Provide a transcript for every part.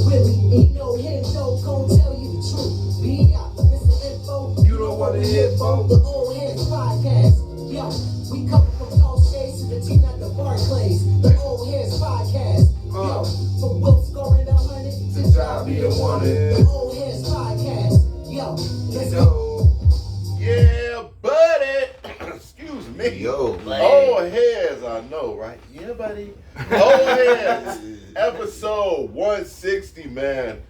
really. Ain't no Hendo gon' tell you the truth. Be out, Mr. Info. You don't want to hear, folks. The Old Heads Podcast. Yo, we come from Lost States to the team at the Barclays. The Old Heads Podcast. Yo, from Will scoring 100 to Job being wanted. The Old Heads Podcast. Yo, let's go. Yeah, buddy. Excuse me. Yo, man. Old Heads, I know, right? Yeah, buddy. Old Heads, episode 160, man.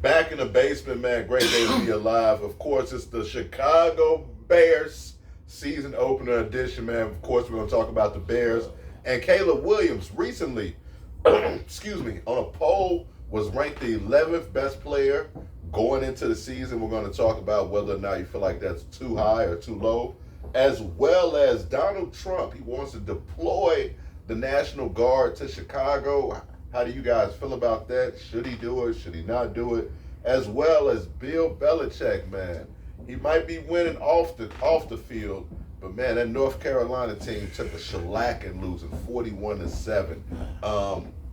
Back in the basement, man. Great day to be alive. Of course, it's the Chicago Bears season opener edition, man. Of course, we're going to talk about the Bears. And Caleb Williams recently, excuse me, on a poll was ranked the 11th best player going into the season. We're going to talk about whether or not you feel like that's too high or too low, as well as Donald Trump. He wants to deploy the National Guard to Chicago. How do you guys feel about that? Should he do it? Should he not do it? As well as Bill Belichick, man. He might be winning off the field, but man, that North Carolina team took a shellacking, losing 41-7.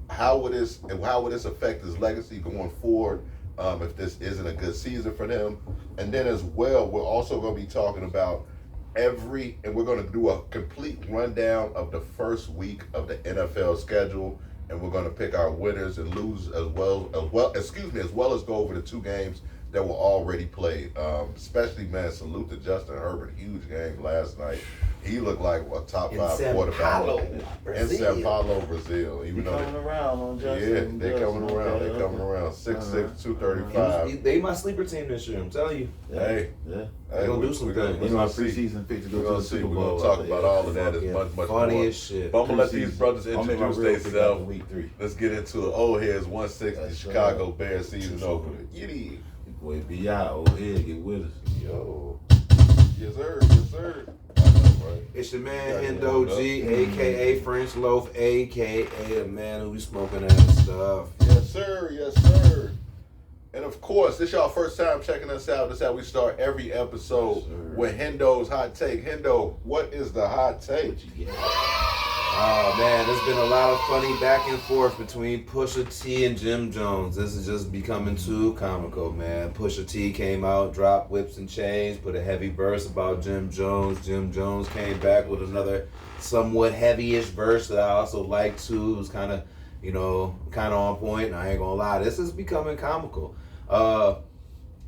How would this affect his legacy going forward? If this isn't a good season for them, and then as well, we're also going to be talking about and we're going to do a complete rundown of the first week of the NFL schedule, and we're going to pick our winners and losers as well as go over the two games that were already played. Especially, man, salute to Justin Herbert. Huge game last night. He looked like a top 5 quarterback in Sao Paulo, Brazil. Even though coming around on Justin. Yeah, they're coming around. They're coming around. 6'6", 235. They my sleeper team this year. I'm telling you. Hey, They're gonna do some things. He's my preseason pick to go to the Super Bowl. We're gonna talk about all of that as much funny more. as shit. But I'm gonna let these brothers introduce themselves. Week 3. Let's get into the Old Heads 160 Chicago Bears season opener. Yiddy. Boy, be out. Old head, get with us. Yo. Yes, sir. Yes, sir. I know, right? It's your man Hendo G, aka French Loaf, aka the man who be smoking that stuff. Yes, sir. Yes, sir. And of course, this y'all first time checking us out. This is how we start every episode with Hendo's Hot Take. Hendo, what is the hot take? Oh man, there's been a lot of funny back and forth between Pusha T and Jim Jones. This is just becoming too comical, man. Pusha T came out, dropped whips and chains, put a heavy verse about Jim Jones. Jim Jones came back with another somewhat heavy-ish verse that I also like too. It was kind of on point, and I ain't gonna lie, this is becoming comical.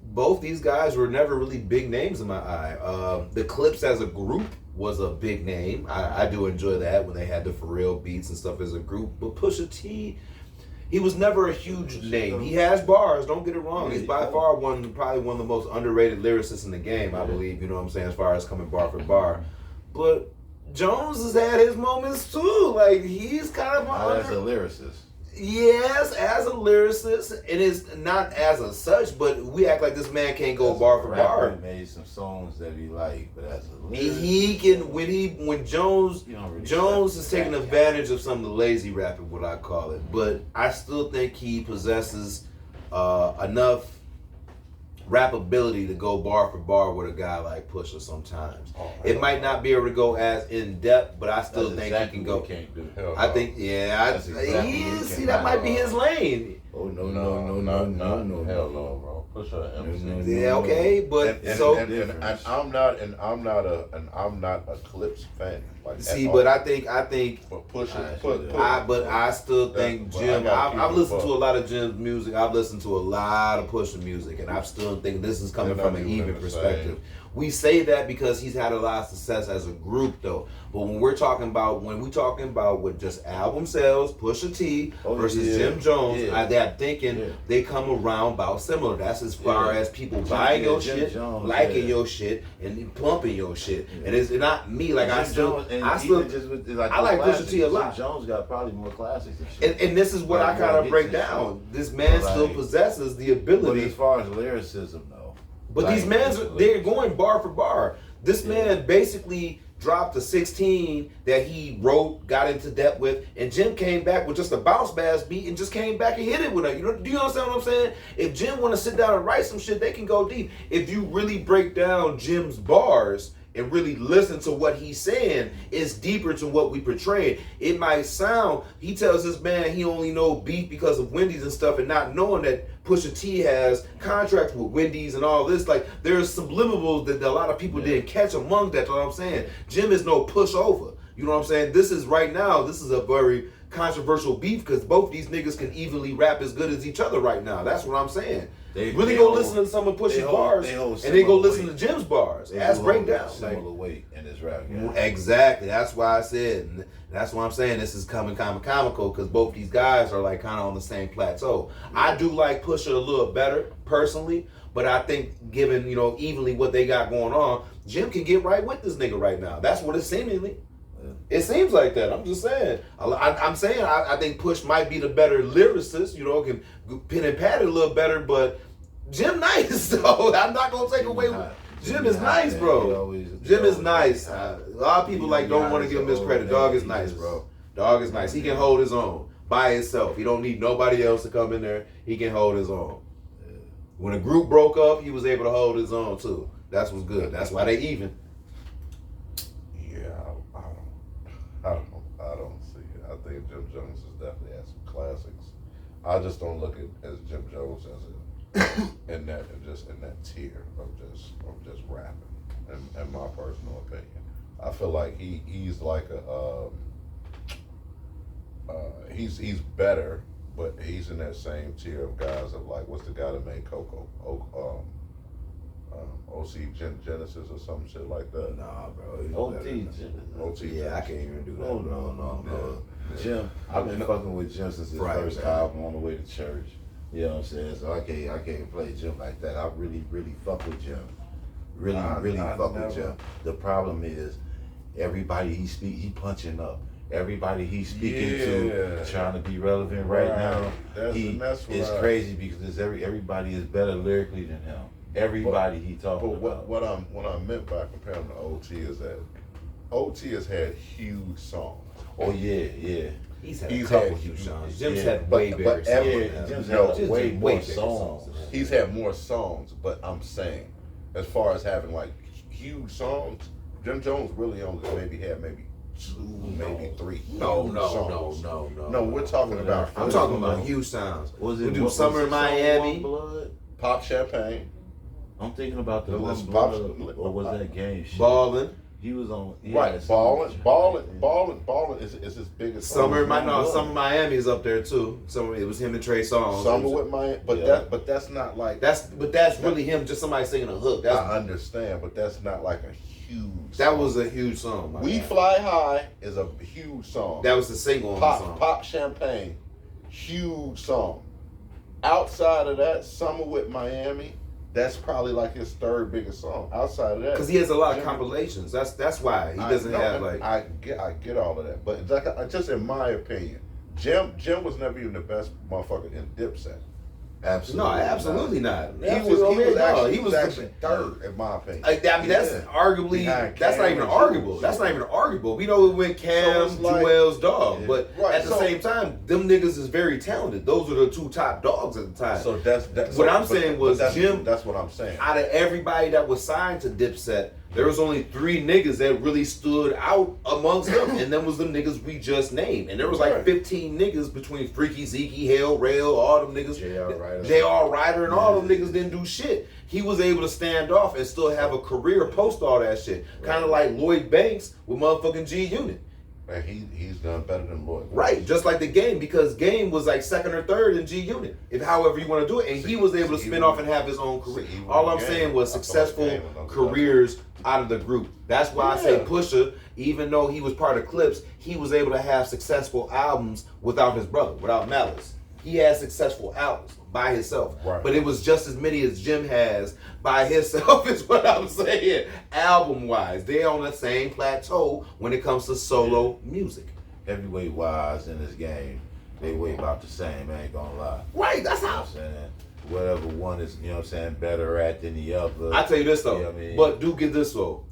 Both these guys were never really big names in my eye. The Clips as a group was a big name. I do enjoy that when they had the For Real beats and stuff as a group. But Pusha T, he was never a huge name. He has bars, don't get it wrong. He's by far probably one of the most underrated lyricists in the game, I believe, you know what I'm saying, as far as coming bar for bar. But Jones has had his moments too. Like, he's kind of As a lyricist. Yes, as a lyricist, and it's not as a such, but we act like this man can't go bar for bar. He made some songs that he liked, but as a lyricist, he can when Jones is taking advantage of some of the lazy rapping, what I call it. But I still think he possesses enough rap ability to go bar for bar with a guy like Pusha sometimes. It might not be able to go as in depth, but I still think he can go. Can't do. I think, that might be his lane. Oh no, hell no, bro. Pusha MC. Yeah, okay, but I'm not a Clips fan. Like, see, but I think but Pusha, but I still think Jim. I've listened to a lot of Jim's music. I've listened to a lot of Pusha music, and I still think this is coming from an even perspective. We say that because he's had a lot of success as a group, though. But when we're talking about with just album sales, Pusha T versus Jim Jones, I'm thinking they come around about similar. That's as far as people buying your shit, liking your shit, and pumping your shit. And it's not me. Like I like Pusha T a lot. Jim Jones got probably more classics and this is what I kind of break down. This man still possesses the ability. But as far as lyricism, though. But these men, they're going bar for bar. This man basically dropped a 16 that he wrote, got into depth with, and Jim came back with just a bounce bass beat and just came back and hit it with it. Do you understand what I'm saying? If Jim want to sit down and write some shit, they can go deep. If you really break down Jim's bars, and really listen to what he's saying, it's deeper to what we portray. It might sound, he tells this man he only know beef because of Wendy's and stuff, and not knowing that Pusha T has contracts with Wendy's and all this. Like, there's subliminals that a lot of people didn't catch among that. You know what I'm saying? Jim is no pushover. You know what I'm saying? This is right now, this is a very controversial beef because both these niggas can evenly rap as good as each other right now. That's what I'm saying. They go listen to some of Push's bars and then go listen to Jim's bars. That's breakdown. Similar weight in this rap game. Exactly. That's why I said, and that's why I'm saying this is coming comical because both these guys are like kind of on the same plateau. I do like Pusha a little better personally, but I think given, you know, evenly what they got going on, Jim can get right with this nigga right now. That's what it's seemingly. It seems like that. I'm just saying. I'm saying I think Push might be the better lyricist. You know, can pen and pad it a little better. But Jim nice though. I'm not gonna take away. Jim is nice, bro. Jim is nice. A lot of people like don't want to give him his credit. Dog is nice, bro. Dog is nice. He can hold his own by himself. He don't need nobody else to come in there. He can hold his own. When a group broke up, he was able to hold his own too. That's what's good. That's why they even. I don't see it. I think Jim Jones has definitely had some classics. I just don't look at as Jim Jones as in that tier of just rapping. In my personal opinion, I feel like he's like he's better, but he's in that same tier of guys of like what's the guy that made Coco? OC Genesis or some shit like that. Nah, bro. OT Genesis. OT. Yeah, I can't even do that. Oh, no. Jim, I've been fucking with Jim since his first album, On the Way to Church. You know what I'm saying? So I can't play Jim like that. I really fuck with Jim. Really fuck with Jim. The problem is everybody he punching up. Everybody he's speaking to, trying to be relevant right now. It's crazy because everybody is better lyrically than him. Everybody he talking about. What I meant by comparing to OT is that OT has had huge songs. Oh yeah. He's had a couple huge songs. Jim's had way bigger songs. Jim's had way more songs. He's had more songs, but I'm saying, as far as having like huge songs, Jim Jones really only had maybe two, maybe three. No. We're talking about. I'm talking about huge sounds. Was it? We do Summer in Miami. Pop Champagne. I'm thinking about the Let's one pop- or was that game shit? Ballin'. He was on. Right, Ballin' is his biggest song. Summer in Miami is up there too. It was him and Trey Songz. Summer with Miami, but that's not like that's really him, just somebody singing a hook. I understand, but that's not like a huge. That was a huge song. We Fly High is a huge song. That was the single on the song. Pop Champagne, huge song. Outside of that, Summer with Miami. That's probably like his third biggest song. Outside of that, because he has a lot of compilations. That's why he doesn't have like. I get all of that, but it's like just in my opinion, Jim was never even the best motherfucker in Dipset. Absolutely, no, absolutely not. He was actually third in my opinion. I mean, that's arguably that's not even arguable. That's not even arguable. We know it went Cam, Joel's dog, but at the same time, them niggas is very talented. Those are the two top dogs at the time. So that's what I'm saying was Jim. That's what I'm saying. Out of everybody that was signed to Dipset, there was only 3 niggas that really stood out amongst them, and them was the niggas we just named. And there was like 15 niggas between Freaky Zeke, Hell Rail, all them niggas, J.R. Ryder, and all them niggas didn't do shit. He was able to stand off and still have a career post all that shit. Kind of like Lloyd Banks with motherfucking G Unit. And he's done better than Lloyd. Right, just like the Game, because Game was like second or third in G Unit, if however you want to do it, and he was able to spin off and have his own career. All I'm saying was successful careers out of the group. That's why I say Pusha, even though he was part of Clips, he was able to have successful albums without his brother, without Malice. He had successful albums by himself, but it was just as many as Jim has by himself is what I'm saying. Album wise, they're on the same plateau when it comes to solo music. Heavyweight wise in this game, they weigh about the same. I ain't gonna lie. Right, that's how. I'm saying, whatever one is, you know what I'm saying, better at than the other. I tell you this though, you know what I mean? But do get this though,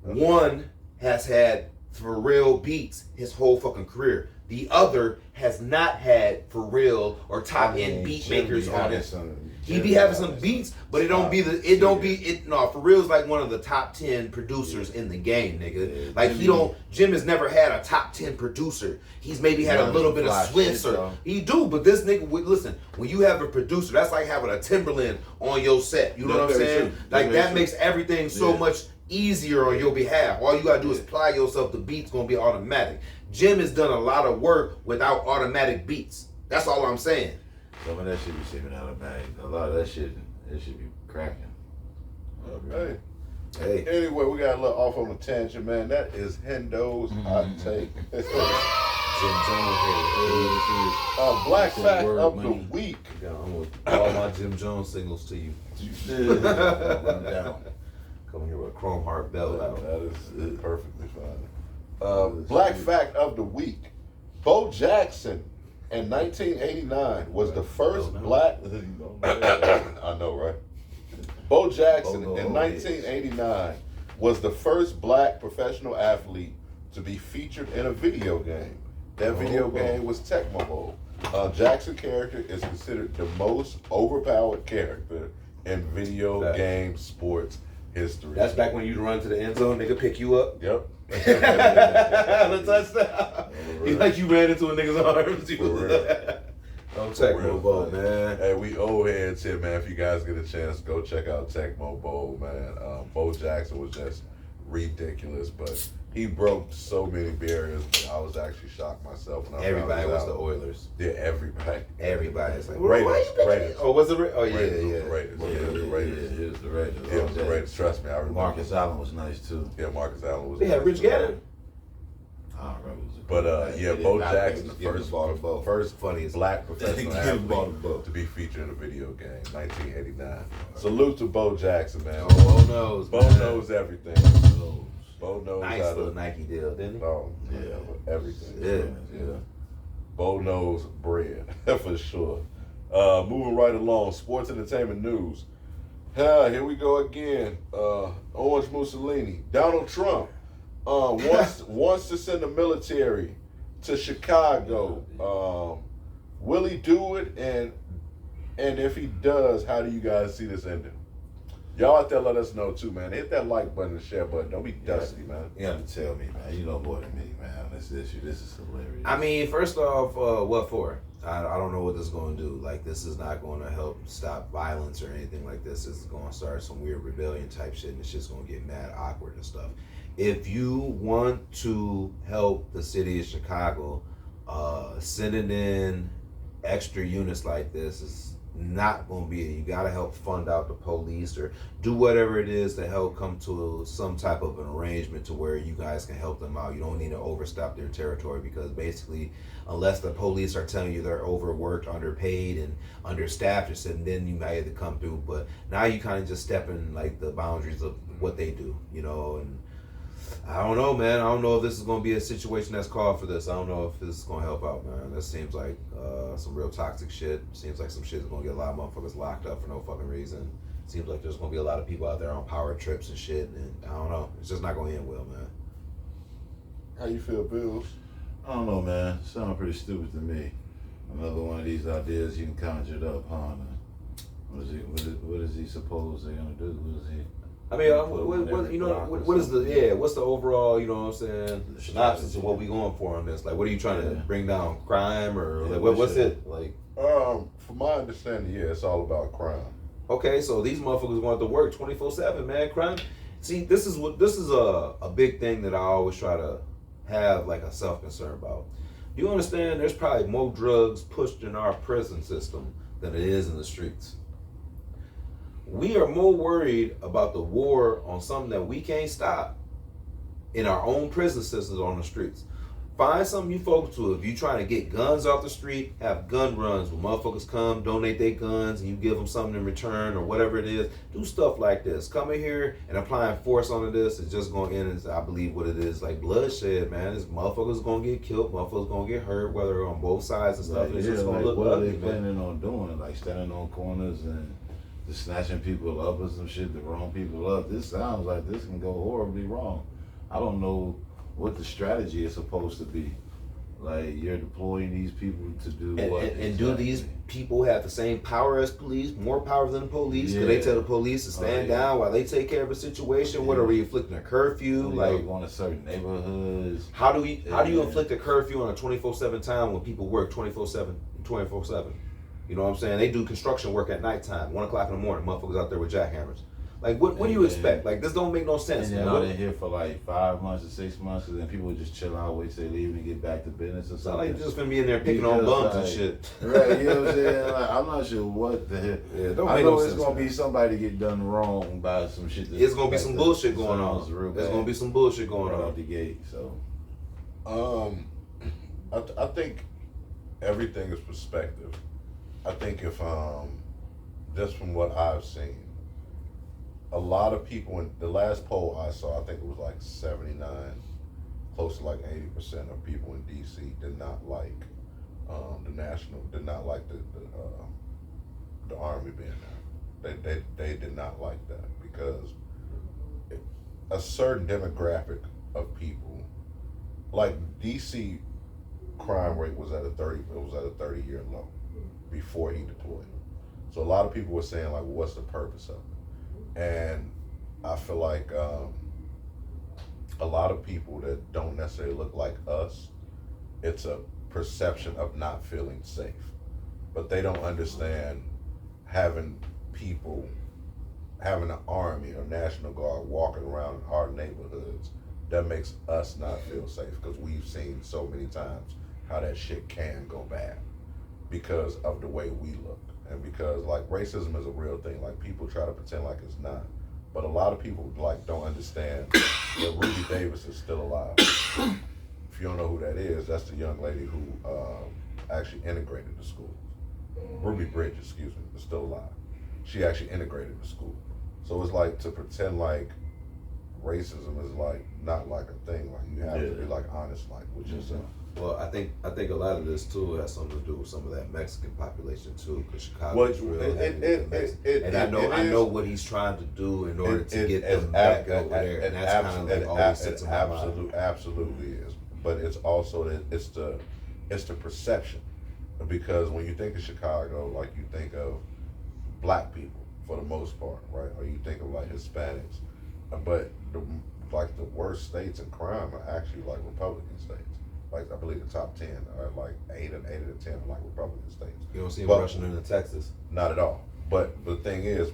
one has had for real beats his whole fucking career. The other has not had for real or top end beat makers on it. He be having some beats, but it don't be for real. It's like one of the top 10 producers in the game, nigga. Yeah, like Jim has never had a top 10 producer. He's maybe had a little bit of Swiss or he do, but this nigga listen. When you have a producer, that's like having a Timberland on your set. You know what I'm saying? Like that makes everything so much easier on your behalf. All you gotta do is apply yourself. The beat's gonna be automatic. Jim has done a lot of work without automatic beats. That's all I'm saying. Some of that shit be shipping out of bag. A lot of that shit, it should be cracking. Hey. Anyway, we got a little off on a tangent, man. That is Hendo's hot take. Black fact of the week. Yeah, I'm gonna all my Jim Jones singles to you. Come here with a chrome heart belt out. That is perfectly fine. Black fact of the week. Bo Jackson in 1989 was the first black. I know, right? Bo Jackson in 1989 was the first black professional athlete to be featured in a video game. That video game was Tecmo Bowl. Jackson's character is considered the most overpowered character in video game sports history. That's back when you'd run to the end zone, nigga pick you up. Yep. The touchdown. He like you ran into a nigga's arms. Don't Tecmo Bowl, man. Hey, we old heads here, man. If you guys get a chance, go check out Tecmo Bowl, man. Bo Jackson was just ridiculous, but he broke so many barriers. I was actually shocked myself when I Everybody found was out. the Oilers. Yeah, everybody. Everybody's like, Raiders. Oh, was it? Oh, yeah, Raiders. yeah. Raiders. Yeah, it was the Raiders. It was the Raiders. Trust me, I remember. Marcus Allen was nice too. Yeah, Marcus Allen was. They had Rich Gannon. I don't remember. But Bo Jackson, the first funniest black professional athlete to be featured in a video game, 1989. Salute to Bo Jackson, man. Bo knows. Bo knows everything. Bo knows Nice how little to. Nike deal, didn't he? Oh, yeah, everything. Yeah. Bo knows bread for sure. Moving right along, sports entertainment news. Here we go again. Orange Mussolini, Donald Trump. Wants to send the military to Chicago. Will he do it? And if he does, how do you guys see this ending? Y'all out there, let us know too, man. Hit that like button and share button. Don't be dusty, man. You have to tell me, man. You know more than me, man. This issue, this is hilarious. I mean, first off, what for? I don't know what this is going to do. Like, this is not going to help stop violence or anything like this. This is going to start some weird rebellion type shit, and it's just going to get mad awkward and stuff. If you want to help the city of Chicago, sending in extra units like this is not going to be it. You got to help fund out the police or do whatever it is to help come to some type of an arrangement to where you guys can help them out. You don't need to overstep their territory, because basically, unless the police are telling you they're overworked, underpaid, and understaffed or something, then you might have to come through. But now you kind of just step in like the boundaries of what they do, you know. And I don't know, man. I don't know if this is going to be a situation that's called for this. I don't know if this is going to help out, man. This seems like some real toxic shit. Seems like some shit is going to get a lot of motherfuckers locked up for no fucking reason. Seems like there's going to be a lot of people out there on power trips and shit. And I don't know. It's just not going to end well, man. How you feel, Bills? I don't know, man. Sounds pretty stupid to me. Another one of these ideas you can conjure up, huh? What is he supposed they're gonna do? What is he? I mean, what's the overall, you know what I'm saying, synopsis of what we going for on this? Like, what are you trying to bring down, crime, or like, what's it like? From my understanding, it's all about crime. Okay, so these motherfuckers want to work 24/7, man. Crime. See, this is a big thing that I always try to have like a self-concern about. You understand? There's probably more drugs pushed in our prison system than it is in the streets. We are more worried about the war on something that we can't stop in our own prison systems on the streets. Find something you focus to. If you're trying to get guns off the street, have gun runs when motherfuckers come, donate their guns, and you give them something in return or whatever it is. Do stuff like this. Coming here and applying force onto this is just going to end as, I believe, what it is, like bloodshed, man. This motherfuckers going to get killed, motherfuckers going to get hurt, whether on both sides and stuff. Like, it's just going to look what ugly, are they man. planning on doing? Like standing on corners and just snatching people up or some shit, the wrong people up. This sounds like this can go horribly wrong. I don't know what the strategy is supposed to be. Like, you're deploying these people to do what? And do these people have the same power as police? More power than the police? Because they tell the police to stand down while they take care of a situation. What, are we inflicting a curfew? Like going to certain neighborhoods. How do you inflict a curfew on a 24/7 time when people work 24/7? You know what I'm saying? They do construction work at nighttime, 1 o'clock in the morning. Motherfuckers out there with jackhammers. Like, what do you expect? Like, this don't make no sense. And then out in here for like 5 months or 6 months, and then people just chill out, wait till they leave and get back to business or It's something. not like you're just gonna be in there picking on bums and shit. Right, you know what I'm saying? Like, I'm not sure what the hell. Yeah, don't I make know no it's sense. gonna be somebody get done wrong by some shit. It's gonna be some bullshit going on. There's gonna be some bullshit going out on. the gate. So, I think everything is perspective. I think if just from what I've seen, a lot of people in the last poll I saw, I think it was like 79, close to like 80% of people in DC did not like did not like the army being there. They did not like that because a certain demographic of people, like DC crime rate was at a 30-year low before he deployed. So a lot of people were saying like, well, what's the purpose of it? And I feel like a lot of people that don't necessarily look like us, it's a perception of not feeling safe. But they don't understand having an army or National Guard walking around in our neighborhoods, that makes us not feel safe because we've seen so many times how that shit can go bad because of the way we look. And because like racism is a real thing, like people try to pretend like it's not, but a lot of people like don't understand that Ruby Davis is still alive. If you don't know who that is, that's the young lady who actually integrated the school. Ruby Bridge, excuse me, is still alive. She actually integrated the school. So it's like to pretend like racism is like not like a thing. Like you have to be like honest, like with yourself. Well, I think a lot of this too has something to do with some of that Mexican population too, because Chicago is real heavy with Mexican. And I know what he's trying to do in order to get them back over there, and that's kind of like always sits in my mind. Absolutely is, but it's also that it's the perception, because when you think of Chicago, like you think of black people for the most part, right? Or you think of like Hispanics, but the worst states in crime are actually like Republican states. Like I believe the top 10 are like 8 of the 10 are like Republican states. You don't see him rushing into Texas? Not at all. But the thing is,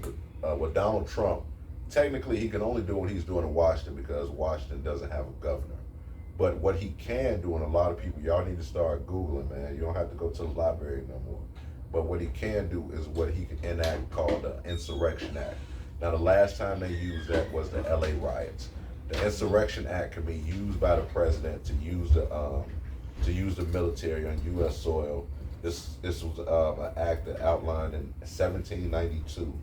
with Donald Trump, technically he can only do what he's doing in Washington because Washington doesn't have a governor. But what he can do, and a lot of people, y'all need to start Googling, man. You don't have to go to the library no more. But what he can do is what he can enact called the Insurrection Act. Now the last time they used that was the LA riots. The Insurrection Act can be used by the president to use the military on U.S. soil. This was an act that outlined in 1792,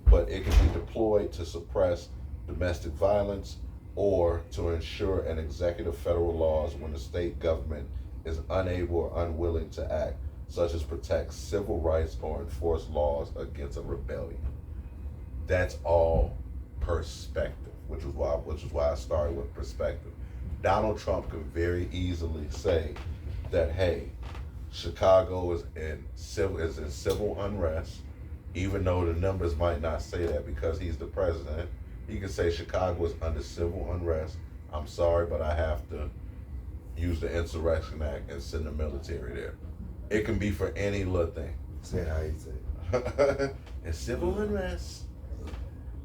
but it can be deployed to suppress domestic violence or to ensure an executive federal laws when the state government is unable or unwilling to act, such as protect civil rights or enforce laws against a rebellion. That's all perspective. Which is why I started with perspective. Donald Trump could very easily say that, hey, Chicago is in civil unrest, even though the numbers might not say that because he's the president. He can say Chicago is under civil unrest. I'm sorry, but I have to use the Insurrection Act and send the military there. It can be for any little thing. Say how you say it. It's civil unrest.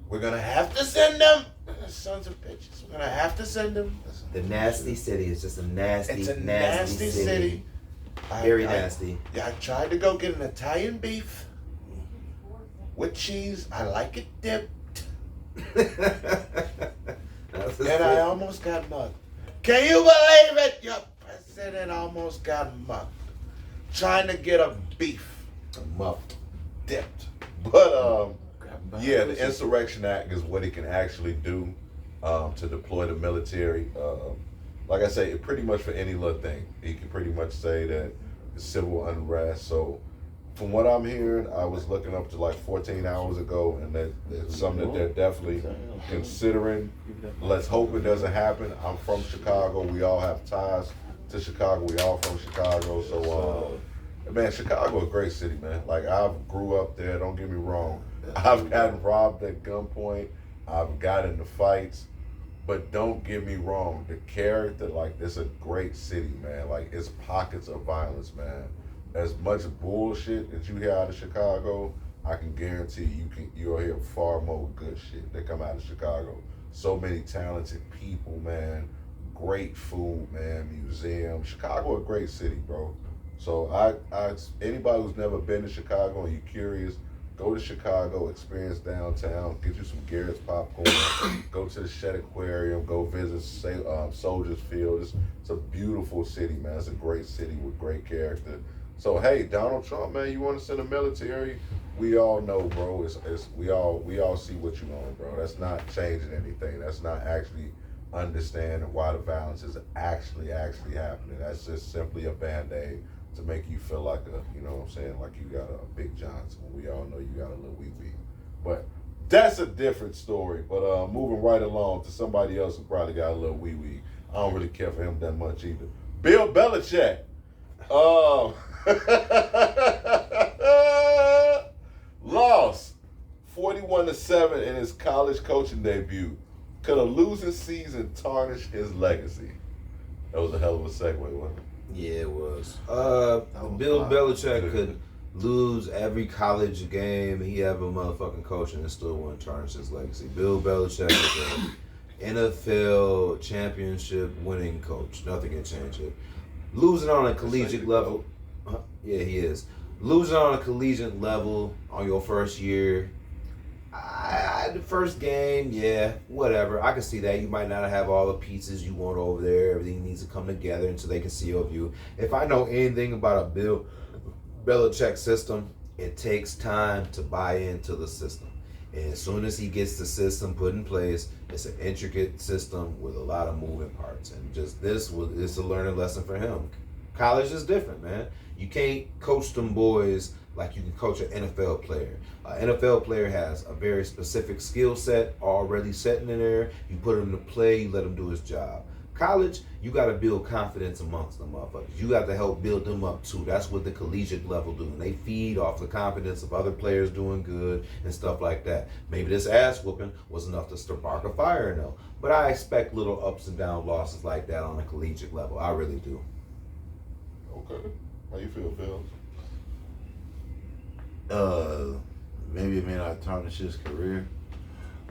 We're gonna have to send them. Sons of bitches. We're gonna have to send them. The nasty city is just a nasty, it's a nasty city. Very nasty. Yeah, I tried to go get an Italian beef with cheese. I like it dipped. And I almost got mugged. Can you believe it? Your president almost got mugged. Trying to get a beef. Muffed. Dipped. But yeah, the Insurrection Act is what it can actually do to deploy the military. Like I say, pretty much for any little thing. He can pretty much say that it's civil unrest. So from what I'm hearing, I was looking up to like 14 hours ago, and that's something that they're definitely considering. Let's hope it doesn't happen. I'm from Chicago. We all have ties to Chicago. We all from Chicago, so man, Chicago a great city, man. Like I grew up there. Don't get me wrong. I've gotten robbed at gunpoint. I've got into fights, but don't get me wrong. The character, like, it's a great city, man. Like it's pockets of violence, man. As much bullshit that you hear out of Chicago, I can guarantee you'll hear far more good shit that come out of Chicago. So many talented people, man. Great food, man. Museums. Chicago a great city, bro. So I anybody who's never been to Chicago and you're curious, go to Chicago, experience downtown, get you some Garrett's popcorn, go to the Shed Aquarium, go visit Soldiers Field. It's a beautiful city, man. It's a great city with great character. So hey, Donald Trump, man, you want to send the military? We all know, bro. We all see what you on, bro. That's not changing anything. That's not actually understanding why the violence is actually happening. That's just simply a band-aid to make you feel like you know what I'm saying, like you got a Big Johnson. We all know you got a little wee-wee. But that's a different story. But moving right along to somebody else who probably got a little wee-wee. I don't really care for him that much either. Bill Belichick. Lost 41-7 in his college coaching debut. Could a losing season tarnish his legacy? That was a hell of a segue, wasn't it? Yeah, it was. Bill Belichick could lose every college game and he have a motherfucking coach and it still wouldn't tarnish his legacy. Bill Belichick is an NFL championship winning coach. Nothing can change it. Losing on a collegiate level. Yeah, he is. Losing on a collegiate level on your first year. The first game, yeah, whatever. I can see that. You might not have all the pieces you want over there. Everything needs to come together until they can see your view. If I know anything about a Bill Belichick system, it takes time to buy into the system. And as soon as he gets the system put in place, it's an intricate system with a lot of moving parts. And just it's a learning lesson for him. College is different, man. You can't coach them boys like you can coach an NFL player. An NFL player has a very specific skill set already set in there. You put him to play, you let him do his job. College, you got to build confidence amongst them motherfuckers. You got to help build them up too. That's what the collegiate level do. And they feed off the confidence of other players doing good and stuff like that. Maybe this ass whooping was enough to spark a fire, no. But I expect little ups and down losses like that on a collegiate level. I really do. Okay. How you feel, Phil? Maybe it may not tarnish his career,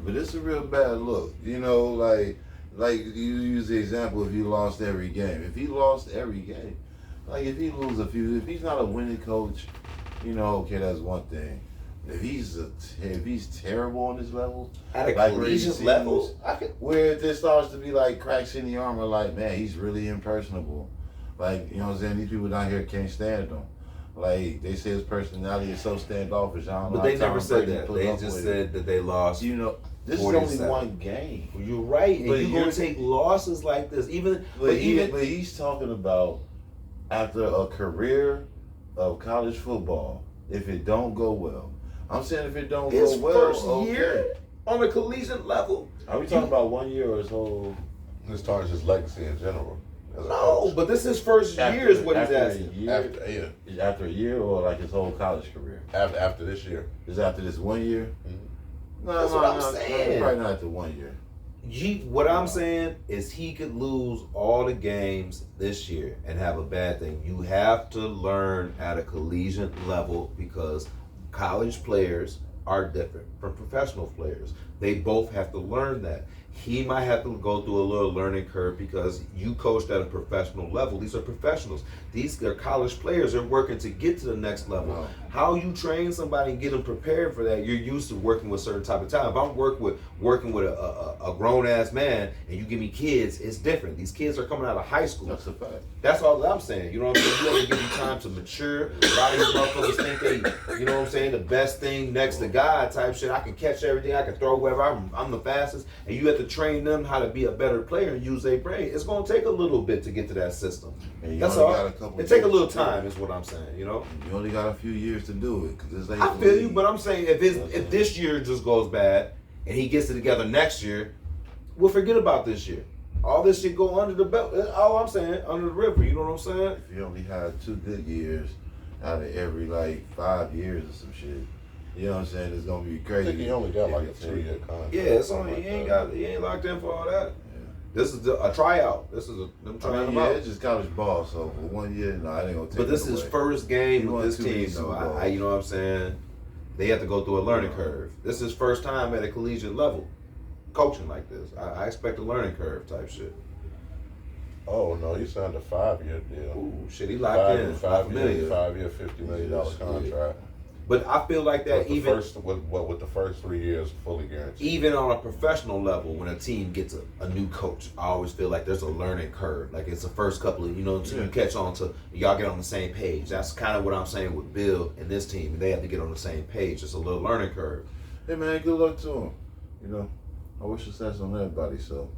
but it's a real bad look. You know, like you use the example if he lost every game. If he lost every game, like if he lose a few, if he's not a winning coach, you know, okay, that's one thing. If he's terrible on this level, at a collegiate level, where it starts to be like cracks in the armor, like, man, he's really impersonable. Like, you know what I'm saying? These people down here can't stand him. Like, they say his personality is so standoffish. I don't know. But they never said that. They just said that they lost. You know, this is only one game. You're right. And you're going to take losses like this. But he's talking about after a career of college football, if it don't go well. I'm saying if it don't go well, his first year on a collegiate level. Are we talking about 1 year or his whole? This tarnishes his legacy in general. No, but this is his first year is what he's asking. After a year or like his whole college career? After this year. Is after this 1 year? Mm-hmm. No, that's what I'm saying. Probably not after 1 year. What I'm saying is he could lose all the games this year and have a bad thing. You have to learn at a collegiate level because college players are different from professional players. They both have to learn that. He might have to go through a little learning curve because you coached at a professional level. These are professionals. These are college players. They're working to get to the next level. Wow. How you train somebody and get them prepared for that, you're used to working with certain type of time. If I'm working with a grown-ass man and you give me kids, it's different. These kids are coming out of high school. That's a fact. That's all that I'm saying. You know what I'm saying? You have to give you time to mature. A lot of these motherfuckers think they, you know what I'm saying, the best thing next to God type shit. I can catch everything. I can throw wherever. I'm the fastest. And you have to train them how to be a better player and use their brain. It's going to take a little bit to get to that system. That's all. It take a little time is what I'm saying, you know? You only got a few years to do it. Cause it's I feel you, but I'm saying if this year just goes bad and he gets it together next year, we'll forget about this year. All this shit go under the belt. That's all I'm saying, under the river. You know what I'm saying? If you only had 2 good years out of every like 5 years or some shit, you know what I'm saying? It's gonna be I crazy. think he only got like a 2-year contract. Yeah, it's only he ain't locked in for all that. This is a tryout. This is them trying him out. It's just college ball, so for 1 year, no, I ain't gonna take. But this is away. first game He with won this 2 team, Super though. Bowls. You know what I'm saying? They have to go through a learning curve. This is first time at a collegiate level, coaching like this. I expect a learning curve type shit. Oh no, he signed a 5-year deal. Ooh, shit, he locked in. 5-year, $50 million contract. But I feel like that with even with the first 3 years fully guaranteed. even on a professional level, when a team gets a new coach, I always feel like there's a learning curve. Like it's the first couple of until you catch on to y'all get on the same page. That's kind of what I'm saying with Bill and this team. They have to get on the same page. It's a little learning curve. Hey man, good luck to him. You know, I wish success on everybody. So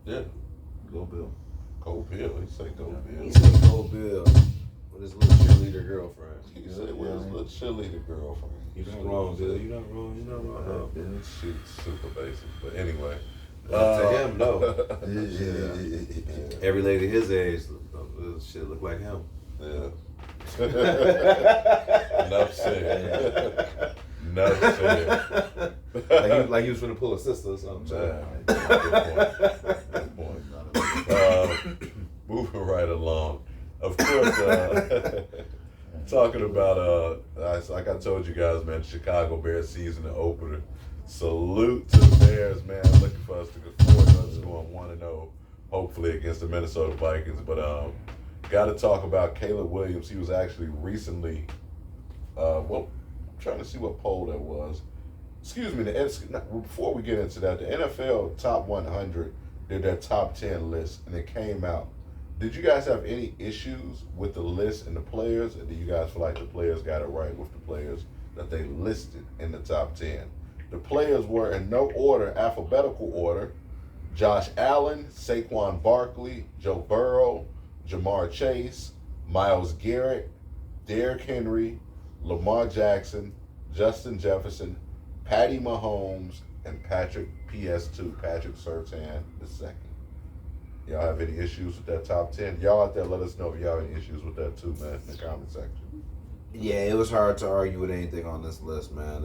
Yeah. go Bill. Go Bill. He said go Bill. He said go Bill with his little cheerleader girlfriend. He said with his little cheerleader girlfriend. You're not wrong, Bill. You're not wrong. You're not wrong. She's super basic. But anyway. To him, no. Yeah. Every lady his age, shit look like him. Yeah. Enough said. Enough said. like he was finna pull a sister or something. Good point. Moving right along. Of course, talking about, like I told you guys, man, Chicago Bears season opener. Salute to the Bears, man. Looking for us to go forward. Us going 1-0, hopefully against the Minnesota Vikings. But got to talk about Caleb Williams. He was actually recently, I'm trying to see what poll that was. Excuse me. Before we get into that, the NFL Top 100 did their top 10 list, and it came out. Did you guys have any issues with the list and the players, or do you guys feel like the players got it right with the players that they listed in the top 10? The players were in no order, alphabetical order: Josh Allen, Saquon Barkley, Joe Burrow, Jamar Chase, Myles Garrett, Derrick Henry, Lamar Jackson, Justin Jefferson, Patty Mahomes, and Patrick Surtain II. Y'all have any issues with that top 10? Y'all out there, let us know if y'all have any issues with that too, man, in the comment section. Yeah, it was hard to argue with anything on this list, man.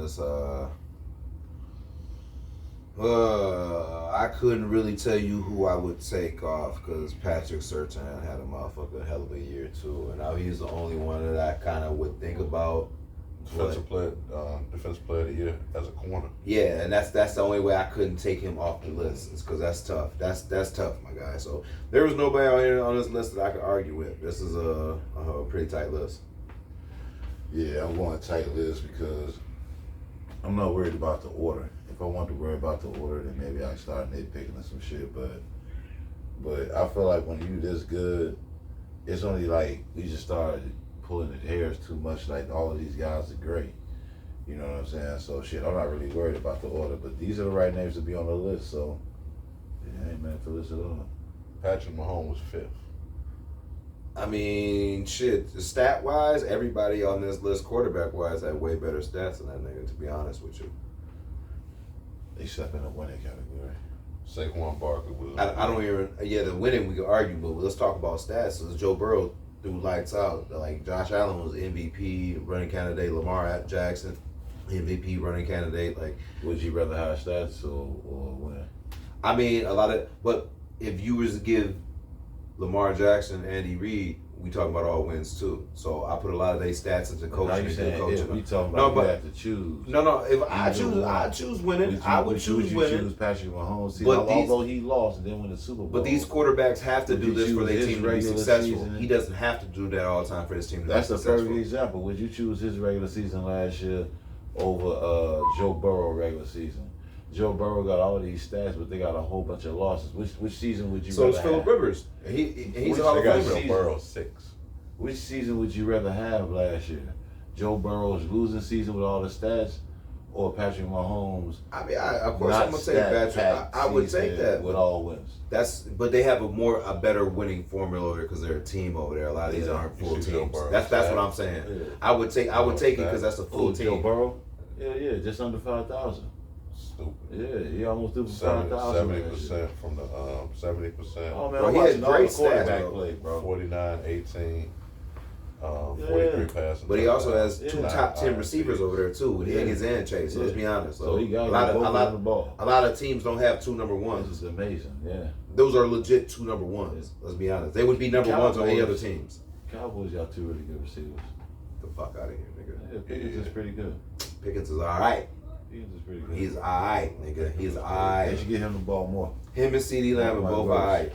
I couldn't really tell you who I would take off because Patrick Surtain had a motherfucking hell of a year too, and now he's the only one that I kind of would think about. Defensive player of the year as a corner. Yeah, and that's the only way I couldn't take him off the list, is because that's tough. That's tough, my guy. So there was nobody out here on this list that I could argue with. This is a pretty tight list. Yeah, I'm going tight list because I'm not worried about the order. If I want to worry about the order, then maybe I start nitpicking and some shit. But I feel like when you this good, it's only like we just started pulling the hairs too much. Like all of these guys are great. You know what I'm saying? So shit, I'm not really worried about the order. But these are the right names to be on the list. So yeah, I ain't mad for this at all. Patrick Mahomes was 5th. I mean, shit, stat-wise, everybody on this list, quarterback-wise, had way better stats than that nigga, to be honest with you. Except in the winning category. Saquon Barkley was. I don't even, the winning we could argue, but let's talk about stats. So Joe Burrow threw lights out. Like, Josh Allen was MVP, running candidate. Lamar Jackson, MVP, running candidate. Like, would you rather have stats or win? I mean, but if you was to give Lamar Jackson, Andy Reid, we talking about all wins too. So I put a lot of their stats into coaching. We talking about you have to choose. No. If I choose winning. I would choose winning. Choose Patrick Mahomes. See, but although he lost and then win the Super Bowl. But these quarterbacks have to do this for their team to be successful. Season? He doesn't have to do that all the time for his team to That's be a successful. perfect example. Would you choose his regular season last year over Joe Burrow regular season? Joe Burrow got all of these stats, but they got a whole bunch of losses. Which season would you rather have? So it's Phillip Rivers. He's a Hall of Famer. Joe Burrow 6. Which season would you rather have last year? Joe Burrow's losing season with all the stats, or Patrick Mahomes? I mean, of course, I'm gonna take Patrick. I would take that with all wins. But they have a better winning formula over there because they're a team over there. A lot of these aren't full teams. That's what I'm saying. Yeah. I would take it because that's a full team. Joe Burrow? Yeah, just under 5,000. stupid. Yeah, he almost threw for 70% from the 70%. Oh man, Bro, I'm he had watching all great the quarterback stats, play, bro. 49, 18, 43 passing. But he also has touchdowns. two top 10 receivers over there too, with Higgins and Chase. So let's be honest. So he got a the ball. lot of teams don't have two number This ones. is amazing. Yeah. Those are legit two number ones. Let's be honest. They would be number ones on any other teams. Cowboys got two really good receivers. The fuck out of here, nigga. Yeah, Pickens is pretty good. Pickens is all right. Pickens is pretty good. He's all right, nigga. He's all They right. should get him the ball more. Him and CD Lamb are both all right.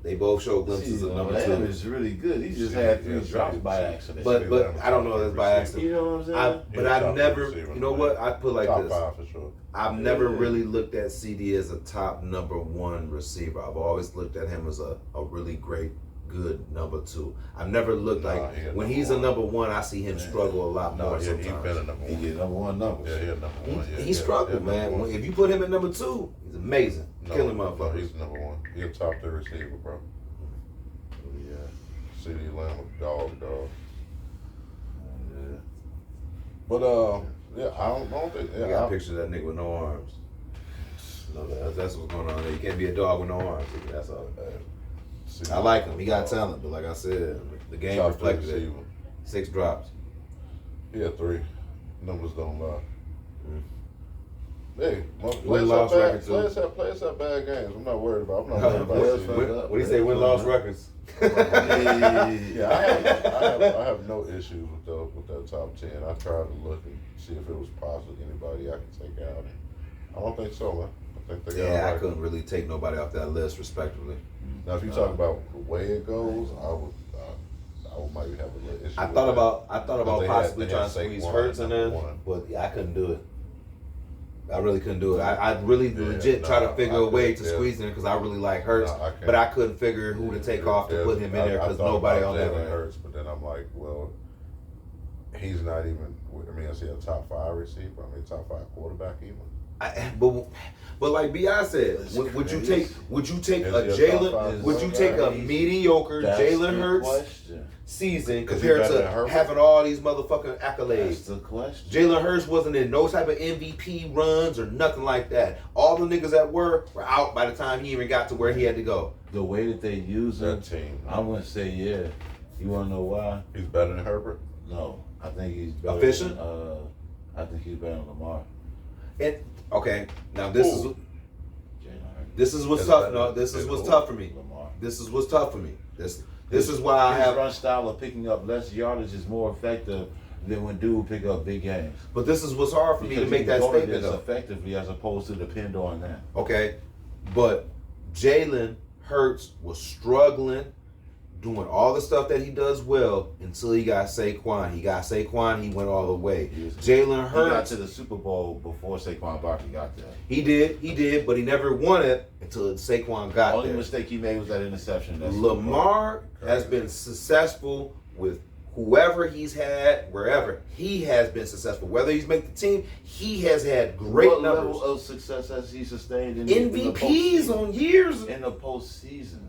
They both show glimpses of number Lamb 2. is really good. He just had 3 drops by accident. But I don't know if that's by accident. You know what I'm saying? I've never, you know what? I put like top this. 5 for sure. I've never really looked at CD as a top number 1 receiver. I've always looked at him as a really great, good number 2. I've never looked when he's a number 1, I see him struggle a lot more sometimes. He's been a number 1. He get number 1 numbers. Yeah, he's number 1. He struggled, man. If you put him at number 2, he's amazing. Killing No, motherfuckers. he's number 1. He's a top 3 receiver, bro. Yeah. CD Lamb, dog. Yeah. But yeah, I don't think. You got a picture of that nigga with no arms. No, that's what's going on there. You can't be a dog with no arms. That's all. I like him. He got talent, but like I said, the game top reflected it. receiver. 6 drops. He had 3. Numbers don't lie. Hey, Win-loss record, too. players have bad games. I'm not worried about. What do you say? Win-loss records. Yeah, I have no issues with that top 10. I tried to look and see if it was possible anybody I could take out. And I don't think so, man. I think they got I couldn't really take nobody off that list, respectively. Now, if you talk about the way it goes, I would maybe have a little issue. I thought about possibly they trying had to squeeze Saquon Headz in there, number 1. but I couldn't do it. I really couldn't do it. I really legit try to figure a way to squeeze in because I really like Headz, but I couldn't figure who to take off to put him in there because nobody on that Headz. But then I'm like, well, he's not even. I mean, is he a top 5 receiver? I mean, top 5 quarterback even? But like Bi said, would you take a Jalen? Would you take a mediocre Jalen Hurts season compared to having all these motherfucking accolades? That's the question. Jalen Hurts wasn't in no type of MVP runs or nothing like that. All the niggas that were out by the time he even got to where he had to go. The way that they use That him, team. I wouldn't say yeah. You want to know why? He's better than Herbert. No, I think he's better. Efficient? I think he's better than Lamar. Okay, now this is what's tough. No, this is what's tough for me. Lamar. This is what's tough for me. This is why I His have. run style of picking up less yardage is more effective than when dude pick up big games. But this is what's hard for me to make that statement though. Effectively, as opposed to depend on that. Okay, but Jalen Hurts was struggling, doing all the stuff that he does well until he got Saquon. He got Saquon, he went all the way. Jalen Hurts. He got to the Super Bowl before Saquon Barkley got there. He did, but he never won it until Saquon got The only there. mistake he made was that interception. Lamar has been successful with whoever he's had, wherever he has been successful. Whether he's made the team, he has had great what numbers. level of success has he sustained in MVPs the on years. in the postseason?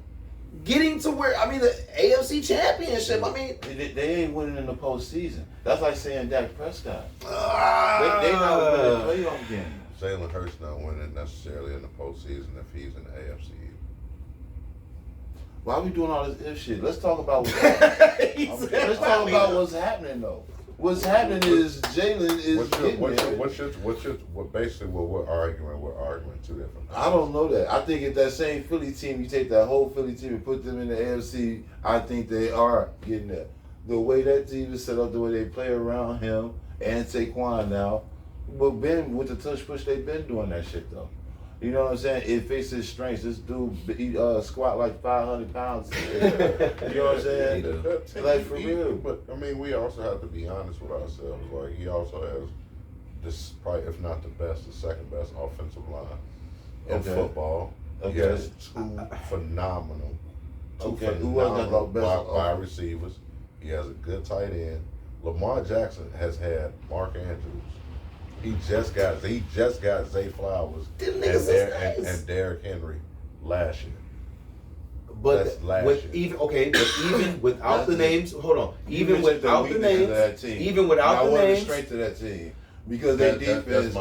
Getting to where, I mean, the AFC Championship, I mean. They ain't winning in the postseason. That's like saying Dak Prescott. They They not winning playoff games. Jalen Hurts not winning necessarily in the postseason if he's in the AFC. Why are we doing all this if shit? Let's talk about what's happening. Let's talk about what's happening though. What's happening is Jalen is basically what we're arguing 2 different things. I don't know that. I think if that same Philly team, you take that whole Philly team and put them in the AFC, I think they are getting there. The way that team is set up, the way they play around him and Saquon now, but Ben with the tush push, they've been doing that shit though. You know what I'm saying? It fits his strengths. This dude, he squat like 500 pounds. You know what I'm saying? Like for real. But I mean, we also have to be honest with ourselves. Like he also has this, probably if not the best, the second best offensive line in football. Okay. He has 2 phenomenal, wide receivers. He has a good tight end. Lamar Jackson has had Mark Andrews. He just got Zay Flowers and Derrick Henry last year. But That's last year. even without the names, hold on. Even without the names, of that team. even without the the names, strength of that team. because their defense. That's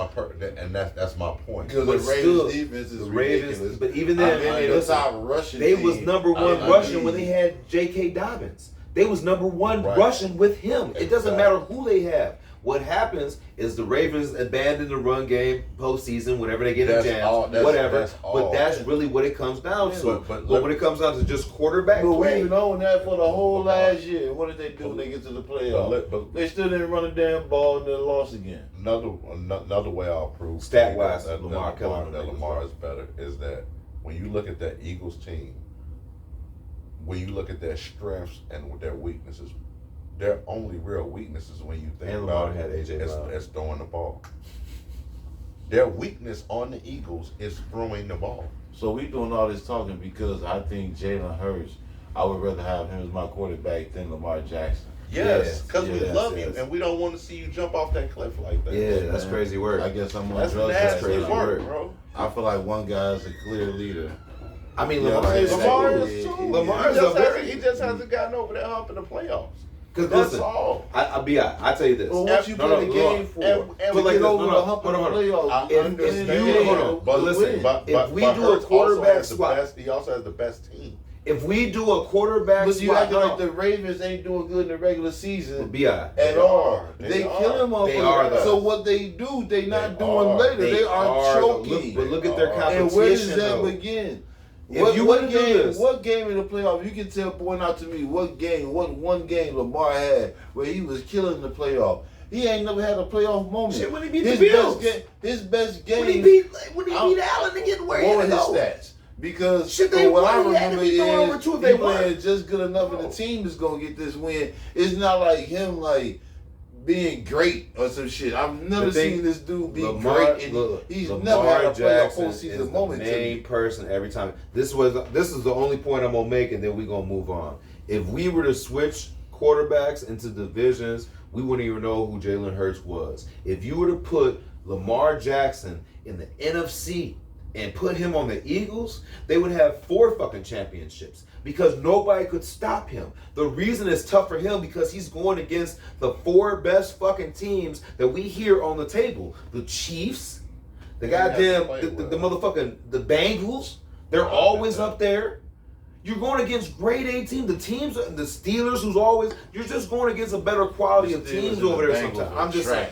my point. Because the Ravens defense is ridiculous. But even then, they was number one rushing when they had J.K. Dobbins. They was number one rushing with him. It doesn't matter who they have. What happens is the Ravens abandon the run game postseason whenever they get a jam, whatever. But that's really what it comes down to. But when it comes down to just quarterback play. We've known that for the whole last year. What did they do when they get to the playoffs? They still didn't run a damn ball and then lost again. Another way I'll prove stat-wise that Lamar is better is that when you look at that Eagles team, when you look at their strengths and their weaknesses, their only real weaknesses when you think about it is throwing the ball. Their weakness on the Eagles is throwing the ball. So we doing all this talking because I think Jalen Hurts, I would rather have him as my quarterback than Lamar Jackson. Yes, because we love you and we don't want to see you jump off that cliff like that. Yeah, that's crazy work. I guess I'm on drugs. That's crazy work, bro. I feel like one guy is a clear leader. I mean, Lamar is too. Lamar he just hasn't gotten over that hump in the playoffs. Because listen, all. I tell you this. Well, what you play the game for? And we get over the hump in the playoffs. If we do a quarterback swap, he also has the best team. If we do a quarterback swap, but you acting like the Ravens ain't doing good in the regular season at all. They kill him off. They are. So what they do, they not doing later. They are choking. But look at their competition. And where does that begin? What game in the playoffs? You can point out to me what one game Lamar had where he was killing the playoff. He ain't never had a playoff moment. Shit, when he beat the Bills. His best game. When he beat Allen to get where he had to go. What were his stats? Because what I remember is he playing just good enough and the team is going to get this win. It's not like him being great or some shit. I've never seen this dude be great. And he's never had a playoff postseason moment. The main person every time. This is the only point I'm going to make and then we're going to move on. If we were to switch quarterbacks into divisions, we wouldn't even know who Jalen Hurts was. If you were to put Lamar Jackson in the NFC and put him on the Eagles, they would have 4 fucking championships because nobody could stop him. The reason it's tough for him because he's going against the 4 best fucking teams that we hear on the table. The Chiefs, the motherfucking the Bengals, they're always up there. You're going against grade A teams, the Steelers who's always, you're just going against a better quality of teams over there sometimes. I'm just saying.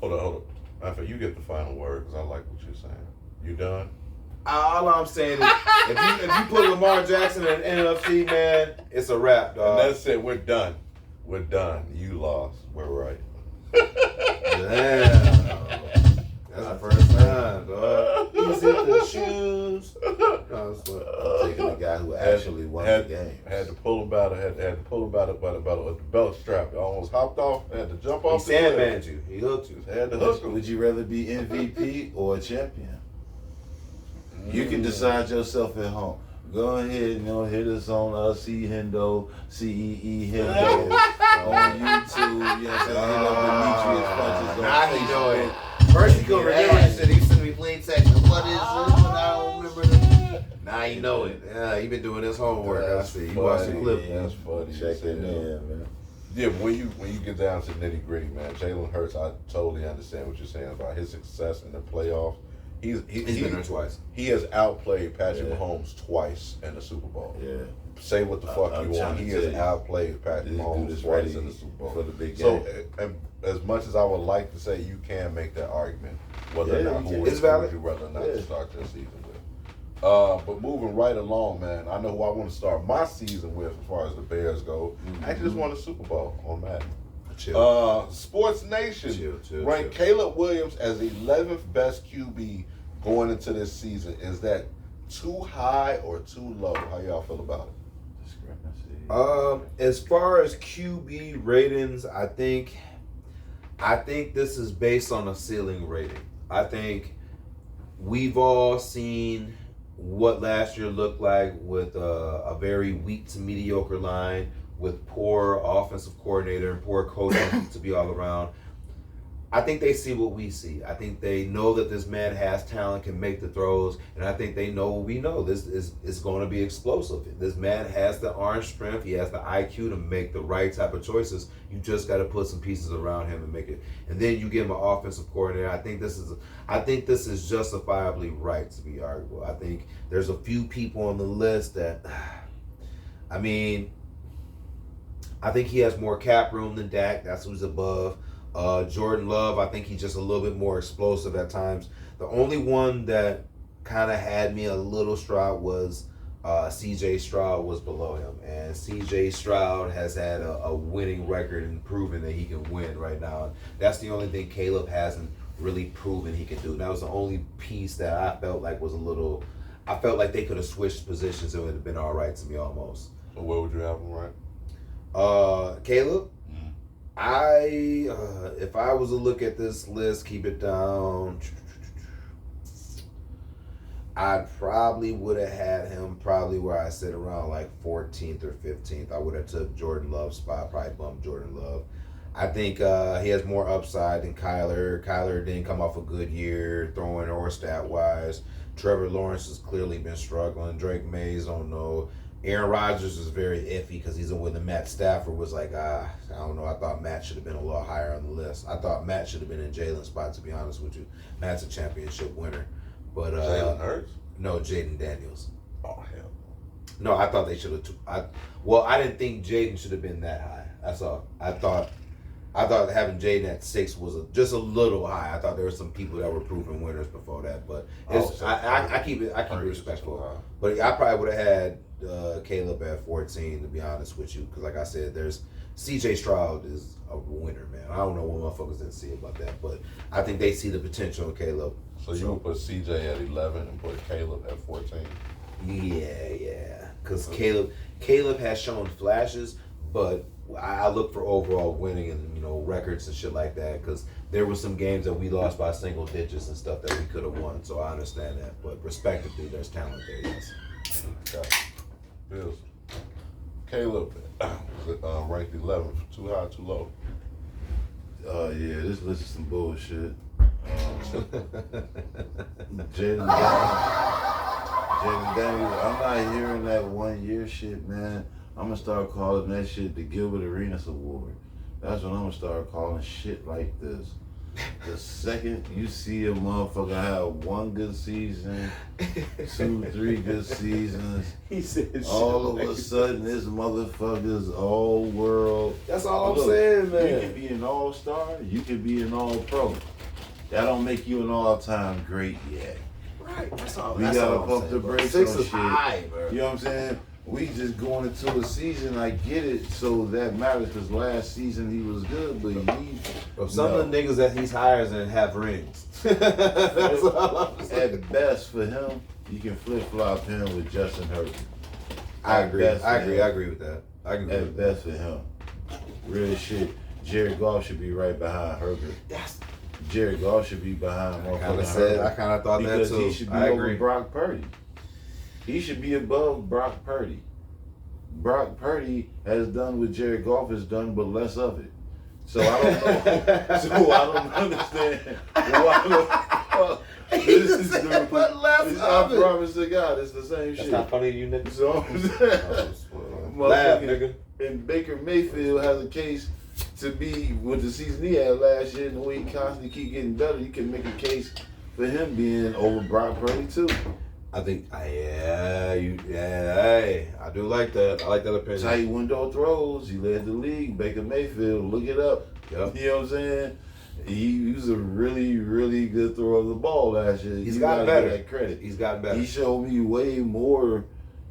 Hold on. After you get the final word because I like what you're saying. You done? All I'm saying is, if you put Lamar Jackson in NFC, man, it's a wrap, dog. And that's it. We're done. You lost. We're right. Damn. That's the first time, dog. Is it the shoes? No, I'm taking the guy who actually won the game. Had to pull him by the belt strap. Almost hopped off. Had to jump off. He sandbagged you. He hooked you. Had to hook him. Would you rather be MVP or a champion? You can decide yourself at home. Go ahead, hit us on C Hendo, CEE Hendo on YouTube. Hit up Demetrius Punches. Now he know it. First he go remember he said he used to be plain text. What is it? I don't remember that. Now he know it. Yeah, he been doing his homework. I see. You watch the clip. That's funny. Check it in, man. Yeah, when you get down to nitty gritty, man, Jalen Hurts, I totally understand what you're saying about his success in the playoffs. He's been there twice. He has outplayed Patrick Mahomes twice in the Super Bowl. Yeah. Say what the fuck you want. He has outplayed Patrick Mahomes twice in the Super Bowl. For the big game. So, as much as I would like to say, you can make that argument whether or not who would you rather not to start your season with. But moving right along, man, I know who I want to start my season with as far as the Bears go. I actually just won a Super Bowl on Madden. Sports Nation ranked Caleb Williams as the 11th best QB going into this season. Is that too high or too low? How y'all feel about it? As far as QB ratings, I think this is based on a ceiling rating. I think we've all seen what last year looked like with a very weak to mediocre line, with poor offensive coordinator and poor coaching to be all around. I think they see what we see. I think they know that this man has talent, can make the throws, and I think they know what we know. This is going to be explosive. This man has the arm strength. He has the IQ to make the right type of choices. You just got to put some pieces around him and make it. And then you give him an offensive coordinator. I think this is justifiably right to be arguable. I think there's a few people on the list that, I mean, I think he has more cap room than Dak. That's who's above. Jordan Love, I think he's just a little bit more explosive at times. The only one that kind of had me a little Stroud was C.J. Stroud was below him. And C.J. Stroud has had a winning record and proven that he can win right now. And that's the only thing Caleb hasn't really proven he can do. And that was the only piece that I felt like was a little... I felt like they could have switched positions and it would have been all right to me almost. So where would you have him right? Caleb? If I was to look at this list, keep it down, I probably would have had him probably where I sit around like 14th or 15th. I would have took Jordan Love's spot, probably bumped Jordan Love. I think he has more upside than Kyler. Kyler didn't come off a good year throwing or stat-wise. Trevor Lawrence has clearly been struggling. Drake Mays, don't know. Aaron Rodgers is very iffy because he's with the Matt Stafford was like, I don't know. I thought Matt should have been a little higher on the list. I thought Matt should have been in Jalen's spot, to be honest with you. Matt's a championship winner. But Jalen Hurts? No, Jaden Daniels. Oh, hell. No, I thought they should have. I didn't think Jaden should have been that high. That's all. I thought having Jaden at 6 was just a little high. I thought there were some people that were proven winners before that, but I keep it respectful. But I probably would have had Caleb at 14, to be honest with you, because like I said, there's C.J. Stroud is a winner, man. I don't know what motherfuckers didn't see about that, but I think they see the potential in Caleb. So you would put C.J. at 11 and put Caleb at 14? Yeah, because Caleb has shown flashes, but I look for overall winning and records and shit like that, because there were some games that we lost by single digits and stuff that we could have won. So I understand that, but respectively, there's talent there. Yes. Okay. Bills. Caleb ranked 11th. Too high, too low. Yeah, this list is some bullshit. Jaden Daniels, I'm not hearing that 1 year shit, man. I'm gonna start calling that shit the Gilbert Arenas Award. That's what I'm gonna start calling shit like this. The second you see a motherfucker have one good season, 2, 3 good seasons, he said all of a sudden this motherfucker's all world. That's all I'm saying, man. You can be an all-star, you can be an all-pro. That don't make you an all-time great yet. Right, that's all. We gotta pump the brakes on shit. High, bro. You know what I'm saying? We just going into a season, I get it, so that matters because last season he was good, but some of the niggas that he's hires and have rings. That's all I'm saying. At best for him, you can flip-flop him with Justin Herbert. I agree with that. At best for him. Real shit. Jared Goff should be right behind Herbert. Jared Goff should be behind motherfucking Herbert. I kind of thought that too. Because he should be over Brock Purdy. He should be above Brock Purdy. Brock Purdy has done what Jared Goff has done, but less of it. So I don't know. So I don't understand why. This is the but less this, of I it. promise to God, it's the same That's shit. not funny to you niggas. So I'm saying, Laugh, nigga. And Baker Mayfield has a case to be with the season he had last year, and the way he constantly keep getting better, you can make a case for him being over Brock Purdy too. I think, I do like that. I like that opinion. Tight window throws. He led the league. Baker Mayfield, look it up. Yep. You know what I'm saying? He was a really, really good thrower of the ball last year. He's gotten better. That credit. He's gotten better. He showed me way more,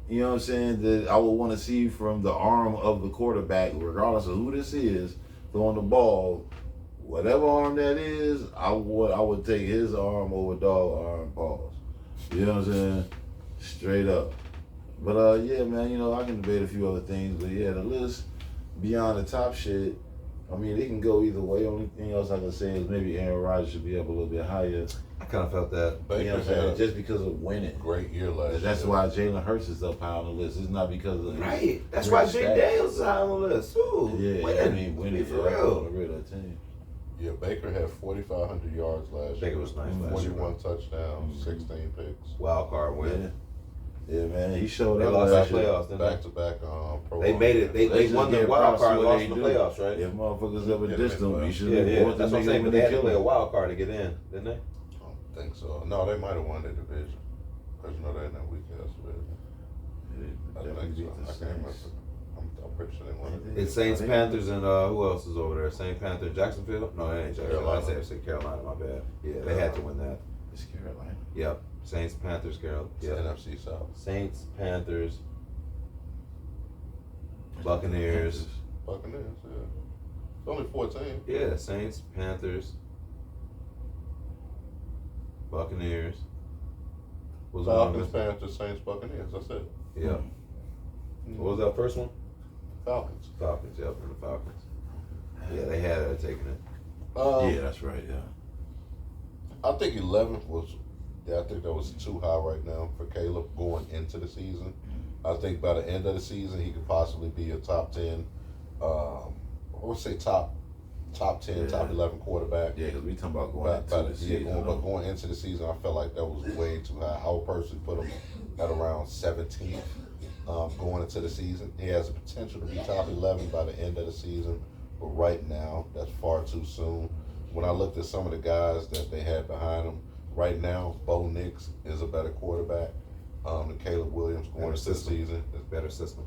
you know what I'm saying, that I would want to see from the arm of the quarterback, regardless of who this is, throwing the ball. Whatever arm that is, I would take his arm over dog arm balls. You know what I'm saying? Straight up. But yeah, man, I can debate a few other things, but yeah, the list beyond the top shit, I mean, it can go either way. Only thing else I can say is maybe Aaron Rodgers should be up a little bit higher. I kind of felt that. You know what I'm saying? Just because of winning. Great year last year. That's why Jalen Hurts is up high on the list. It's not because of Right. That's why Jay Daniels is high on the list too. Yeah, winning. I mean, winning for real. On the real team. Yeah, Baker had 4,500 yards last year. Baker was nice last year. 41 touchdowns, 16 picks. Wild card win. Yeah, man, he showed They up lost last in the year. playoffs, didn't they? Back to back. They made it. They won the wild card and lost in the playoffs, right? If motherfuckers ever Yeah, dissed them, you should have Yeah. bought That's the what I'm nigga saying. But when they they had to killed play a him. wild card to get in, didn't they? I don't think so. No, they might have won their division. Because you know they're in that weak ass division. I think so. I can't remember. I'm pretty sure they won it. It's Saints, Panthers, and who else is over there? Saints, Panthers, Jacksonville? No, that ain't Jacksonville. Carolina. I said Carolina. My bad. Yeah, they had to win that. It's Carolina. Yep. Saints, Panthers, Carolina. It's Yep. NFC South. Saints, Panthers, Buccaneers. Buccaneers, yeah. It's only 14. Yeah, Saints, Panthers, Buccaneers. Was Falcons, Panthers, Saints, Buccaneers. That's it. Yeah. What was that first one? Falcons. Falcons. Yep, and the Falcons. Yeah, they had taken it. Yeah, that's right. Yeah. I think 11th was. Yeah, I think that was too high right now for Caleb going into the season. I think by the end of the season he could possibly be a top 10. I would say top 10, top 11 quarterback. Yeah, because we talking about going into the season. But going into the season, I felt like that was way too high. I would personally put him at around 17th going into the season. He has the potential to be top 11 by the end of the season, but right now, that's far too soon. When I looked at some of the guys that they had behind him, right now, Bo Nix is a better quarterback than Caleb Williams going into the season. It's better system.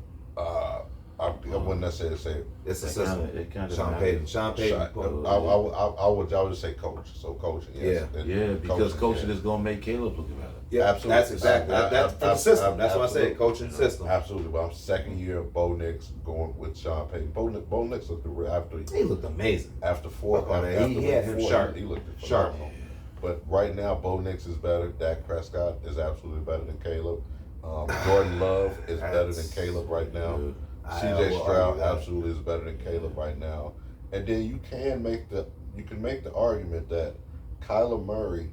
I wouldn't necessarily say It's a system. It kind of Sean Payton. I would just say coach. So coaching, yes. Yeah, because coaching is gonna make Caleb look better. Yeah, Absolutely. That's exactly. That's for the system. That's what I said. Coaching system. Absolutely. But I'm second year of Bo Nix going with Sean Payton. Bo Nix looked after He looked amazing. after four. Fuck all that. After He had him four, sharp. He looked Sharp. phenomenal. But right now, Bo Nix is better. Dak Prescott is absolutely better than Caleb. Jordan Love is better than Caleb right now. C.J. Stroud absolutely is better than Caleb right now. And then you can make the argument that Kyler Murray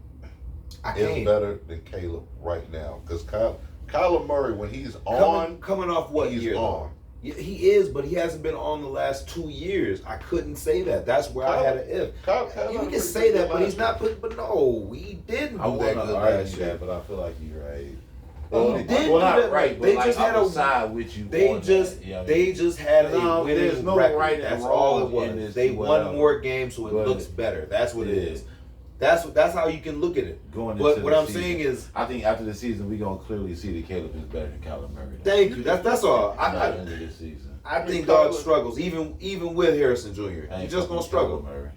is better than Caleb right now, because Kyler Murray, when he's on, coming off what he's year? on. Yeah, he is, but he hasn't been on the last 2 years. I couldn't say that. That's where I had an if. Kyler You can say that, but he's not. But no, he didn't I do that want good to last argue year. that, but I feel like you're right. Well, Well, did well, do not that, right, but they like, just had I a- would side with you. They on just that, you know what I they mean? just had No, a winning there's no record. right and That's wrong all it in was. this, They whatever. won more games, so it But- looks better. That's what it Yeah. is. That's how you can look at it. Going But into what the I'm season. saying is, I think after the season, we're gonna clearly see that Caleb is better than Kyler Murray. thank you. That's all. At the end of this season. I think dog struggles even with Harrison Jr. I He's ain't just fucking gonna with struggle. Kyler Murray.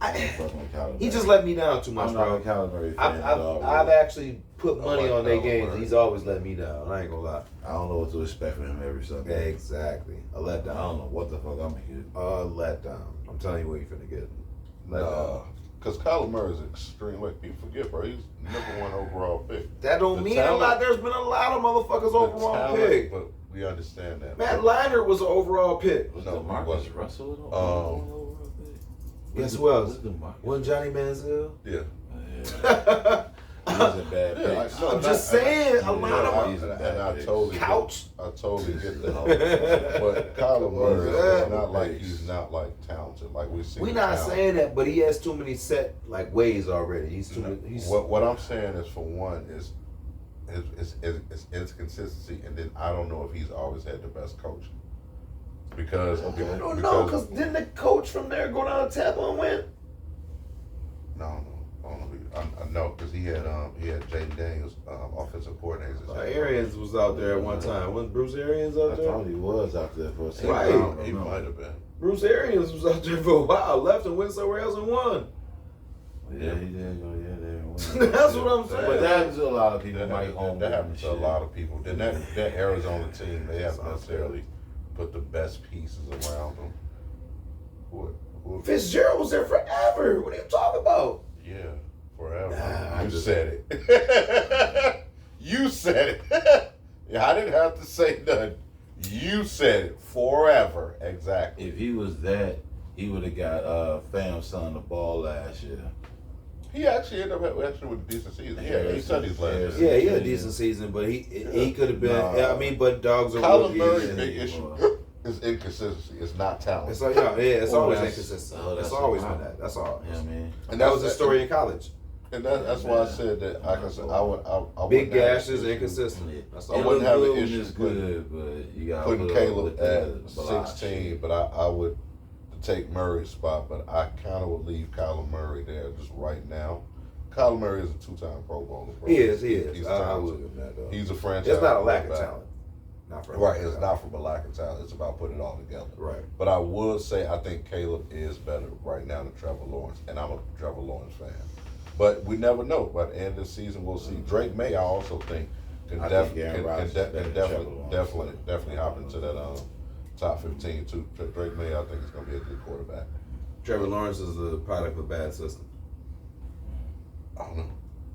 I ain't fucking with Kyler He Murray. just let me down too much, I'm not bro. a Kyler Murray fan. I've actually put money like on their Kyler games. Murray. He's always let me down. I ain't gonna lie. I don't know what to expect from him every Sunday. Exactly. A I letdown. don't know what the fuck I'm gonna get. A letdown. I'm telling you what you're finna get. Nah, because Kyler Murray is extreme. Like people forget, bro. He's #1 overall pick. That don't The mean talent- a lot. There's been a lot of motherfuckers The overall talent, pick. but we understand that. Matt Leinart was an overall pick. Was No, he DeMarcus wasn't. Russell? Guess who else? Was DeMarcus? Wasn't Johnny Manziel? Yeah. Yeah. He was a bad Yeah, pick. I'm just saying, a lot of I, He's a and bad I pick. totally Couch. I totally get that. But Kyler Murray Yeah. is not like he's not like talented. Like we see. We not talent. saying that, but he has too many set like ways already. He's too many. He's What I'm saying is, for one, is inconsistency, and then I don't know if he's always had the best coach. Because I don't know, because didn't the coach from there go down to Tampa and win? No, I don't know. I know because he had Jaden Daniels, offensive coordinator. Arians was out there at one time. Wasn't Bruce Arians out I there? thought he was out there for a second. Right. He might have been. Bruce Arians was out there for a while, left and went somewhere else and won. Yeah, he did go there and win. That's what I'm saying. But that happens to a lot of people. That Mike happens, Holmgren that happens to a and lot of people. Then that Arizona team, they haven't Sounds necessarily put the best pieces around them. What? Fitzgerald was there forever. What are you talking about? Yeah, forever. Nah, You said it. You said it. Yeah, I didn't have to say nothing. You said it. Forever. Exactly. If he was that, he would have got Fam's son the ball last year. He actually ended up with a decent season. Yeah, he said he's last Yeah, year. he had a decent season, but he could have been. Nah. I mean, but dogs are Kyler rookies. Murray's and- big issue It's inconsistency. It's not talent. It's like, it's always that's- inconsistent. oh, It's that's always a been problem. that. That's all. Yeah, man. And That was the story in college. And that's why I said that. Like I said, I Big wouldn't have gashes, an issue inconsistent. That's I all. wouldn't have an Good issue is good, but you got putting Caleb at block 16, shit. but I would take Murray's spot. But I kind of would leave Kyler Murray there just right now. Kyler Murray is a 2-time Pro Bowler. Bro. He is. He's I talented. will give him that though. He's a franchise. It's not a lack of quarterback. talent. Not for Right, it's not from a lack of talent. It's about putting it all together. Right. But I would say I think Caleb is better right now than Trevor Lawrence, and I'm a Trevor Lawrence fan. But we never know. By the end of the season, we'll see. Drake May, I also think, can definitely hop into that top 15 too. Drake May, I think, is going to be a good quarterback. Trevor Lawrence is the product of a bad system. I don't know.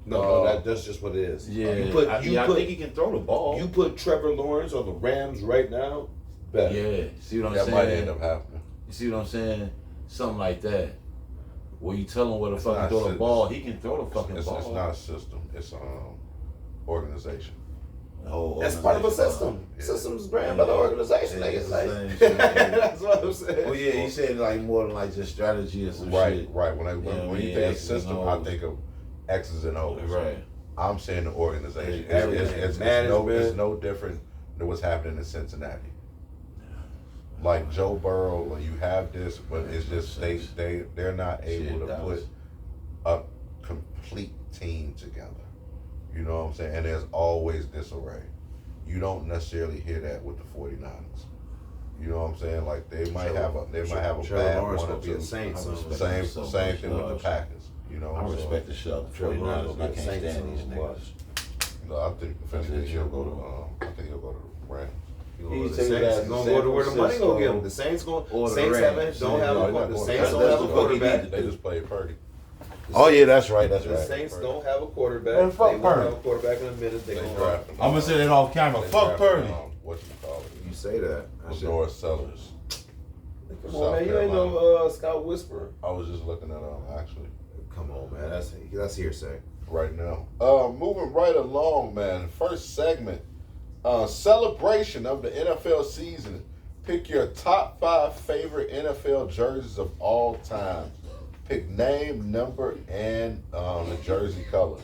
No, that's just what it is. Yeah, I think he can throw the ball. You put Trevor Lawrence on the Rams right now, better. Yeah, see what I'm That saying? might end up happening. You see what I'm saying? Something like that. Where you tell him where to It's fucking not throw the system. ball, he can throw the fucking It's ball. not a system. It's organization. Oh, That's part of a system. Yeah. System's ran by the organization. Yeah, Niggas like. it's the same shit. That's what I'm saying. Well, yeah, he said like more than like just strategy or some Right, shit. right. When you think of X's and system, I O's. think of X's and O's. Right. I'm saying the organization. Yeah, It's no different than what's happening in Cincinnati. Like Joe Burrow, when you have this, but it's just they're not able to put a complete team together. You know what I'm saying? And there's always disarray. You don't necessarily hear that with the 49ers. You know what I'm saying? Like they might have a Trevor bad Lawrence one or gonna be two. a Saint soon. Same thing with the Packers. You know, I respect the show. The Trevor Lawrence 49ers, will I be a can't Saint stand soon. these niggas. Watch. No, I think if anything, he'll go to. I think he'll go to the Rams. He gonna go to He the takes Saints. that He's gonna to go to where the San money gonna get him. Francisco The Saints or going. the Saints Rams. don't have No, a he's not the going Saints to don't the have a Rams. quarterback. They just played Purdy. Oh yeah, that's right. That's The right. Saints don't have a quarterback. Man, fuck They won't Purdy. have a quarterback in a minute. They They gonna drafted. I'm gonna say that off camera. They Fuck drafted, Purdy. What you call it? You say that. Lenore Sellers. Come on, man. You ain't no Scout Whisperer. I was just looking at actually Come on, man. That's hearsay. right now. Moving right along, man. First segment, celebration of the NFL season. Pick your top 5 favorite NFL jerseys of all time. Pick name, number, and the jersey color.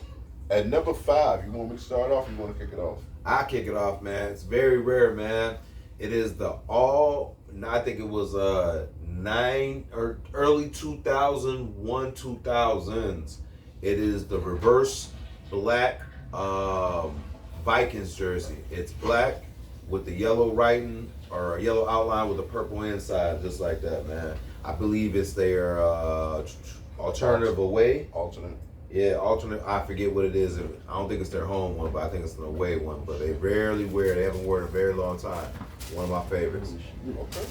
At number 5, you want me to start off or you want to kick it off? I kick it off, man. It's very rare, man. It is I think it was early 2001, 2000s. It is the reverse black Vikings jersey. It's black with the yellow writing or a yellow outline with a purple inside, just like that, man. I believe it's their alternative away. Alternate. Yeah, alternate. I forget what it is. I don't think it's their home one, but I think it's an away one. But they rarely wear it. They haven't worn it in a very long time. One of my favorites. Okay.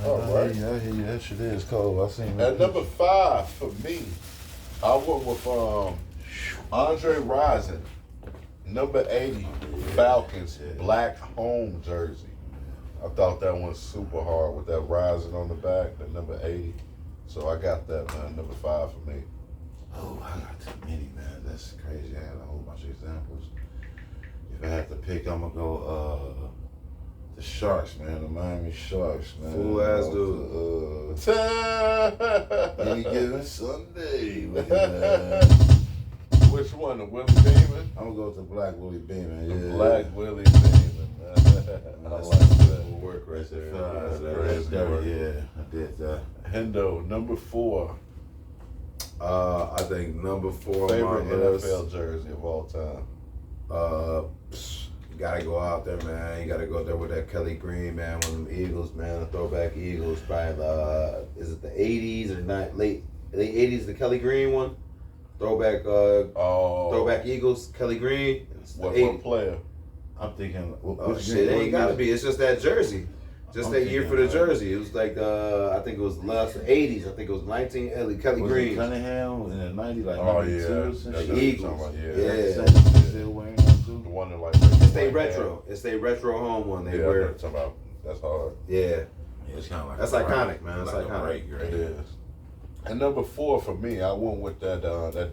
All right. I hear you. That shit is cold. I seen that. At number 5 for me, I went with Andre Rison, number 80, Falcons, black home jersey. I thought that one was super hard with that Rison on the back, the number 80. So I got that, man, number 5 for me. Oh, I got too many, man. That's crazy. I had a whole bunch of examples. If I had to pick, I'm gonna go the Sharks, man. The Miami Sharks, man. Fool ass dude. Any given Sunday, man. Which one, the Willie Beeman? I'm gonna go with the Black Willie Beeman. The Yeah. black Willie Beeman. I That's like some that. Good work right there. That's That's crazy dirty. work. Yeah, I did that. Hendo, number 4, I think number 4 favorite on my list. NFL jersey of all time. You gotta go out there, man. You gotta go there with that Kelly Green, man. One of them Eagles, man. The throwback Eagles, probably is it the 80s or late 80s? The Kelly Green one, throwback Eagles, Kelly Green. It's the What 80s. player? I'm thinking. Shit, it ain't gotta be. It's just that jersey. Just I'm that year thinking, for the jersey. It was like I think it was the last 80s. I think it was 19 Kelly Was it Green. Cunningham in the 90s, like Oh, 92 yeah. or That's some what shit? you're Eagles. talking about, Yeah. Still wearing them too? The one that like It's they retro. It's they retro home one. They Yeah, wear. that's about. That's hard. Yeah. Yeah, it's kind of like That's iconic, man. It's like a iconic. break, It right? is. And number 4 for me, I went with that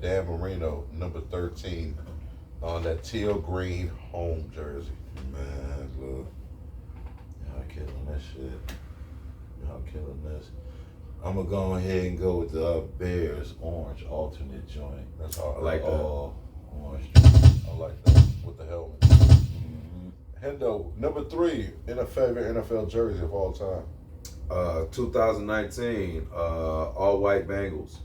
Dan Marino, number 13, on that teal green home jersey. Man, look. killing this shit. Y'all killing this. I'm gonna go ahead and go with the Bears orange alternate joint. That's hard. I like that. Orange. I like that with the helmet. Hendo, number 3 in a favorite NFL jersey of all time. 2019, all white Bengals.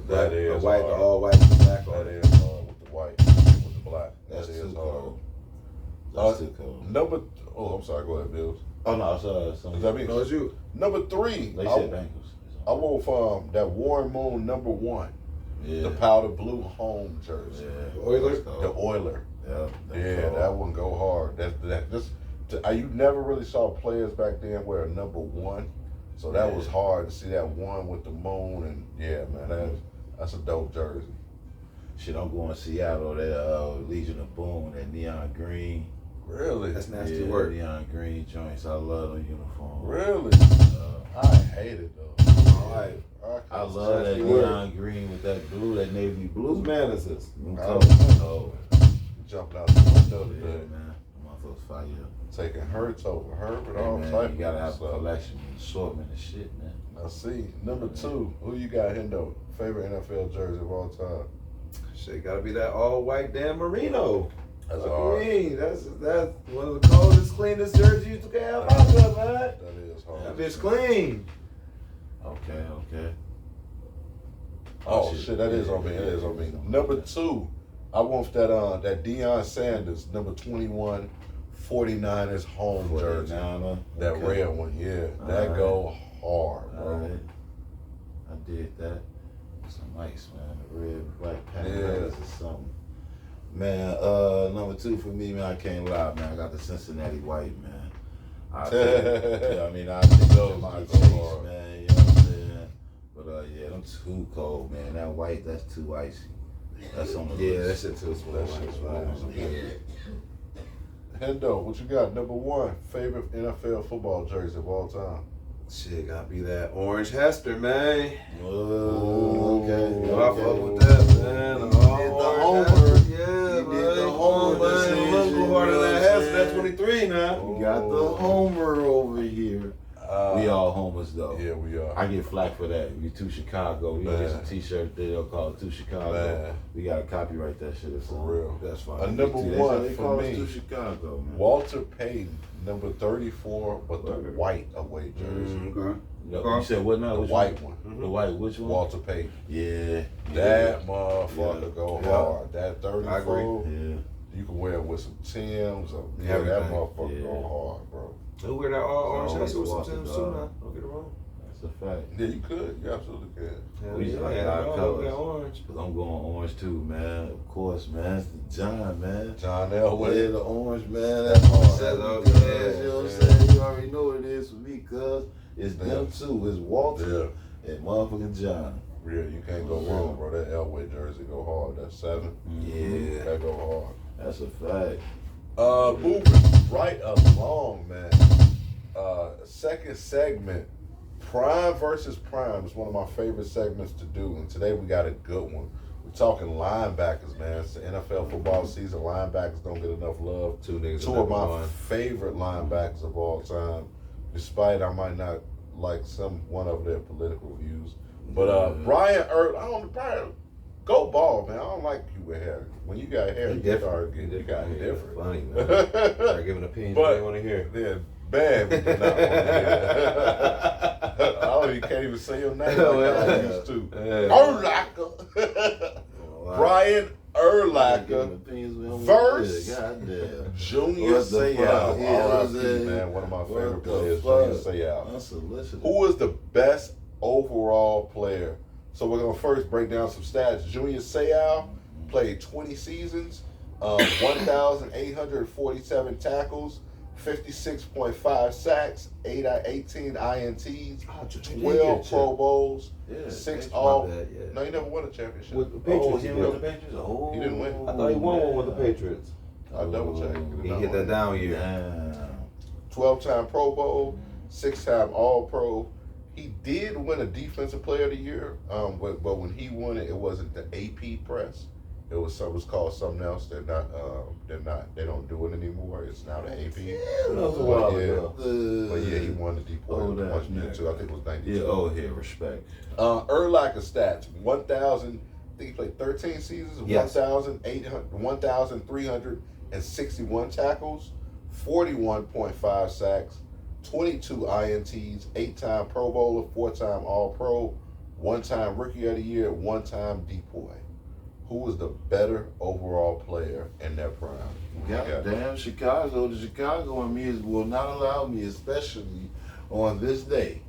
That is the white, hard. the all white with the black on That it. is hard with the white, with the black. That's That too is hard. cold. That's too cold. I'm sorry. Go ahead, Bills. Oh no, sorry. Does that mean No, it's you. number 3? They said Bengals. I want from that Warren Moon number 1, Yeah. the powder blue home jersey. Yeah. Oilers? The Oiler. Yeah. Yeah, that one go hard. You never really saw players back then wear a number 1, so that was hard to see that one with the moon, and yeah, man, that's a dope jersey. Shit, I'm going to Seattle. That Legion of Boom, that neon green. Really? That's nasty work. Neon green joints. I love the uniform. Really? I hate it though. All right. I love that neon green with that blue, that navy blue. Whose man is this? Oh, Jumping out the window yeah, today, man. Motherfuckers fire. taking Hurts over Herbert, Hey, all man, type you gotta of have a stuff. collection, assortment of shit, man. I see. Number 2, who you got, Hendo? Favorite NFL jersey of all time? Shit, gotta be that all white Dan Marino. That's The hard. green. That's one of the coldest, cleanest jerseys you can have out there, man. That is hard. That bitch clean. Okay. Oh shit, that is on me. That is on me. Number 2, I want that Deion Sanders, number 21, 49ers home jersey. That red one, yeah. That go hard, bro. Alright. I did that. Some nice, man. The red, black Panthers Yeah. or something. Man, number 2 for me, man, I can't lie, man. I got the Cincinnati white, man. I think Those my do taste, go hard. man. You know what I'm saying? But yeah, them too cold, man. That white, that's too icy. That's on the Yeah, that list. shit too small. That shit's small. Yeah. Hendo, what you got? Number 1, favorite NFL football jersey of all time. Shit, gotta be that orange Hester, man. Oh, okay. You know, I fuck with that, man. You did the homer. Yeah, You man. did the Come on, homer man. decision, A little harder you know than what that I'm Hester. That's saying? 23 now. We got the homer over here. We all homers though. Yeah, we are. I get flack for that. We too Chicago. You get Man. some t-shirts there, they'll call it too Chicago. Man. We gotta copyright that shit or For something. real. That's fine. A number They 1 for call us me, too Chicago, man. Walter Payton, number 34, but the white away jersey. Okay. You said what now? The Which white one? one. The white, which one? Walter Payton. Yeah. That motherfucker Yeah. go Yeah. hard. That I agree. 34, Yeah. you can wear it with some Timbs. Or, yeah, that Everything. motherfucker Yeah. go hard, bro. Who wear that all orange Always Hester with some walk the Timbs too dog. now? Don't get it wrong. That's a fact. Yeah, you could. You absolutely could. Hell We just like yeah, our I love colors. that orange. Cause I'm going orange too, man. Of course, man. It's the John, man. John Yeah, Elway. the orange, man. That's hard. That's That's all all good. good. You know what I'm Yeah. saying? You already know what it is for me, cuz. It's Yeah. them two. It's Walter and motherfucking John. Real, you can't go wrong, bro. That Elway jersey go hard. That's 7. Yeah. That go hard. That's a fact. Moving right along, man. Second segment, Prime versus Prime is one of my favorite segments to do, and today we got a good one. We're talking linebackers, man. It's the NFL football season. Linebackers don't get enough love. Two niggas. Two of my favorite linebackers of all time, despite I might not like one of their political views. But Brian Brian, go ball, man. I don't like you with hair. When you got hair, you start getting different. Funny, man. Start giving opinions But- they want to hear. Yeah, bad. But do not want to hear. I can't even say your name like I used to. Urlacher. Brian Urlacher. Verse Goddamn. Junior What the Seau. fuck? Yeah, R.I.P., man. One of my favorite What the players, fuck? Junior Seau. Unsolicited. Who is the best overall player? So we're going to first break down some stats. Junior Seau played 20 seasons, 1,847 tackles, 56.5 sacks, 18 INTs, 12 Pro Bowls, Yeah, 6 My all. bad, yeah. No, he never won a championship. With the Oh, Patriots, he he went won. with the Patriots? Oh, He didn't win. I thought he won one with the Patriots. I double checked. He hit that down year. Damn. 12-time Pro Bowl, 6-time All Pro. He did win a Defensive Player of the Year, but when he won it, it wasn't the AP press. It was called something else. They don't do it anymore. It's now the AP. Yeah, that was a while ago. But yeah, he won the deported that, once too. I think it was 92. Yeah, oh, yeah, respect. Urlacher stats: 1,000. I think he played 13 seasons. Yes. 1,361 tackles, 41.5 sacks, 22 INTs, 8-time Pro Bowler, 4-time All-Pro, 1-time Rookie of the Year, 1-time Depoy. Who was the better overall player in their prime? Goddamn Chicago. The Chicago in me will not allow me, especially on this day,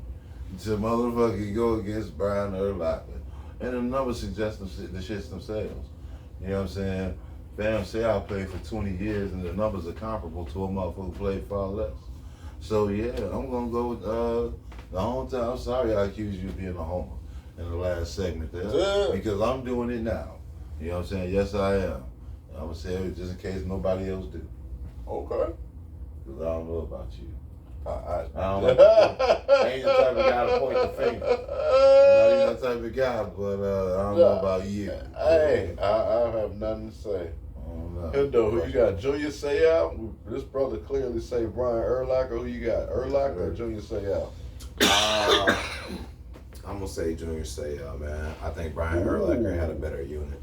to motherfucking go against Brian Urlacher. And the numbers suggest the shits themselves. You know what I'm saying? Bam say I played for 20 years and the numbers are comparable to a motherfucker who played far less. So yeah, I'm gonna go with the hometown. I'm sorry I accused you of being a homer in the last segment there. Because I'm doing it now. You know what I'm saying? Yes, I am. I'm going to say it just in case nobody else do. Okay. Because I don't know about you. I don't know. I ain't the type of guy to point the finger. I'm not even that type of guy, but I don't know about you. Hey, I have nothing to say. Hendo, who you got? Junior Seau? This brother clearly say Brian Urlacher. Who you got? Urlacher or Junior Seau? I'm gonna say Junior Seau, man. I think Brian Urlacher had a better unit.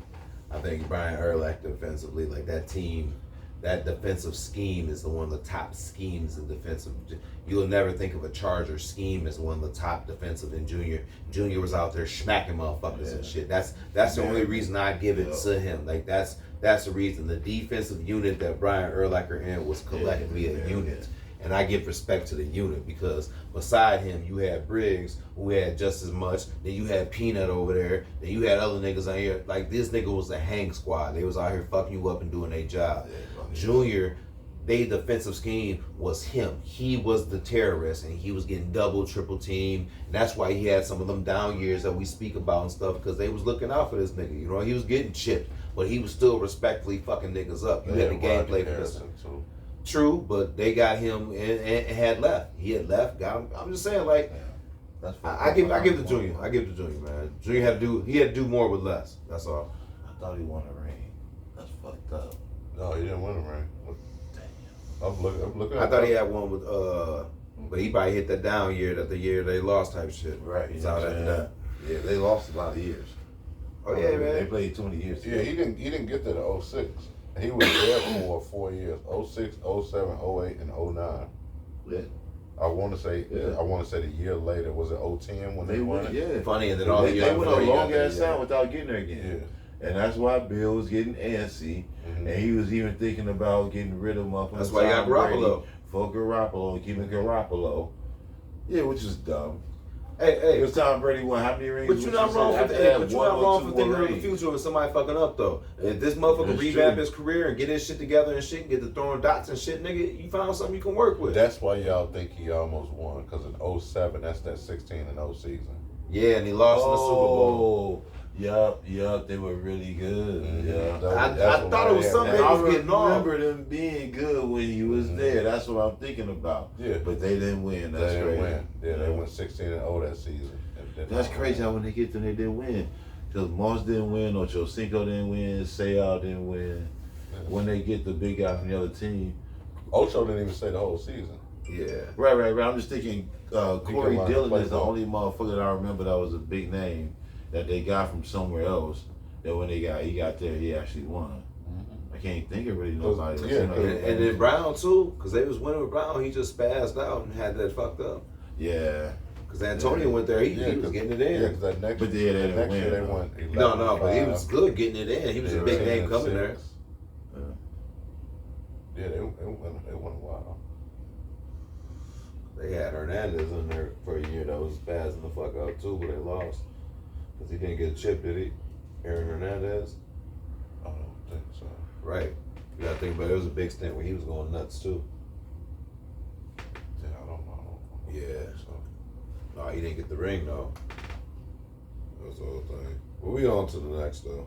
I think Brian Urlacher defensively, like that team, that defensive scheme is one of the top schemes in defensive. You'll never think of a Charger scheme as one of the top defensive in Junior. Junior was out there smacking motherfuckers and shit. That's the only reason I give it to him. Like that's the reason. The defensive unit that Brian Urlacher in was collectively a unit. And I give respect to the unit because beside him, you had Briggs, who had just as much. Then you had Peanut over there. Then you had other niggas out here. Like, this nigga was a hang squad. They was out here fucking you up and doing their job. Junior, their defensive scheme was him. He was the terrorist, and he was getting double, triple team. And that's why he had some of them down years that we speak about and stuff, because they was looking out for this nigga. You know, he was getting chipped, but he was still respectfully fucking niggas up. You had the gameplay for this. True, but they got him and had left. He had left, got him. I'm just saying, like, I give the Junior. I give the Junior, man. Junior had to do more with less. That's all. I thought he won a ring. That's fucked up. No, he didn't win a ring. Damn. I'm looking. I thought he had one with but he probably hit that down year, that the year they lost type shit. Right. He's out after that. Yeah, they lost a lot of years. Oh yeah, man. They played 20 years. Yeah, he didn't get there to 06. He was there for 4 years, 06, 07, 08, and 09. Yeah. I want to say the year later, was it 010 when they won it? Yeah. Funny, and then all the They years went before a he got long there, ass time without getting there again. Yeah. And that's why Bill was getting antsy, and he was even thinking about getting rid of motherfuckers. That's why he got Garoppolo. For Garoppolo, keeping Garoppolo. Yeah, which is dumb. Hey. Because Tom Brady won how many rings? But you're not wrong for thinking of the future with somebody fucking up though. If this motherfucker revamp his career and get his shit together and shit, and get to throwing dots and shit, nigga, you found something you can work with. That's why y'all think he almost won, because in 07, that's that 16-0 season. Yeah, and he lost in the Super Bowl. Yup, they were really good. Yeah, I thought it was something they was getting off. I remember them being good when he was there. That's what I'm thinking about. Yeah, but they didn't win. That's crazy. Yeah, they went 16-0 that season. That's crazy how when they get to them, they didn't win. Because Moss didn't win, Ocho Cinco didn't win, Seau didn't win. Yeah. When they get the big guy from the other team. Ocho didn't even stay the whole season. Yeah. Right. I'm just thinking Corey Dillon is the only motherfucker that I remember that was a big name that they got from somewhere else. That when he got there, he actually won. I can't think of really nobody. Yeah, and then Brown too, because they was winning with Brown. He just spazzed out and had that fucked up. Yeah. Because Antonio went there, he was getting it in. Yeah, because that next year they won 11. No, but he was good getting it in. He was a big name coming there. Yeah, they won a while. They had Hernandez in there for a year that was spazzing the fuck out too, but they lost. Because he didn't get a chip, did he? Aaron Hernandez? I don't think so. Right. You gotta think about it. It was a big stint where he was going nuts too. Yeah, I don't know. Yeah. No, he didn't get the ring though. That's the whole thing. But we on to the next though.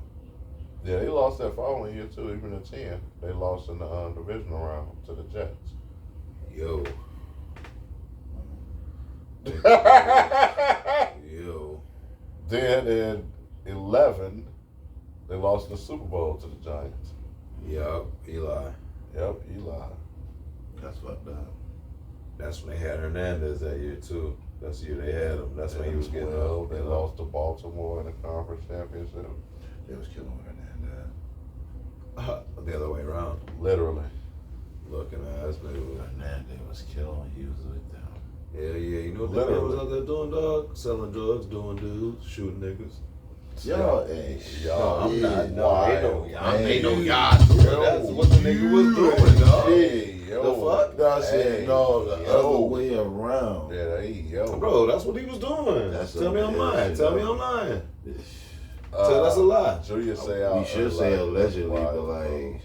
Yeah, they lost that following year too, even in 10. They lost in the divisional round to the Jets. Yo. Yo. Then in 11, They lost the Super Bowl to the Giants. Yep, Eli. Yep, Eli. That's fucked up. That's when they had Hernandez that year too. That's the year they had him. That's when he was getting up. They lost to Baltimore in the conference championship. They was killing Hernandez. The other way around. Literally. Looking ass baby. Hernandez was killing. He was with them. Yeah. You know what that man was out there doing, dog? Selling drugs, doing dudes, shooting niggas. Yo, I'm not. Ain't no God. That's what the nigga was doing, dog. The fuck? No, I said no. The other way around. Yeah, bro, that's what he was doing. Tell me I'm lying. Tell me I'm lying. Tell that's a lie. Junior say we should say allegedly, but like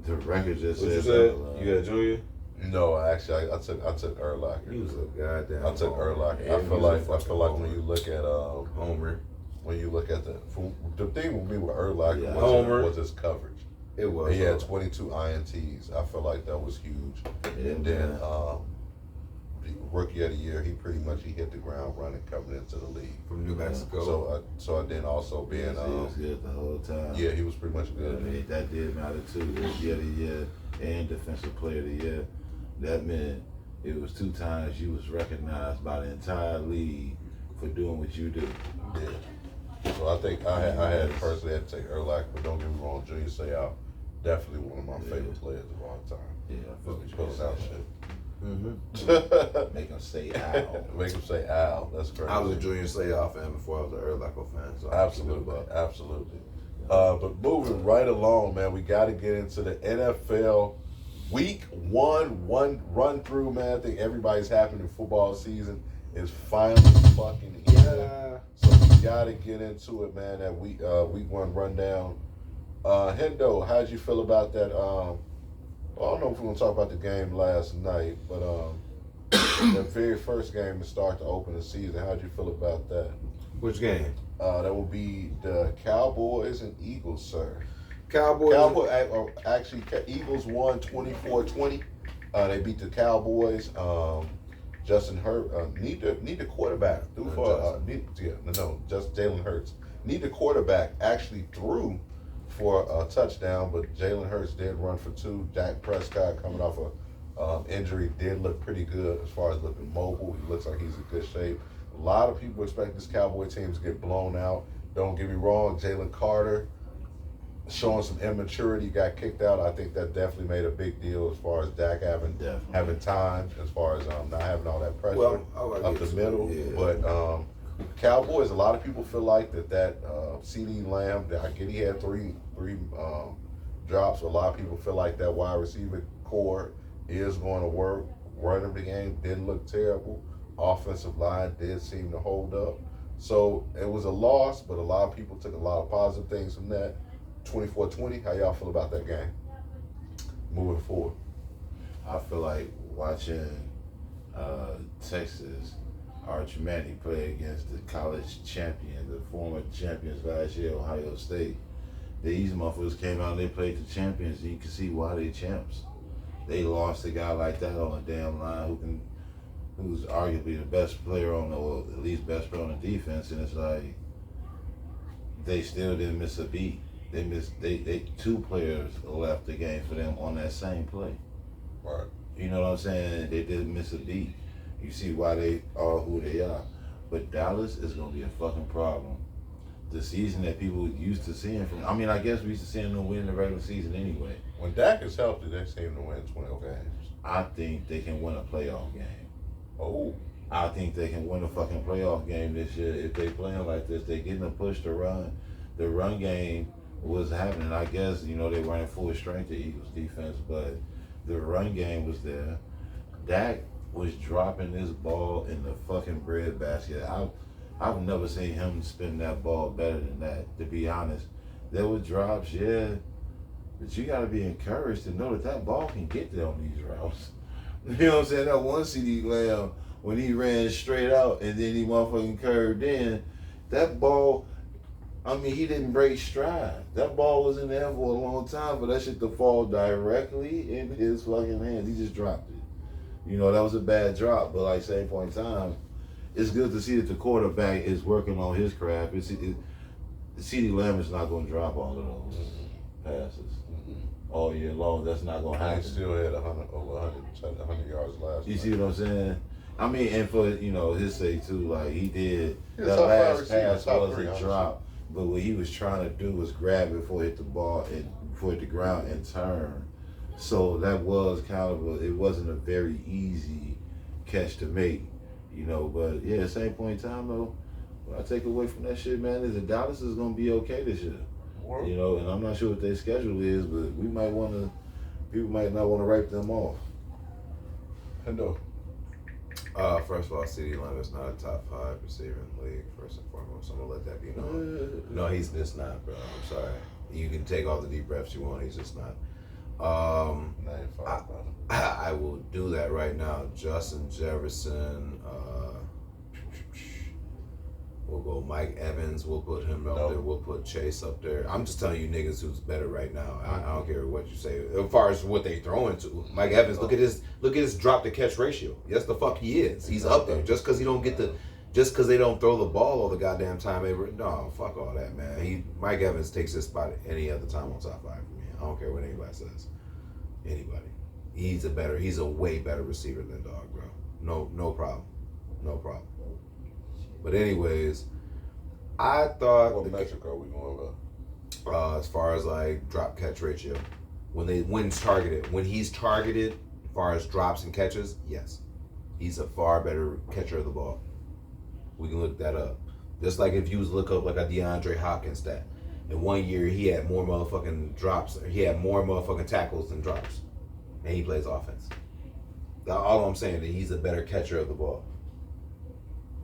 the record just said. What you said? You got Junior? No, actually, I took Urlacher. He was a goddamn. I took Urlacher. I feel like when you look at Homer. When you look at the thing with me with Urlacher was his coverage. It was. He had 22 INTs. I feel like that was huge. And then rookie of the year, he hit the ground running coming into the league from New Mexico. So then also being he was good the whole time. Yeah, he was pretty much good. I mean, that did matter too. Rookie of the year and defensive player of the year. That meant it was 2 times you was recognized by the entire league for doing what you do. Yeah. So I think I had personally had to take Urlacher, but don't get me wrong, Junior Seau, definitely one of my favorite players of all time. Yeah, I fuck with you. Pulls out shit. Make him say ow. Make him say ow. That's crazy. I was a Junior Seau fan before I was an Urlacher fan. So Absolutely. But moving right along, man, we got to get into the NFL Week 1 run through, man. I think everybody's happy the football season is finally fucking here. Yeah. So we got to get into it, man. That week 1 rundown. Hendo, how'd you feel about that? I don't know if we're going to talk about the game last night, but the very first game to start to open the season, how'd you feel about that? Which game? That will be the Cowboys and Eagles, sir. Actually, Eagles won 24-20. They beat the Cowboys. Justin Hurts need the quarterback. Just Jalen Hurts. Need the quarterback actually threw for a touchdown, but Jalen Hurts did run for 2. Dak Prescott, coming off a injury, did look pretty good as far as looking mobile. He looks like he's in good shape. A lot of people expect this Cowboy team to get blown out. Don't get me wrong, Jalen Carter showing some immaturity, got kicked out. I think that definitely made a big deal as far as Dak having time, as far as not having all that pressure up the middle. Yeah. But Cowboys, a lot of people feel like that CD Lamb, I get he had three drops. A lot of people feel like that wide receiver core is going to work. Running the game didn't look terrible. Offensive line did seem to hold up. So it was a loss, but a lot of people took a lot of positive things from that. 24-20, how y'all feel about that game moving forward? I feel like watching Texas Arch Manning play against the college champions, the former champions last year, Ohio State. These motherfuckers came out and they played the champions, and you can see why they champs. They lost a guy like that on the damn line who's arguably the best player or at least best player on the defense, and it's like they still didn't miss a beat. They 2 players left the game for them on that same play. Right. You know what I'm saying? They didn't miss a beat. You see why they are who they are. But Dallas is going to be a fucking problem. The season that people used to seeing I guess we used to seeing them win the regular season anyway. When Dak is healthy, they seem to win 12 games. I think they can win a playoff game. Oh. I think they can win a fucking playoff game this year. If they playing like this, they getting a push to run. The run game was happening. I guess, they weren't at full strength, the Eagles defense, but the run game was there. Dak was dropping this ball in the fucking breadbasket. I've never seen him spin that ball better than that, to be honest. There were drops, yeah, but you got to be encouraged to know that ball can get there on these routes. You know what I'm saying? That one CD Lamb, when he ran straight out and then he motherfucking curved in, that ball, he didn't break stride. That ball was in there for a long time for that shit to fall directly in his fucking hands. He just dropped it. That was a bad drop, but like same point in time, it's good to see that the quarterback is working on his craft. CeeDee Lamb is not going to drop all of those passes all year long. That's not going to happen. He still had 100 yards last You night. see what I'm saying? I mean, and for his sake too, like he did He was that top five last receiver, pass top was three, a honestly. drop, but what he was trying to do was grab it before it hit the ball and before it hit the ground and turn. So that was kind of it wasn't a very easy catch to make, But yeah, same point in time though, what I take away from that shit, man, is that Dallas is gonna be okay this year. And I'm not sure what their schedule is, but people might not want to write them off. No. First of all, CeeDee Lamb is not a top 5 receiver in the league, first and foremost. I'm going to let that be known. No, he's just not, bro. I'm sorry. You can take all the deep breaths you want. He's just not. I will do that right now. Justin Jefferson. We'll go Mike Evans. We'll put him up there. We'll put Chase up there. I'm just telling you niggas who's better right now. I don't care what you say. As far as what they throwing to. Mike Evans, look at his drop to catch ratio. Yes, the fuck he is. He's up there. Just because they don't throw the ball all the goddamn time. No, fuck all that, man. Mike Evans takes his spot any other time on top 5 for me. I don't care what anybody says. Anybody. He's a way better receiver than Dog, bro. No problem. No problem. But anyways, I thought What metric are we going as far as like drop catch ratio, when he's targeted, as far as drops and catches, yes, he's a far better catcher of the ball. We can look that up. Just like if you look up like a DeAndre Hopkins stat. In 1 year, he had more motherfucking drops. He had more motherfucking tackles than drops, and he plays offense. All I'm saying is he's a better catcher of the ball.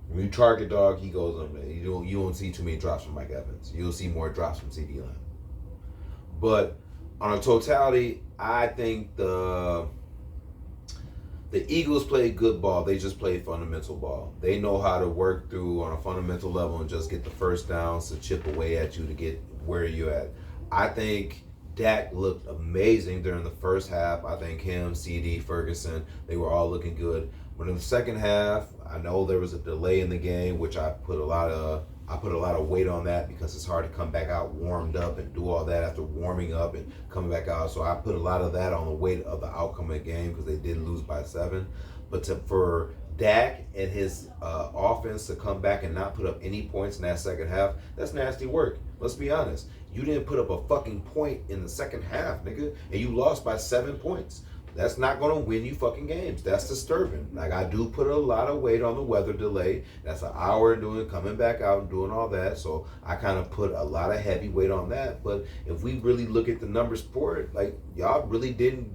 When you target Dog, he goes up there. You don't see too many drops from Mike Evans. You'll see more drops from CeeDee Lamb. But on a totality, I think the Eagles played good ball. They just played fundamental ball. They know how to work through on a fundamental level and just get the first downs to chip away at you to get where you're at. I think Dak looked amazing during the first half. I think him, CD, Ferguson, they were all looking good. But in the second half, I know there was a delay in the game, which I put a lot of weight on that because it's hard to come back out warmed up and do all that after warming up and coming back out. So I put a lot of that on the weight of the outcome of the game because they did lose by 7. But for Dak and his offense to come back and not put up any points in that second half, that's nasty work. Let's be honest. You didn't put up a fucking point in the second half, nigga, and you lost by 7 points. That's not going to win you fucking games. That's disturbing. Like, I do put a lot of weight on the weather delay. That's an hour coming back out and doing all that. So I kind of put a lot of heavy weight on that. But if we really look at the numbers for it, like, y'all really didn't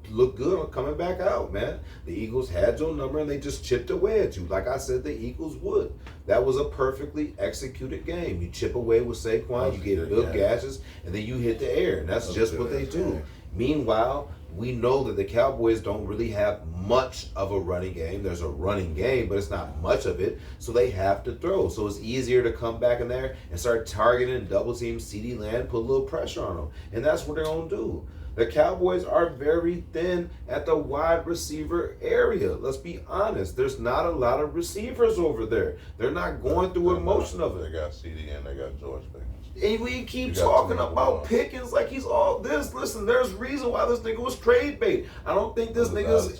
look good on coming back out, man. The Eagles had your number and they just chipped away at you. Like I said, the Eagles would. That was a perfectly executed game. You chip away with Saquon, you get good gashes, and then you hit the air. And that's just what they do. Meanwhile, we know that the Cowboys don't really have much of a running game. There's a running game, but it's not much of it. So they have to throw. So it's easier to come back in there and start targeting and double team CeeDee Lamb, put a little pressure on them. And that's what they're going to do. The Cowboys are very thin at the wide receiver area. Let's be honest. There's not a lot of receivers over there. They're not going through emotion of it. They got CD and they got George Pickens. And we keep talking about Pickens like he's all this. Listen, there's reason why this nigga was trade bait. I don't think this nigga's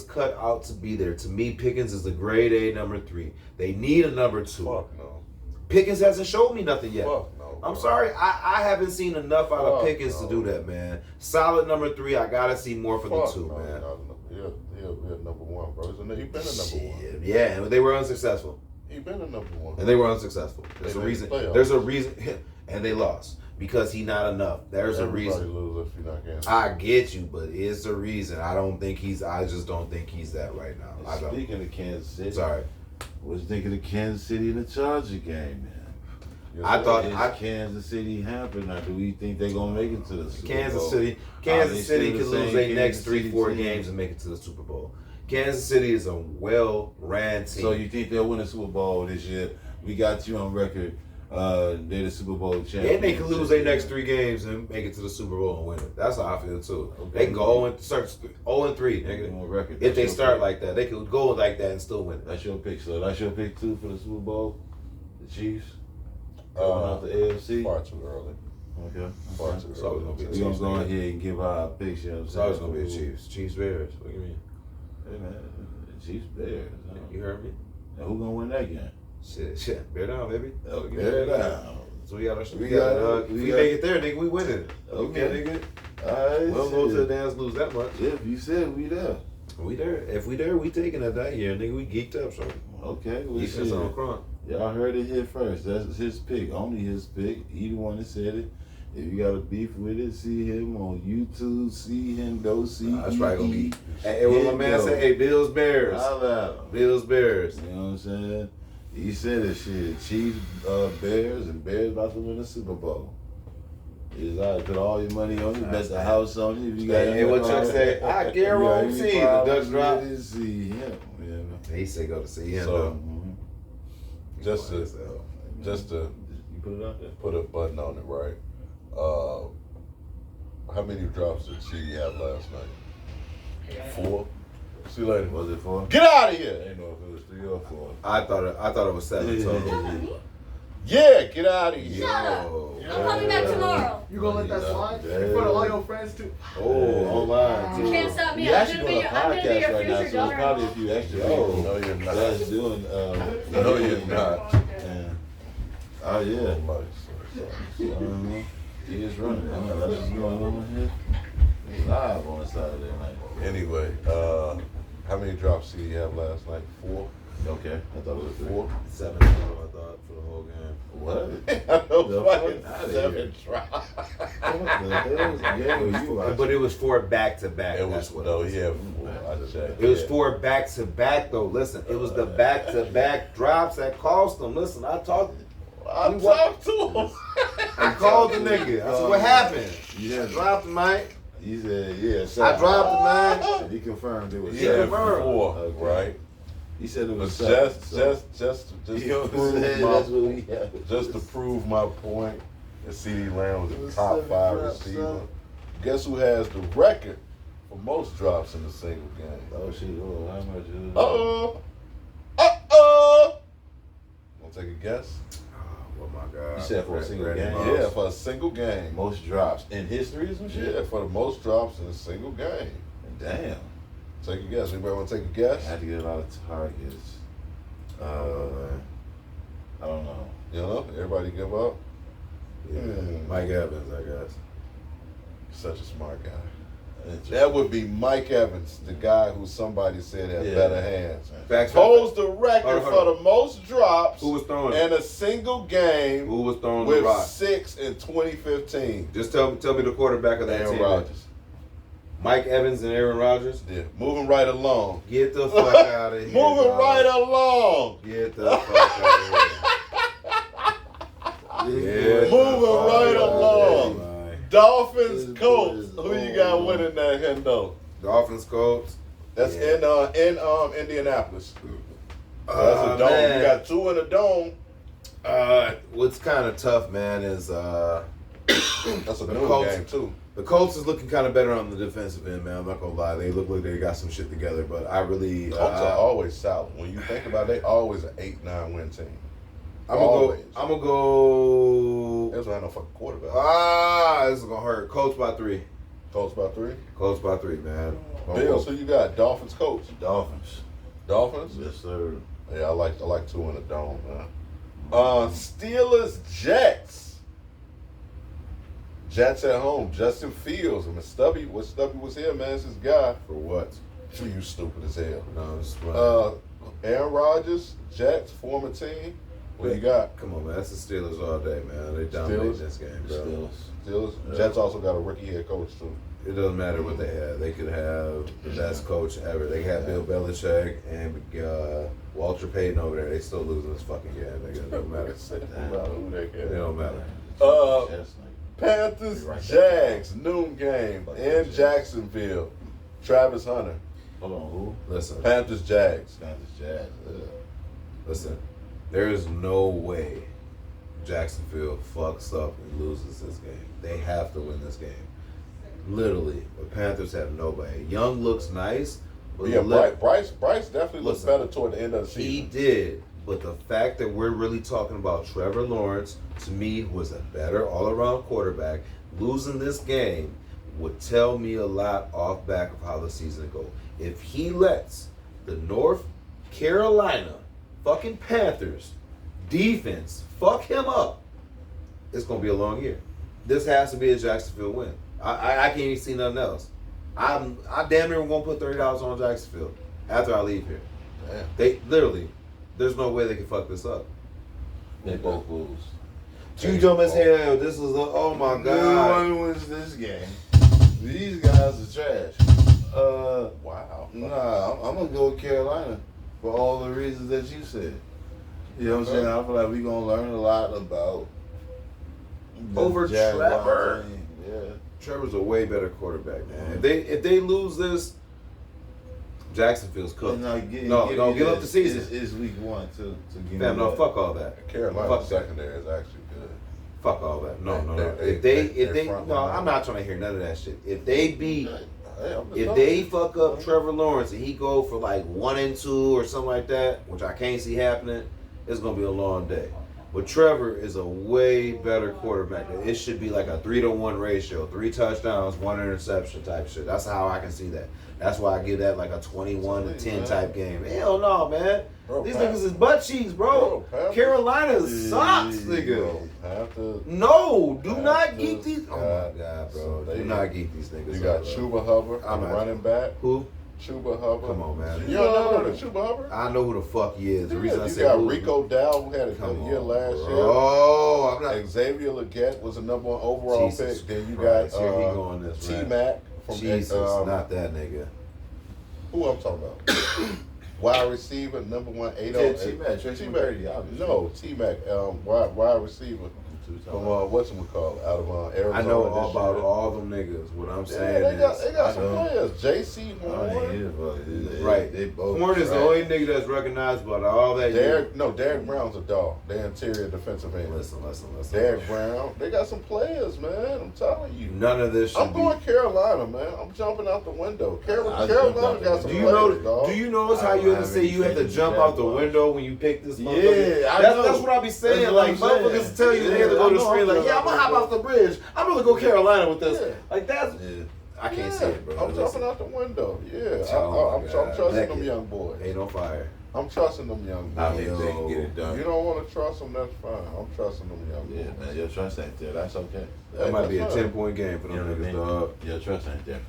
cut out to be there. To me, Pickens is a grade A number 3. They need a number 2. Fuck no. Pickens hasn't showed me nothing yet. Fuck no. I'm sorry, I haven't seen enough out of Pickens to do that, man. Solid number 3. I gotta see more for the 2, man. He'll number 1, bro. He been a number 1. Yeah, and they were unsuccessful. He been a number 1. And they were unsuccessful. There's a reason. And they lost because he not enough. There's a reason. Lose if you're not getting. I get you, but it's a reason. I just don't think he's that right now. Speaking of Kansas City, sorry. What's thinking of Kansas City in the Charger game, man? I thought Kansas City happened. Now, do we think they're gonna make it to the Super Bowl? Kansas City could lose their next 3-4 games and make it to the Super Bowl. Kansas City is a well-ran team. So you think they'll win the Super Bowl this year? We got you on record. They're the Super Bowl champions. And they could lose their next 3 games and make it to the Super Bowl and win it. That's how I feel too. Okay. They can go 0-3, nigga. If they start like that, they could go like that and still win it. That's your pick, so that's your pick too for the Super Bowl. The Chiefs. Coming out the AFC. Far too early. Okay. Far too It's always early. gonna be We gonna go ahead and give our picks. You know what I'm It's saying? always gonna be the Chiefs. Chiefs Bears. What do you mean? Hey man, Chiefs Bears. You heard me? Now who gonna win that game? Shit. Bear down, baby. Okay. Bear down. So we got our shit together. If we make it there, nigga, we winning. Okay. Nigga. Alright. We don't go to the dance lose that much. If you said we there. We there. If we there, we taking it that year, nigga. We geeked up, so. Okay. Well, Defense on crunk. Y'all heard it here first. That's his pick. Only his pick. He the one that said it. If you got a beef with it, see him on YouTube. See him. Go see. That's probably gonna be. Hey, what my man said? Hey, Bills Bears. Holla at him. Bills Bears. You know what I'm saying? He said this shit. Chiefs, Bears, and Bears about to win the Super Bowl. It's all right. Put all your money on it. Bet the house on it. If you got Hey, what Chuck say? I guarantee the Dutch drop. See him. You know? He said go to see him. So, though. just to You put it out there. put a button on it, right? How many drops did she have last night? 4. See you later. Was it 4? Get out of I here! didn't know if it was 3 or 4. I thought it was 7 total. Yeah, get out of here. Shut up. Yo. I'm coming back tomorrow. You gonna let that slide? Yeah. In front of all your friends too? Oh, online too. You can't stop me. You I'm actually gonna be doing a your- I'm gonna be your podcast right now, future so it's probably a daughter-in-law. few extra No, people you're not. that's doing. No, you're not. Oh yeah. Oh, He is running. That's what's going on here. He's live on a Saturday night. Anyway, how many drops did he have last night? 4? Okay, I thought it was 4? 7 total, I thought, for the whole game. What? I know The fucking fuck outta 7 here. drops. What the hell is the game you watching? But it was 4 back-to-back. It That's was, what no, it was. he had 4. I checked. It was 4 back-to-back, though. Listen, it was the back-to-back drops that cost them. Listen, I talked to him. I called the nigga. I said, what happened? Yeah. I dropped the mic. He said, yeah. So I dropped the mic. And he confirmed it was He had 7. 4, Okay. right? He said it But was 7. just You to know what I'm prove saying? my That's what we have. just to prove my point, that CD Lamb was It a was top 7 5 drops, receiver. son. Guess who has the record for most drops in a single game? Oh shit! Oh, how much is it? Want to take a guess? Oh, my God. You said for a single Randy game? Moss. Yeah, for a single game. Most drops in history or some shit? Yeah, for the most drops in a single game. Damn. Take a guess. Anybody want to take a I guess? had to get a lot of targets. I don't know. You know, everybody give up. Yeah. Mike Evans, I guess. Such a smart guy. That would be Mike Evans, the guy who somebody said had better hands. Facts. Holds the record Hold on. for the most drops Who was throwing in it? a single game Who was throwing with the rock? 6 in 2015. Just tell me the quarterback of that Aaron team. Rodgers. Mike Evans and Aaron Rodgers. Yeah, moving right along. Get the fuck out of here. Moving dog. right along. Get the fuck out of here. Get the Moving fuck right outta along. here, man. Dolphins, This Colts. boy Who is you got old. winning that, Hendo? Dolphins, Colts. That's Yeah. in Indianapolis. That's a dome. Man. You got 2 in a dome. What's kind of tough, man, is That's a The new Colts. game too. the Colts is looking kind of better on the defensive end, man. I'm not gonna lie, they look like they got some shit together, but I really Colts are always solid. When you think about it, they always an 8-9 win team. I'm gonna always. go. There's not no fucking quarterback. This is gonna hurt. Colts by 3. Colts by 3. Colts by 3, man. Bills, who you got? Dolphins, Colts. Dolphins. Dolphins. Yes, sir. Yeah, I like 2 in a dome, man. Steelers, Jets. Jets at home. Justin Fields. I mean, Stubby was here, man. It's his guy. For what? You stupid as hell. No, it's fine. Aaron Rodgers, Jets, former team. What you got? Come on, man. That's the Steelers all day, man. They dominate Steelers? this game, bro. Steelers. Yeah. Jets also got a rookie head coach too. It doesn't matter what they have. They could have the best coach ever. They could have Bill Belichick and Walter Payton over there. They still losing this fucking game. It don't matter. It don't matter. Panthers, Jags, noon game in Jacksonville. Travis Hunter. Hold on, who? Listen, Panthers, Jags. Panthers, Jazz. listen. There is no way Jacksonville fucks up and loses this game. They have to win this game. Literally. The Panthers have nobody. Young looks nice. But Yeah, Bryce definitely looks Listen, better toward the end of the he season. did. But the fact that we're really talking about Trevor Lawrence, to me, was a better all-around quarterback, losing this game would tell me a lot off back of how the season goes. If he lets the North Carolina fucking Panthers defense fuck him up, it's going to be a long year. This has to be a Jacksonville win. I can't even see nothing else. I damn near going to put $30 on Jacksonville after I leave here. Damn. They literally, there's no way they can fuck this up. They both lose. You dumb as hell. This is oh my god. Who wins this game? These guys are trash. Wow. Nah, I'm gonna go with Carolina for all the reasons that you said. You know what I'm saying? I feel like we're gonna learn a lot about the Over Jaguars Trevor? team. Yeah. Trevor's a way better quarterback, man. If they lose this, Jacksonville's cooked. Give up the season. It's week 1 to give Fam, me no, that. fuck all that. Carolina's Fuck that. secondary is actually good. Fuck all that. No. They're If they front no, line. I'm not trying to hear none of that shit. If they beat, Hey, I'm just if telling they you. fuck up Trevor Lawrence and he go for like 1-2 or something like that, which I can't see happening, it's gonna be a long day. But Trevor is a way better quarterback. It should be like a 3-to-1 ratio, 3 touchdowns, 1 interception type shit. That's how I can see that. That's why I give that like a 21-10 type game. Hell no, man. Bro, These Pat- niggas is butt cheeks, bro. Pat- Carolina sucks, nigga. Panthers. No, do not Panthers, geek these. Oh my god, bro. so Do not geek these niggas. You got up, bro. Chuba Hubbard, I'm not- running back. Who? Chuba Hubbard. Come on, man. You don't never heard of Chuba Hubbard? I know who the fuck he is. The reason I You said got who- Rico Dow, who had a Come good year on, last bro. year. Oh, I'm not. Xavier Legette was a number 1 overall Jesus pick. Then you Christ, got here he going this route. T-Mac from Jesus, not that nigga. who I'm talking about? Wide receiver, number 1, 8 Yeah, T-Mac, Tracy McGrady, obviously. No, T-Mac, wide receiver from whatchamacallit, out of Arizona. I know this all about year. all them niggas. What I'm Yeah, saying they got is, some players. J.C. Horn. right. They both Horn is the trash. only nigga that's recognizable out of all that. Derek Brown's a dog. The interior defensive end. Listen. Derek Brown. They got some players, man. I'm telling you. None of this should I'm going Carolina, man. I'm jumping out the window. I Carolina jumped out got the some Do you players, know? dog. Do you notice how I you don't have to have say any you have to faith in jump the out the Jaguars. window when you pick this? Yeah, motherfucker? I that's, know. that's what I be saying. That's Like what I'm saying. motherfuckers tell you Yeah, they have to go I to the know screen. I'm Like, jumping yeah, I'm gonna out hop the off the bridge. I'm gonna go Carolina with this. Yeah. Like that's. Yeah. I can't see it, bro. I'm Listen, jumping out the window. Yeah, Oh, I'm my trusting God. them Naked. young boys. Ain't on fire. I'm trusting them young I boys. think they can get it done. You don't want to trust them, that's fine. I'm trusting them young Yeah, boys. man, your trust ain't there. That's okay. That might be a That's fine. 10-point game for You know them what I niggas, mean? dog. Your trust ain't there.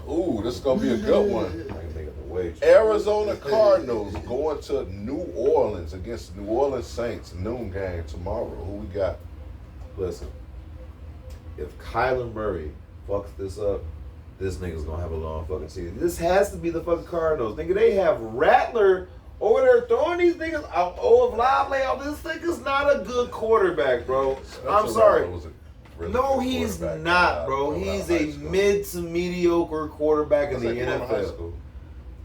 Ooh, this is going to be a good one. I can make up the wage. Arizona Cardinals going to New Orleans against the New Orleans Saints. Noon game tomorrow. Who we got? Listen, if Kyler Murray fucks this up, this nigga's gonna have a long fucking season. This has to be the fucking Cardinals. Nigga, they have Rattler over there throwing these niggas out. Oh, if Live layout, this nigga's not a good quarterback, bro. I'm Spencer sorry. Rattler was a really No, good he's quarterback not, bro. coming out He's of a high school. mid to mediocre quarterback in That's the like coming out of high NFL. school.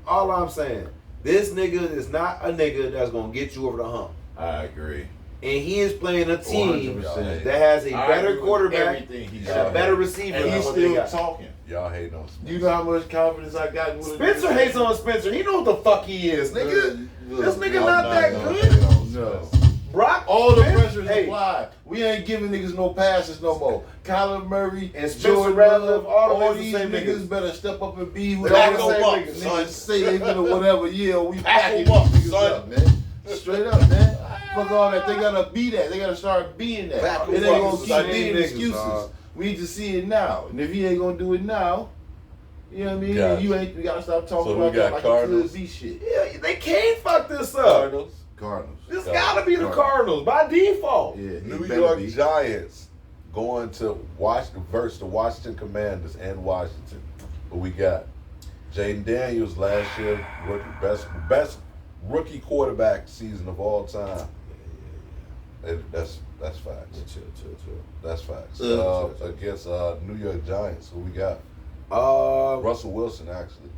All I'm saying, this nigga is not a nigga that's gonna get you over the hump. I agree. And he is playing a team 100%. that has a I better agree with quarterback everything he and said. a better receiver And than he's what they still got. talking. Y'all hating on Spencer. You know how much confidence I got in what Spencer hates on Spencer. He know what the fuck he is, nigga. This nigga I'm not that gonna good. hate on No. Spencer. Brock, All the Spence- pressure is hey, applied. We ain't giving niggas no passes no more. Kyler Murray And Spencer Jordan Rattler, Love, all the these same niggas niggas. better step up and be who They they all the go same up, niggas, son. son. Say they finna whatever. Yeah, we Pack packing 'em up, these niggas son. up, man. Straight up, man. Fuck all that. They gotta be that. They gotta start being that. Pack 'em It ain't up, gonna son. keep being Niggas, excuses. dog. We need to see it now. And if he ain't gonna do it now, you know what I mean? Gotcha. You ain't. We gotta stop talking So we about got that like Cardinals. it could be shit. Yeah, they can't fuck this up. Cardinals. Cardinals. This gotta be the Cardinals by default. Yeah, New it better York be. Giants going to Washington versus the Washington Commanders and Washington. Who we got? Jaden Daniels last year, best rookie quarterback season of all time. That's facts. Chill. That's facts. Chill. Against New York Giants, who we got? Uh, Russell Wilson, actually.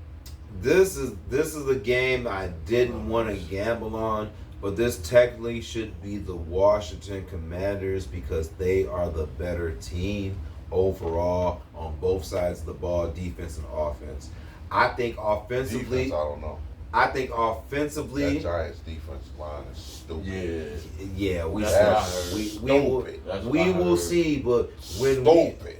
This is the game I didn't want to gamble on, but this technically should be the Washington Commanders because they are the better team overall on both sides of the ball, defense and offense. I think offensively, Defense, I don't know. I think That offensively, Giants defense line is stupid. yeah, we That's we stupid. will see, but when Stupid.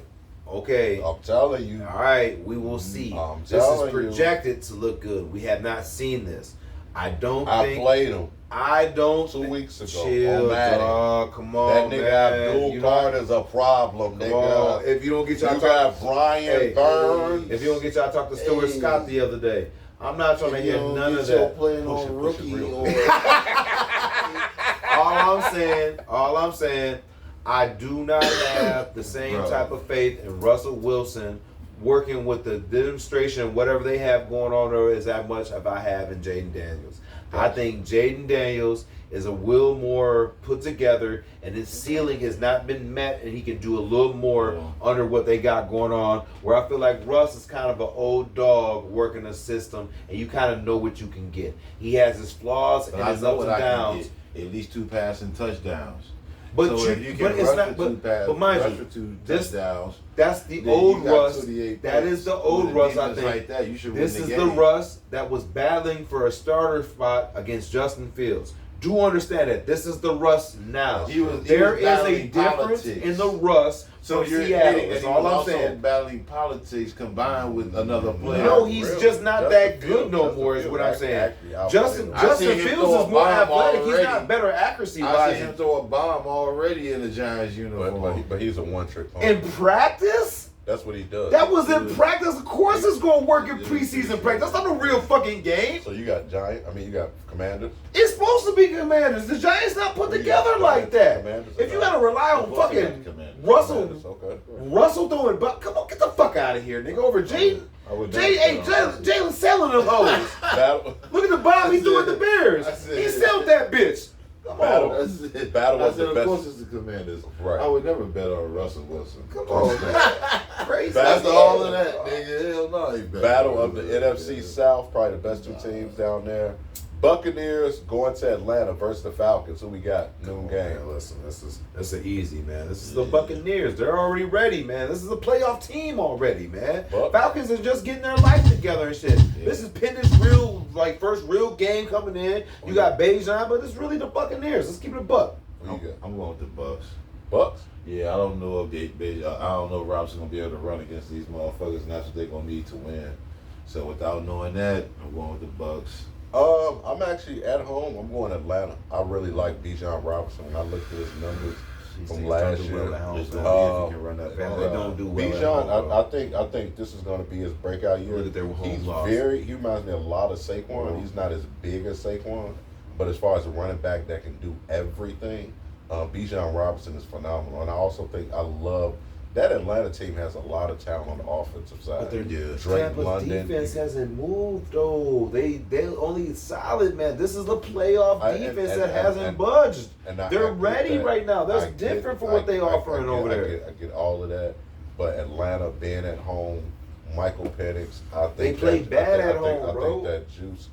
okay, I'm telling you. all right, we will see. I'm This is telling you. projected to look good. We have not seen this. I don't I think. played him. I don't. 2 weeks ago Chill, on Madden. dog. Come That on, nigga man. Abdul You Carter's a problem, Come on. nigga. If you don't get You y'all got Brian Hey, Burns. if you don't get y'all talk to Stuart Scott the other day, I'm not trying to hear none of that. Playing Push on it rookie real or All I'm saying, I do not have the same type of faith in Russell Wilson working with the demonstration, whatever they have going on there, is that much if I have in Jaden Daniels. I think Jaden Daniels is a little more put together, and his ceiling has not been met, and he can do a little more under what they got going on. Where I feel like Russ is kind of an old dog working a system, and you kind of know what you can get. He has his flaws and his ups and downs. At least 2 passing touchdowns. But So if you can it's rush not. for 2 pass, But mind rush you, for 2 this touchdowns. that's the then old you got Russ. 28 That points. is the old With a Russ. I defense think like that, you should this win is the the game. Russ that was battling for a starter spot against Justin Fields. Do understand that this is the Russ now. There is a battling difference politics. in the Russ So from you're Seattle. hitting, That's and all he was I'm also saying. battling politics combined with another player. No, he's Really? just not Justin that Fields- good no Justin more. Is Fields what I'm saying. actually outplayed Justin him. I Justin seen him Fields throw is a more bomb athletic. He's already. not better accuracy I wise. seen him throw a bomb already in the Giants uniform. But he's a one-trick pony. In practice? That's what he does. That was in practice. Of course it's going to work in preseason practice. That's not a real fucking game. So you got you got Commanders. It's supposed to be Commanders. The Giants not put together like that. Commanders. If you got to rely on fucking Russell Commanders, okay. throwing, but come on, get the fuck out of here, nigga. Over Jaden. I would Jalen selling them hoes. Battle, Look at the bomb he threw at the Bears. I said- He sold that bitch. Come Battle. on. That's it. Battle I of said, the of best. course it's the Commanders. Right. I would never bet on Russell Wilson. Come on, man. Crazy. That's all of that, nigga. Hell no. he bet Battle on of the Russell. NFC South, probably the best 2 teams down there. Buccaneers going to Atlanta versus the Falcons. Who we got? Noon game. Man, listen, this is easy, man. This is the Buccaneers. They're already ready, man. This is a playoff team already, man. Buck. Falcons are just getting their life together and shit. This is Penda's real, first real game coming in. You got Bejan, but it's really the Buccaneers. Let's keep it a buck. Who you got? I'm going with the Bucks. Bucks? Yeah, I don't know if I don't know if Robinson gonna be able to run against these motherfuckers, and that's what they're gonna need to win. So without knowing that, I'm going with the Bucks. I'm actually at home. I'm going Atlanta. I really like Bijan Robinson. When I looked at his numbers from last year, Just man. don't if you can run that Man, ball. they don't do well at Bijan, home, bro. I think this is going to be his breakout year. Look at their home He's loss. he reminds me a lot of Saquon. He's not as big as Saquon, but as far as a running back that can do everything, Bijan Robinson is phenomenal. And I also think I love that Atlanta team has a lot of talent on the offensive side. But their Drake Tampa's London. defense hasn't moved though. They only solid, man. This is the playoff defense that hasn't budged. They're I get ready that. right now. That's I get- different from what they offering over there. I get all of that, but Atlanta being at home, Michael Penix, I think They play bad at home, I bro. think that juice.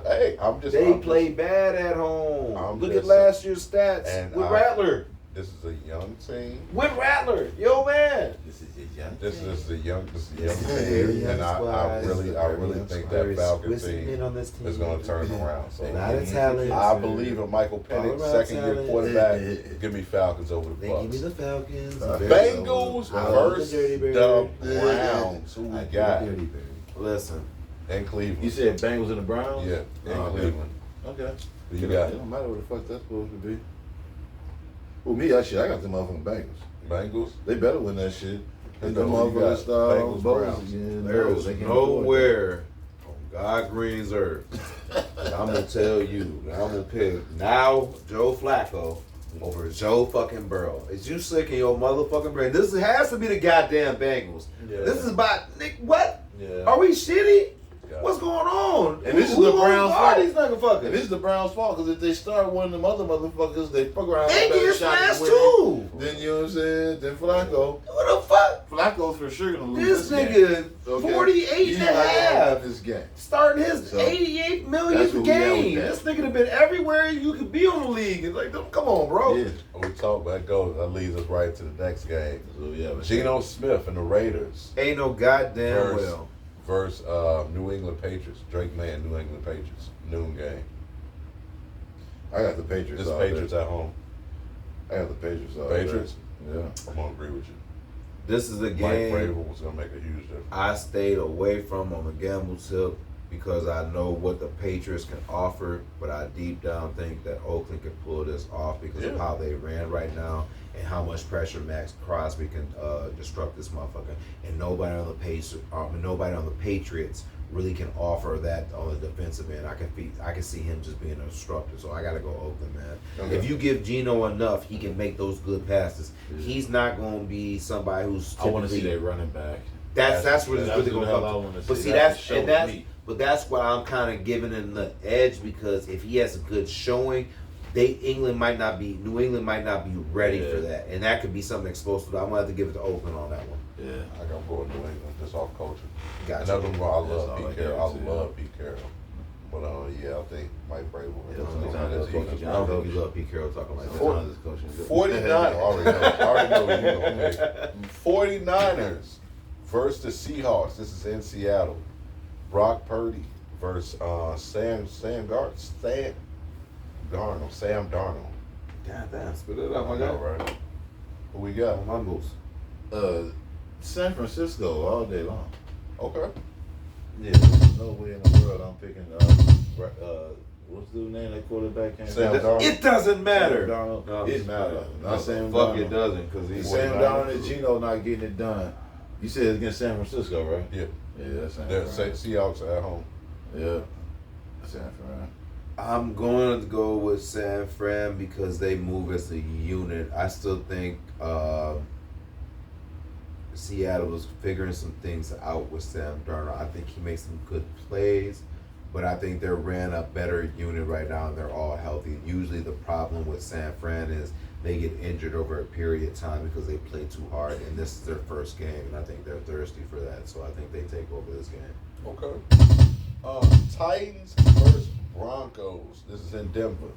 Hey, I'm just. They I'm play just- bad at home. I'm Look at just- last year's stats and with I- Rattler. This is a young team. With Rattler, yo man. This is your young. This is a young Very team, young and I squad. really Very think young that squad. Falcon Twisting team in on this team. is going to turn around. So A lot of talent. I believe in Michael Penix, All second year talent. quarterback. Give me Falcons over the They give me Bucks. the Falcons. Bengals I love the Dirty versus Bird. the Browns. Who we got Listen, in Cleveland? You said Bengals and the Browns? Yeah, in Oh, okay. Cleveland. Okay. Who you got? It don't matter what the fuck that's supposed to be. Well, me, I got the motherfucking Bengals. Bengals. They better win that shit. And And the then who you got? motherfuckers start Bengals, on both Browns. again. there's They can't afford nowhere on God Green's earth. I'm gonna tell you, I'm gonna pick now Joe Flacco over Joe fucking Burrow. Is you sick in your motherfucking brain? This has to be the goddamn Bengals. Yeah. This is about Nick. What? Yeah. Are we shitty? Yeah. What's going on? And this is Who the gonna Browns' guard fault. these motherfuckers. And this is the Browns' fault, because if they start one of them other motherfuckers, they fuck around. They with a better get shot at smashed winning. too. Then you know what I'm saying? Then Flacco. What the fuck? Flacco's for sure gonna This lose this nigga, game. Okay? 48 He's and a not gonna half. win this game. Starting his So, 88 that's millionth where we at with game. that. This nigga have been everywhere you could be on the league. It's like, come on, bro. Yeah. We talk that goes. That leads us right to the next game. So yeah, but Geno Smith and the Raiders Ain't no goddamn Verse. well. versus New England Patriots. Drake May and New England Patriots. Noon game. I got the Patriots. It's Patriots at home. I got the Patriots. Patriots? Yeah. I'm going to agree with you. This is a Mike game Vrabel was going to make a huge difference. I stayed away from on the gamble tip because I know what the Patriots can offer, but I deep down think that Oakland can pull this off because of how they ran right now and how much pressure Max Crosby can disrupt this motherfucker. And nobody on the Patriots really can offer that on the defensive end. I can see him just being a disruptor. So I gotta go Oakland, man. Okay. If you give Geno enough, he can make those good passes. He's not gonna be somebody who's I want to see typically- that running back. That's what it's really gonna what I come want to to. But see. see, that's why I'm kind of giving him the edge because if he has a good showing, New England might not be ready for that, and that could be something explosive. I'm gonna have to give it to Oakland on that one. Yeah. I got to go with New England just off coaching. Gotcha. Another one, I love That's all Pete I Carroll. got to I love Pete Carroll. But yeah, I think Mike Vrabel. Yeah, That's sometimes that's what you I don't think you love Pete Carroll talking like that. Sometimes it's coaching. 49. I already know what you're going to pick. 49ers versus the Seahawks. This is in Seattle. Brock Purdy versus Sam Darnold. God damn, spit it out, I my know, guy. right? Who we got? My moves. San Francisco all day long. Okay. Yeah, there's no way in the world I'm picking. What's the name that quarterback came? Sam back? Darnold. It doesn't matter. Darnold. No, It matters. Not Sam Fuck Darnold. it doesn't because he's Sam 49ers. Darnold and Geno not getting it done. You said it's against San Francisco, right? Yeah. Yeah, that's San The Fran. Seahawks are at home. Yeah, San Fran. I'm going to go with San Fran because they move as a unit. I still think Seattle was figuring some things out with Sam Darnold. I think he makes some good plays, but I think they're ran a better unit right now and they're all healthy. Usually the problem with San Fran is they get injured over a period of time because they play too hard, and this is their first game, and I think they're thirsty for that. So I think they take over this game. Okay. Titans versus Broncos. This is in Denver.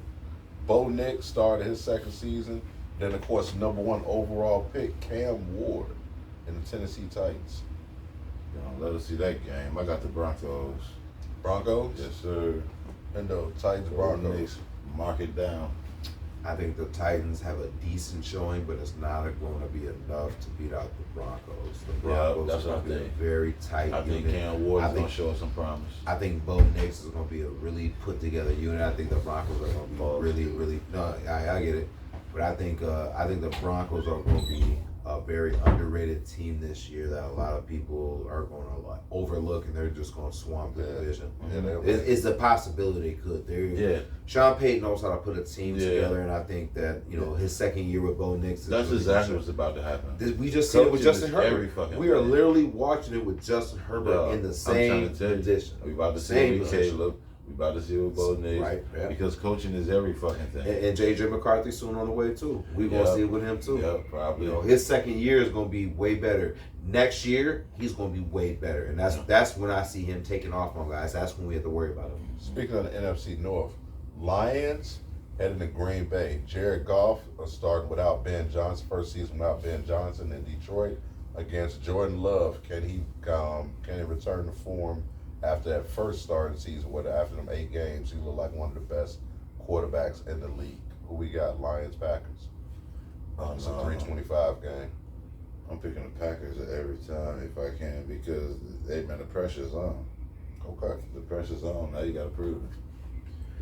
Bo Nix started his second season. Then, of course, number 1 overall pick, Cam Ward, in the Tennessee Titans. Let us see that game. I got the Broncos. Broncos? Yes, sir. And the Titans Broncos. Knicks, mark it down. I think the Titans have a decent showing, but it's not going to be enough to beat out the Broncos. The Broncos that's are what going I to be a think. very tight I think unit. Cam Ward I is going think- to show us some promise. I think Bo Nix is going to be a really put together unit. I think the Broncos are going to be really. No, I get it, but I think the Broncos are going to be a very underrated team this year that a lot of people are going to like overlook, and they're just going to swamp the division. Yeah, It's a possibility they could. Sean Payton knows how to put a team together, and I think that his second year with Bo Nix. That's exactly what's about to happen. We just seen it with Coaching Justin is Herbert. every fucking We are thing. literally watching it with Justin Herbert in the same I'm trying to tell you, position. we about to see Same what position. look. We about to see what Bo Nix. Right, yeah. Because coaching is every fucking thing. And JJ McCarthy soon on the way too. We're gonna see it with him too. Yeah, probably. His second year is gonna be way better. Next year, he's gonna be way better, and that's when I see him taking off on guys. That's when we have to worry about him. Speaking of the NFC North, Lions heading to Green Bay. Jared Goff starting without Ben Johnson, first season without Ben Johnson in Detroit against Jordan Love. Can he return to form after that first starting season? After them 8 games, he looked like one of the best quarterbacks in the league. Who we got? Lions, Packers. It's a 325 game. I'm picking the Packers every time if I can because the pressure's on. Okay. The pressure's on. Now you got to prove it.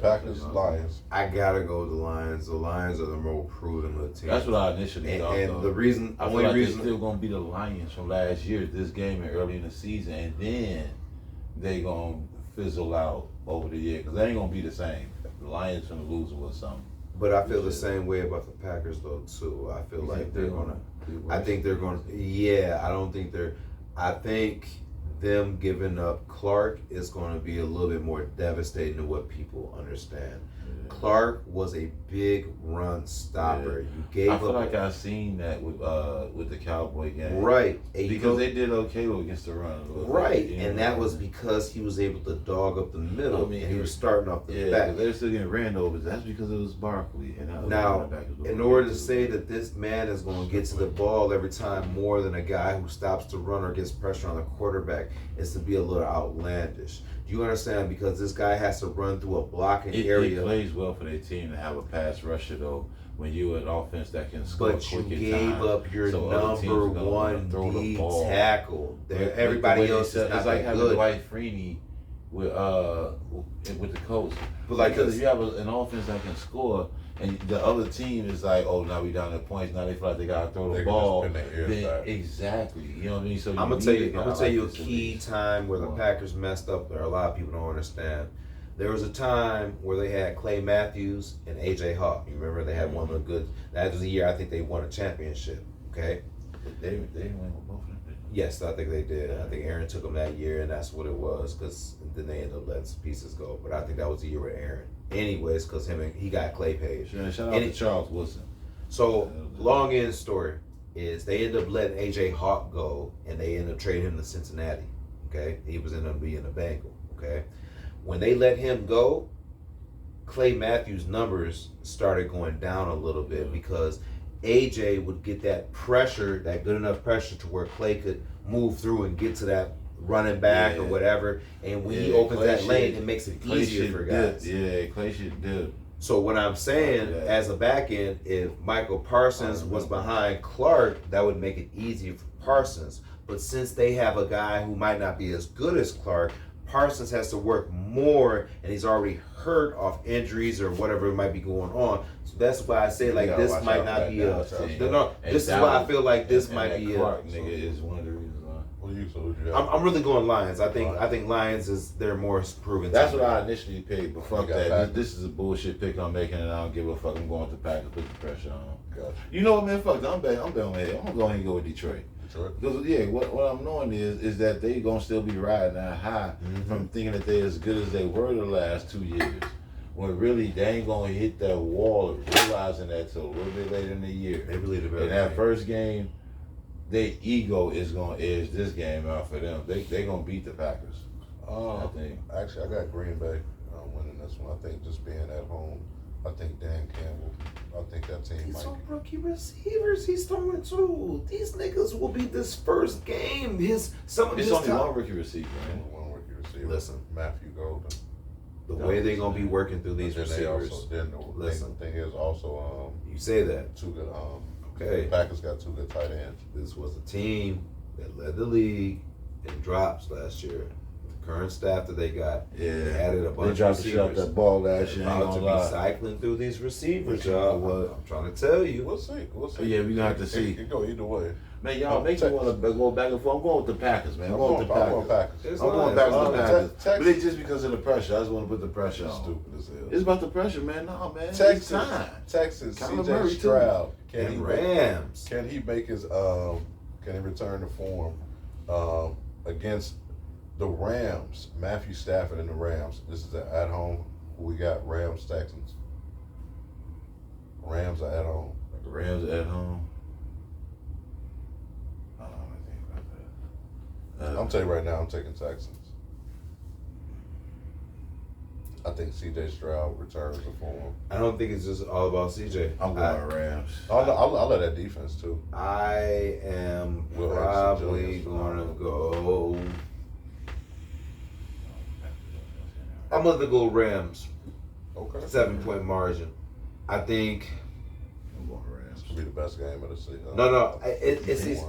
Packers, Lions. I gotta go with the Lions. The Lions are the more proven of the team. That's what I initially thought. And the reason, I feel like they're still going to be the Lions from last year, this game and early in the season, and then they going to fizzle out over the year because they ain't going to be the same. The Lions going to lose with something. But I feel the same way about the Packers though too. I feel like they're gonna. I think they're going to. Yeah, I don't think they're. I think them giving up Clark is going to be a little bit more devastating than what people understand. Clark was a big run stopper. You gave I feel up like I seen that with the Cowboy game. right Because they did okay against the run. right, You know and what I that was mean? because he was able to dog up the middle. I mean, and he was starting off the Yeah, back. they're still getting ran over. That's because it was Barkley. And that was the Now, running back who was in doing order it, to too. say that this man is going to get to the ball every time more than a guy who stops to run or gets pressure on the quarterback is to be a little outlandish. Do you understand? Because this guy has to run through a blocking It area. plays well for their team to have a pass rusher though. When you're an offense that can score But you quick at gave times, up your so other teams number are gonna wanna one throw the D ball. tackle. But Everybody the way else they is set- not it's like that having good. Dwight Freeney with the Colts. But like because this- if you have an offense that can score, and the other team is like, oh, now we down in points. Now they feel like they gotta throw They the can ball. just pin their ears Then, back. exactly. You know what I mean? So I'm gonna need tell a you. guy I'm gonna tell like you a this at key least. time where the Packers messed up. There, a lot of people don't understand. There was a time where they had Clay Matthews and AJ Hawk. You remember they had one of the good. That was the year I think they won a championship. Okay. They went with both of them. Yes, I think they did. I think Aaron took them that year, and that's what it was. Because then they ended up letting some pieces go. But I think that was the year with Aaron. Anyways, because he got Clay Page. Shout out And to it- Charles Wilson. So long end story is they ended up letting AJ Hawk go, and they ended up trading him to Cincinnati. Okay, he was ended up being a Bengal. Okay, when they let him go, Clay Matthews' numbers started going down a little bit because AJ would get that pressure, that good enough pressure to where Clay could move through and get to that running back or Yeah. whatever. And when he Yeah, opens Clay that lane, should- it makes it Clay easier should for dip. guys. Yeah, Clay should dip. So what I'm saying, Yeah. as a back end, if Michael Parsons was behind Clark, that would make it easier for Parsons. But since they have a guy who might not be as good as Clark, Parsons has to work more, and he's already hurt off injuries or whatever might be going on. So that's why I say like Yeah, this watch might out not for be that a. downside. No, And this is that why I was- feel like this and might that be Clark a. nigga is one of the reasons why. Who'd you I'm really going Lions. I think Lions. Lions is they're more proven. That's team. what I initially picked, but fuck You got that. Packers. This is a bullshit pick I'm making, and I don't give a fuck. I'm going to Packers, put the pressure on them. Gotcha. You know what, man? Fuck that. I'm betting on it. I'm gonna go ahead and go with Detroit. Detroit. Because yeah, what I'm knowing is that they gonna still be riding that high from thinking that they as good as they were the last 2 years. When really they ain't gonna hit that wall of realizing that till a little bit later in the year. They really the better. In that team. first game, their ego is gonna edge this game out for them. They gonna beat the Packers. I think. Actually, I got Green Bay winning this one. I think just being at home, I think Dan Campbell, I think that team These might. are rookie receivers he's throwing to. These niggas will be this first game. Some of It's his only top- one rookie receiver, man. One rookie receiver. Listen. Matthew Golden. The way they're gonna be working through these And then they receivers. also, then the Listen. thing is also You say that. two good Okay. the Packers got two good tight ends. This was a team that led the league in drops last year. The current staff that they got, they added a They bunch of dropped the shit out receivers. that ball last They're year. Ain't about to gonna be lie. cycling through these receivers, But you know y'all. what? I'm trying to tell you. We'll see. We'll see. Yeah, we gonna have to see. It go either way. Man, y'all make me want to go back and forth. I'm going with the Packers, man. I'm going with the I'm going Packers. Packers. I'm going back to the Texas- Packers. Texas- But it's just because of the pressure. I just want to put the pressure That's on. stupid as hell. It's about the pressure, man. No, man. It's Texas, time. Texas, Kyler CJ Murray, too. Stroud. Can he And make, Rams. can he make his can he return to form against the Rams? Matthew Stafford and the Rams. This is at home. We got Rams Texans. Rams are at home. The Rams at home. I don't know anything about that. I'm telling you right now, I'm taking Texans. I think CJ Stroud returns to form. I don't think it's just all about CJ. I'm going Rams. I'll let that defense too. I am Will probably Anderson Jr. going to go. I'm going to go Rams. Okay. 7-point margin. I think. I'm going Rams. This will be the best game of the season. No. It's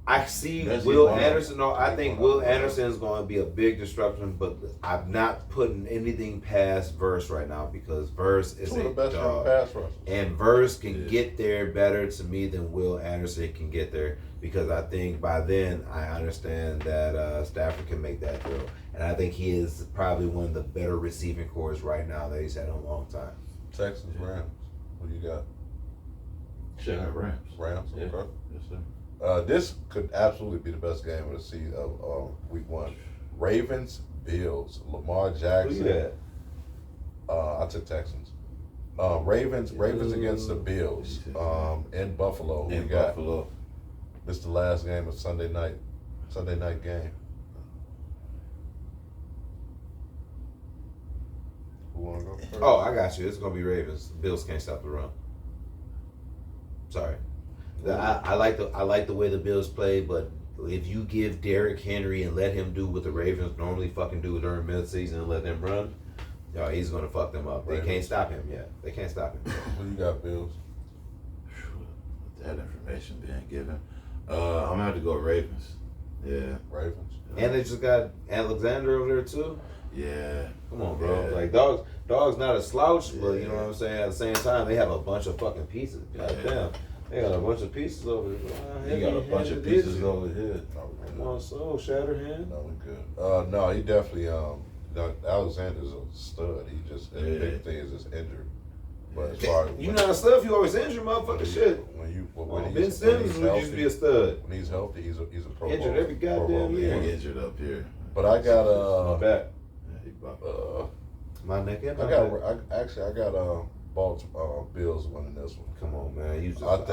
I see That's Will the Anderson. No, I think Will one. Anderson is going to be a big disruption, but I'm not putting anything past Verse right now because Verse is Two of a the best young dog. pass rushers. And Verse can get there better to me than Will Anderson can get there because I think by then I understand that Stafford can make that throw. And I think he is probably one of the better receiving cores right now that he's had in a long time. Texans, Rams. What do you got? Check out Rams. Rams. Yeah. Okay. Yes, sir. This could absolutely be the best game of the season of week one. Ravens, Bills, Lamar Who Jackson. you at? I took Texans. Ravens against the Bills. In Buffalo. Who In we got? Buffalo. This the last game of Sunday night game. Who wanna go first? Oh, I got you. It's gonna be Ravens. Bills can't stop the run. Sorry. I like the way the Bills play, but if you give Derrick Henry and let him do what the Ravens normally fucking do during midseason and let them run, yo, he's gonna fuck them up. They can't stop him yet. They can't stop him. Who you got, Bills? With that information being given, I'm gonna have to go Ravens. Yeah. Ravens. And they just got Alexander over there too. Yeah. Come on, bro. Yeah. Like dog's not a slouch, but you know what I'm saying. At the same time, they have a bunch of fucking pieces. God damn, they got a bunch of pieces over there. You got a bunch of pieces over here. Come on, so Shatterhand. No, we good. No, he definitely. Alexander's a stud. He just the big thing is just injured. But as far as You not a stud if you always injured, motherfucker. Shit. When Ben Simmons used to be a stud. When he's healthy, he's a pro. Injured bowler. every goddamn Pro year. bowler. He got injured up here. But I got My back. Yeah, he bumped. My neck and I my got back. Baltimore Bills winning this one. Come on, man. You just. I think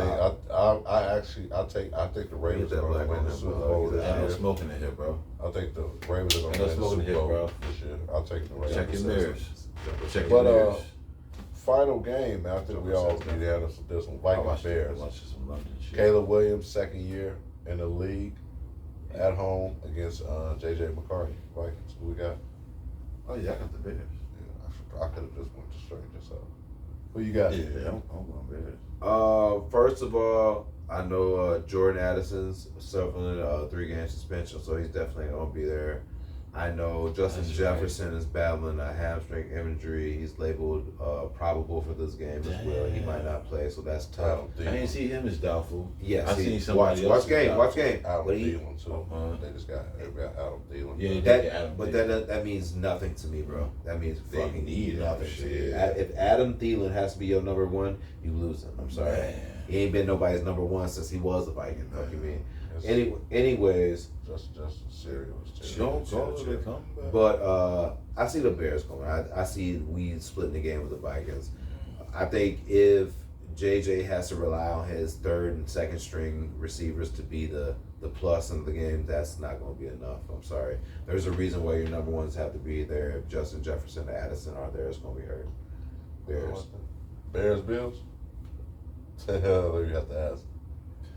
the Ravens that are going black to win man the up, Super bro. Bowl Get this that Ain't no year. smoking in here, bro. I think the Ravens are going to Ain't no win the smoking Super here, Bowl bro. this year. I'll take the Ravens. Check your mirrors. Check But, your mirrors. Final game, I think we all be there. There's some Vikings Bears. Watching some London shit. Caleb Williams, second year in the league, at home against J.J. McCarthy. Vikings. Who we got? Oh yeah, I got the Bears. Yeah, I could have just went to straight just out. Who you got? Yeah, I'm going Bears. First of all, I know Jordan Addison's suffering a 3-game suspension, so he's definitely gonna be there. I know Justin Jefferson is battling a hamstring injury. He's labeled probable for this game as well. He might not play, so that's tough. I didn't see him as doubtful. Yes, I seen somebody watch else. game. Adam But he- Thielen too. They just got Adam Thielen. Yeah, that means nothing to me, bro. That means They fucking need nothing him, to me. shit. If Adam Thielen has to be your number one, you lose him. I'm sorry. Man. He ain't been nobody's number one since he was a Viking. Fuck you mean? It's Anyways, just serious. Don't call it a comeback. but I see the Bears going. I see we splitting the game with the Vikings. I think if JJ has to rely on his third and second string receivers to be the plus in the game, that's not going to be enough. I'm sorry. There's a reason why your number ones have to be there. If Justin Jefferson and Addison are there, it's going to be hurt. Bears, Bills. Hell, you have to ask.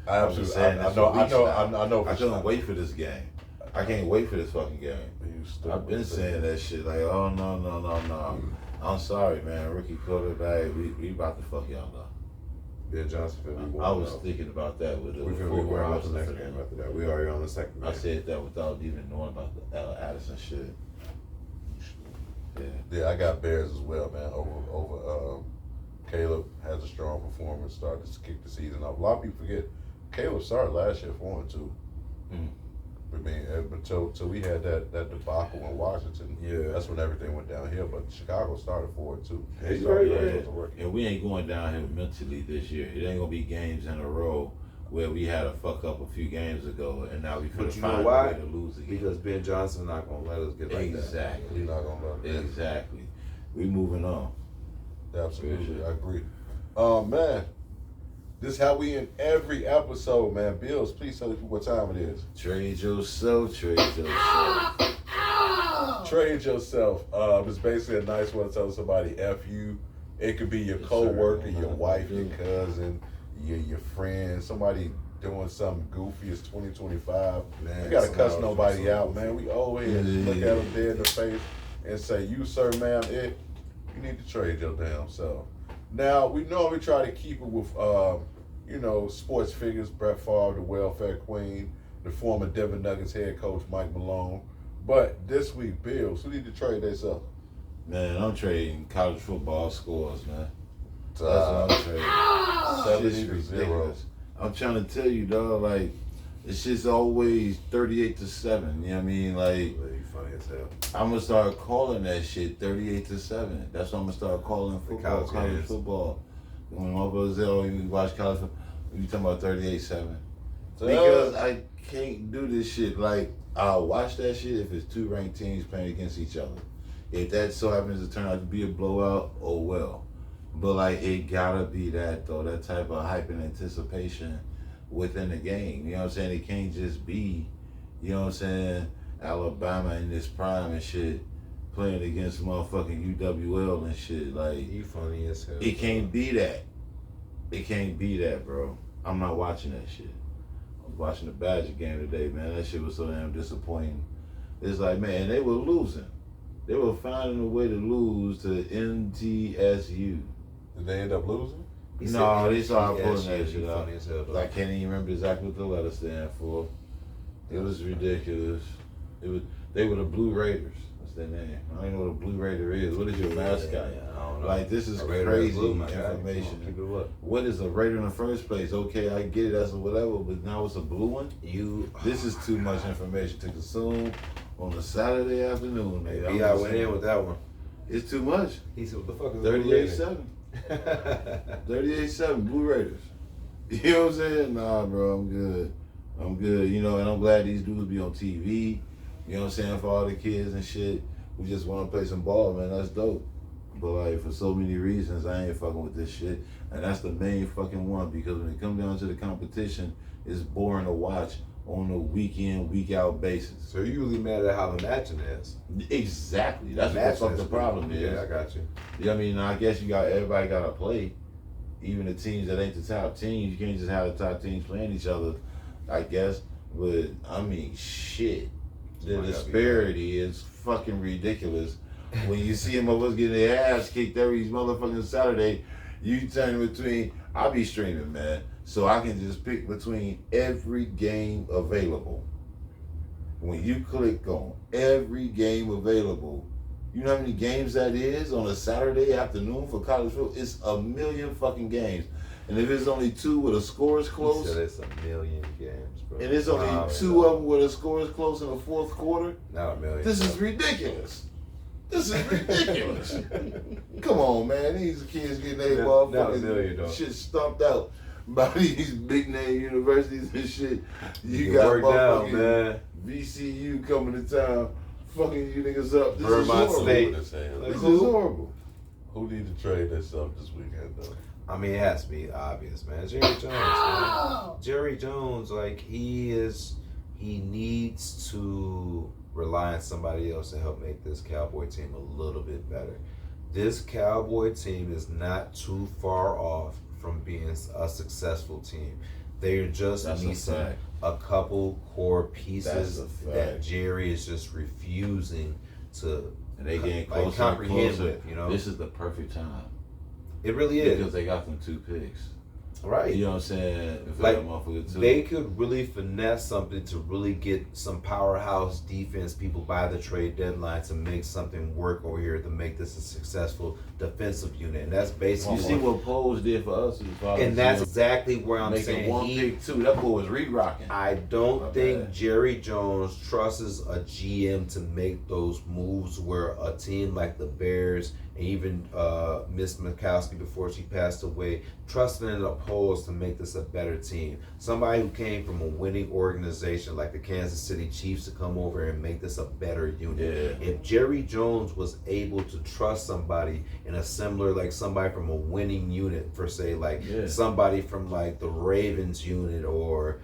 I I'm just absolutely. saying. I know. I couldn't wait for this game. I can't wait for this fucking game. I've been saying that shit like, oh no. I'm sorry, man. Rookie quarterback, we about to fuck y'all up. Ben Johnson, I was thinking about that with we're on to the next game after that. We already on the second game. I said that without even knowing about the Addison shit. Yeah, I got Bears as well, man. Over Caleb has a strong performance, started to kick the season off. A lot of people forget Caleb started last year 4-2. I mean, until we had that debacle in Washington, that's when everything went downhill. But Chicago started 4-2. And we ain't going downhill mentally this year. It ain't gonna be games in a row where we had a fuck up a few games ago, and now we could find a way to lose again. Because Ben Johnson's not gonna let us get like that. Exactly. He's not gonna let us. Exactly. We moving on. Absolutely, I agree. Man, this is how we end every episode, man. Bills, please tell me what time it is. Trade yourself. Trade yourself. It's basically a nice one to tell somebody F you. It could be your co-worker, your wife, your cousin, your friend, somebody doing something goofy. It's 2025. Man, you gotta cuss nobody out, man. We always look at them dead in the face and say, you, sir, ma'am, you need to trade your damn self. Now, we normally try to keep it with, sports figures, Brett Favre, the welfare queen, the former Denver Nuggets head coach, Mike Malone. But this week, Bills, who need to trade themselves? Man, I'm trading college football scores, man. That's what I'm trading. 70-0. I'm trying to tell you, dog, like, it's just always 38-7. You know what I mean? Like, Funny as hell. I'm gonna start calling that shit 38-7. That's what I'm gonna start calling football, college football. When motherfuckers say, "Oh, you watch college football," you talking about 38-7. Because I can't do this shit. Like, I'll watch that shit if it's two ranked teams playing against each other. If that so happens to turn out to be a blowout, oh well. But like it gotta be that though, that type of hype and anticipation within the game. You know what I'm saying? It can't just be, you know what I'm saying, Alabama in this prime and shit playing against motherfucking UWL and shit. Like You funny as hell. it can't be that. It can't be that, bro. I'm not watching that shit. I was watching the Badger game today, man. That shit was so damn disappointing. It's like, man, they were losing. They were finding a way to lose to NTSU. Did they end up losing? No, they started pulling that you shit out. funny as hell, though. I can't even remember exactly what the letter stand for. It was ridiculous. They were the Blue Raiders. That's their name. I don't even know what a Blue Raider is. What is your mascot? Yeah, I don't know. Like, this is A Raider crazy blue, my guy. information. Keep it up. What is a Raider in the first place? Okay, I get it, that's a whatever, but now it's a blue one? This is too much information to consume on a Saturday afternoon, man. Maybe I went in with that one. It's too much. He said, "What the fuck is a Blue Raider?" 38-7. 38-7, Blue Raiders. You know what I'm saying? Nah, bro, I'm good. I'm good, you know, and I'm glad these dudes be on TV, you know what I'm saying, for all the kids and shit who just want to play some ball, man, that's dope. But, like, for so many reasons, I ain't fucking with this shit. And that's the main fucking one, because when it comes down to the competition, it's boring to watch on a week in, week out basis. So you really mad at how the matching is? Exactly. That's what the fuck the problem is. Yeah, I got you. Yeah, I mean, I guess everybody got to play. Even the teams that ain't the top teams, you can't just have the top teams playing each other, I guess. But, I mean, shit. The disparity is fucking ridiculous. When you see them of us getting their ass kicked every motherfucking Saturday, you turn between, I'll be streaming, man. So I can just pick between every game available. When you click on every game available, you know how many games that is on a Saturday afternoon for college football? It's a million fucking games. And if it's only two where the score is close, He said it's a million games, bro. and it's only two of them where the score is close in the fourth quarter, Not a million. this is ridiculous. This is ridiculous. Come on, man. These kids getting their Not a million, though. motherfucking shit stumped out by these big name universities and shit. You Get got worked out, motherfucking man. VCU coming to town, fucking you niggas up. This Vermont is horrible. State. This Saying, is horrible. who need to trade this up this weekend, though? I mean, it has to be obvious, man. Jerry Jones, man. Jerry Jones, like, he needs to rely on somebody else to help make this Cowboy team a little bit better. This Cowboy team is not too far off from being a successful team. They're just missing a couple core pieces that Jerry is just refusing to And they getting closer and comprehend closer. with, you know? This is the perfect time. It really is. Because they got them 2 picks. Right. You know what I'm saying? If Like, that motherfucker too. they could really finesse something to really get some powerhouse defense people by the trade deadline to make something work over here to make this a successful defensive unit. And that's basically You see what Poles did for us? and that's exactly where I'm saying one pick too. That boy was re-rocking. I don't My think bad. Jerry Jones trusts a GM to make those moves where a team like the Bears and even Miss Mikowski before she passed away trusting in the Poles to make this a better team. Somebody who came from a winning organization like the Kansas City Chiefs to come over and make this a better unit. Yeah. If Jerry Jones was able to trust somebody in a similar, like somebody from a winning unit, for say, like somebody from like the Ravens unit or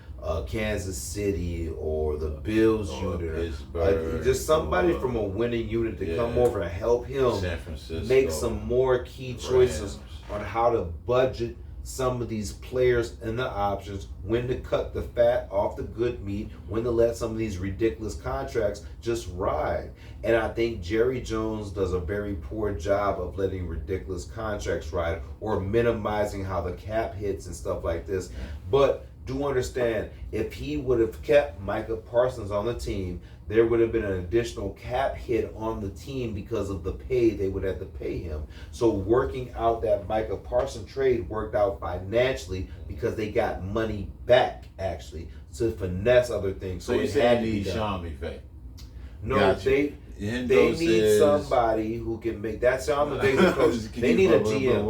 Kansas City or the Bills unit, like just somebody from a winning unit to come over and help him San Francisco, make some more key choices on how to budget some of these players and the options, when to cut the fat off the good meat, when to let some of these ridiculous contracts just ride. And I think Jerry Jones does a very poor job of letting ridiculous contracts ride or minimizing how the cap hits and stuff like this. But do understand, if he would have kept Micah Parsons on the team, there would have been an additional cap hit on the team because of the pay they would have to pay him. So working out that Micah Parsons trade worked out financially because they got money back, actually, to finesse other things. So you say you need Sean McVay? No, they need somebody who can make that. Sean McVay's a coach. They need a GM.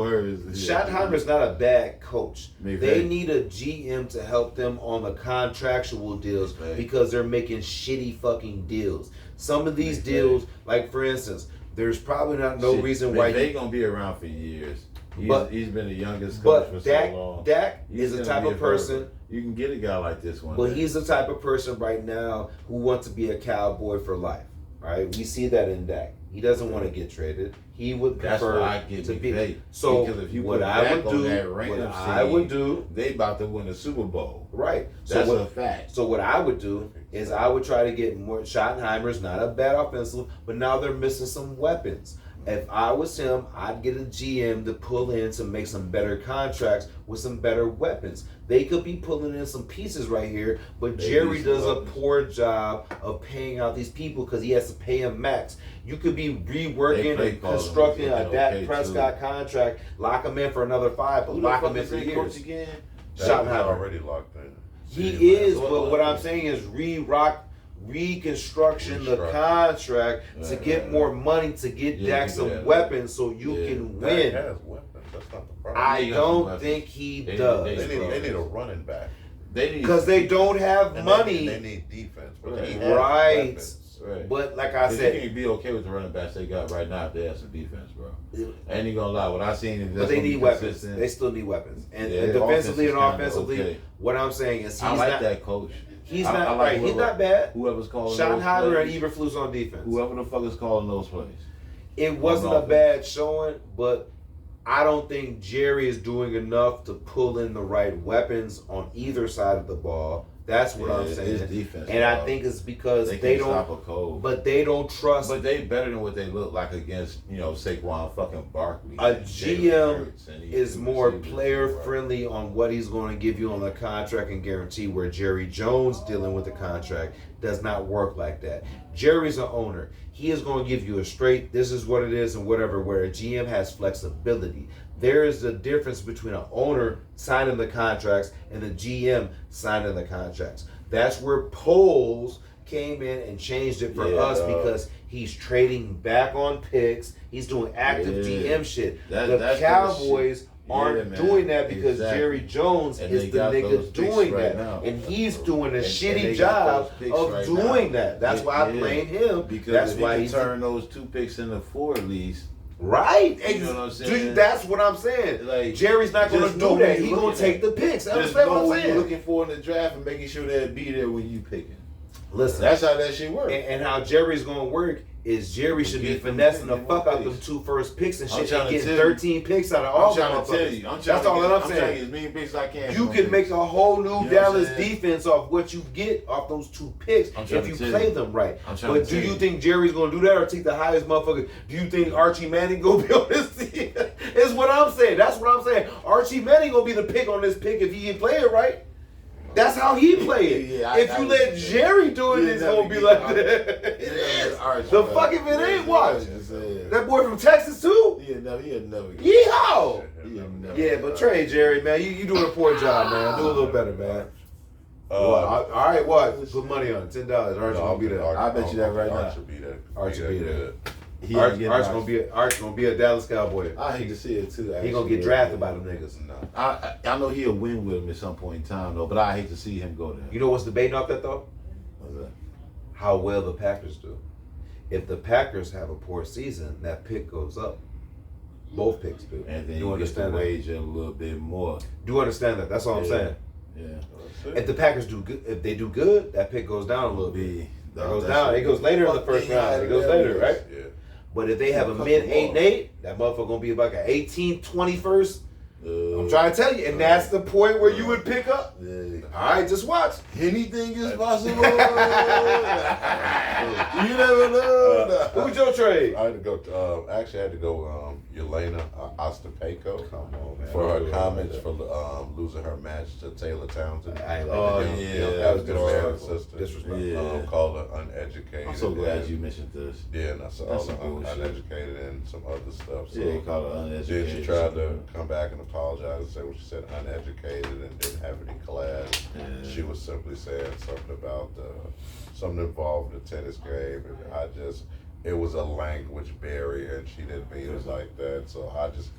Schottenheimer's not a bad coach. They need a GM to help them on the contractual deals because they're making shitty fucking deals. Some of these deals, like for instance, there's probably no reason why they gonna be around for years. He's been the youngest coach for Dak, so long. Dak He's is the gonna type be of a person. You can get a guy like this one. But day. he's the type of person right now who wants to be a Cowboy for life. Right? We see that in Dak. He doesn't want to get traded. He would prefer That's why I get to be. paid. So because if you what put I Dak would on do, that what random I would scene, do, they about to win the Super Bowl. right? That's so a fact. So what I would do is I would try to get more. Schottenheimer's not a bad offensive, but now they're missing some weapons. If I was him, I'd get a GM to pull in to make some better contracts with some better weapons. They could be pulling in some pieces right here, but They Jerry need some does a weapons. poor job of paying out these people because he has to pay them max. You could be They reworking play and calling constructing was a looking Dak okay, Prescott contract, lock him in for another 5, but Who the lock fuck him in is for their years. coach again? That was Schottenheimer. already locked in. He is, What- but what I'm saying is reconstruction the Restructure. contract to Right, get right, more money to get Yeah, Dak you some do that. weapons so you Yeah, can Dak win. has weapons. That's not the problem. I He got some don't weapons. think he They- does They need a running back. They need because they don't have And money. They need defense. But Right. he has Right. weapons. Right. But like I Cause you said, can't be okay with the running backs they got right now if they have some defense, bro. I ain't even gonna lie. What I seen is but they need weapons. They still need weapons, and defensively and offensively. Okay. What I'm saying is he's I like not. that coach. He's I not like right. He's whoever- not bad. Whoever's calling Schottenheimer those and plays, Eberflus on defense. whoever the fuck is calling those plays. It wasn't a bad showing, but I don't think Jerry is doing enough to pull in the right weapons on either side of the ball. That's what I'm Yeah, saying. it's defense, and I bro. think it's because They they can't don't. stop a cold. But they don't trust. But they better than what they look like against, Saquon fucking Barkley. A and GM Jalen Hurts and these is two more receivers. player friendly on what he's going to give you on the contract and guarantee, where Jerry Jones dealing with the contract does not work like that. Jerry's an owner. He is going to give you a straight, this is what it is and whatever, where a GM has flexibility. There is a difference between an owner signing the contracts and the GM signing the contracts. That's where polls came in and changed it for us because he's trading back on picks. He's doing active Yeah. GM shit. That's The good Cowboys shit. aren't Yeah, man. doing that because Exactly. Jerry Jones And is they the got those nigga picks doing right that. now. And he's doing a And shitty they got job those picks of right doing now. that. That's why I blame him. Because That's if why he he's can turn those 2 picks into 4 at least. right. You know what I'm saying? Dude, that's what I'm saying. Like, Jerry's not going to just know do who that. you're He's going looking to take at. the picks. Just Understand know what I'm what you're saying? looking for in the draft and making sure they'll be there when you picking. Listen, That's how that shit works. and how Jerry's going to work is Jerry should be Get them finessing the picks. fuck out them 2 first picks and I'm shit trying and to getting tell you. 13 picks out of all I'm trying to motherfuckers. tell you. That's all that I'm I'm trying to saying. get as many picks as I can. You from can them make picks. a whole new You know what I'm Dallas saying? defense off what you get off those 2 picks I'm trying if to you tell play you. them right. I'm trying But to do tell you you. think Jerry's going to do that or take the highest motherfucker? Do you think Archie Manning going to be on this team? Is what I'm saying. That's what I'm saying. Archie Manning going to be the pick on this pick if he can play it right. That's how he play it. Yeah, If you let Jerry do it, You'll it's never going to be get like Archie. that. It Yeah, is. Archie, The man. fuck if it ain't, Yeah, watch. yeah. That boy from Texas too? He'll never get Yeehaw! He'll never Yeah, get but trade Jerry, man. You doing a poor job, man. Do a little better, man. All right, what? Put money on it. $10. Archie gonna be there. I bet you that right now. Archie be there. Archie be there. He ain't Archie getting gonna be a Dallas Cowboy. I hate to see it too. He gonna get drafted by them niggas. No. I know he'll win with him at some point in time though, but I hate to see him go there. You know what's debating off that though? What's that? How well the Packers do. If the Packers have a poor season, that pick goes up. Both picks do. And then you you get to understand that? wage it a little bit more. Do you understand that? That's all I'm Yeah. saying. Yeah. If the Packers do good, if they do good, that pick goes down a little bit. It goes down. It goes later in the first round. It goes later, right? Yeah. But if they have a mid 8-8, that motherfucker gonna be like an 18th, 21st. I'm trying to tell you, and that's the point where you would pick up. Yeah. All right, just watch. Anything is possible. You never know. Who's your trade? I had to go. Actually, I had to go. Yelena Ostapeko Come on, man. for her comments for losing her match to Taylor Townsend. I ain't Oh, letting it go. yeah, that was the married disrespectful. sister. Disrespectful. Yeah. Called her uneducated. I'm so glad and- you mentioned this. Yeah, and that's That's some all bullshit. uneducated and some other stuff. So Yeah, they call it uneducated. then she tried to come back and apologize and say what she said, uneducated and didn't have any class. Yeah. She was simply saying something about something involved in the tennis game, and it was a language barrier, and she didn't mean it like that. So I just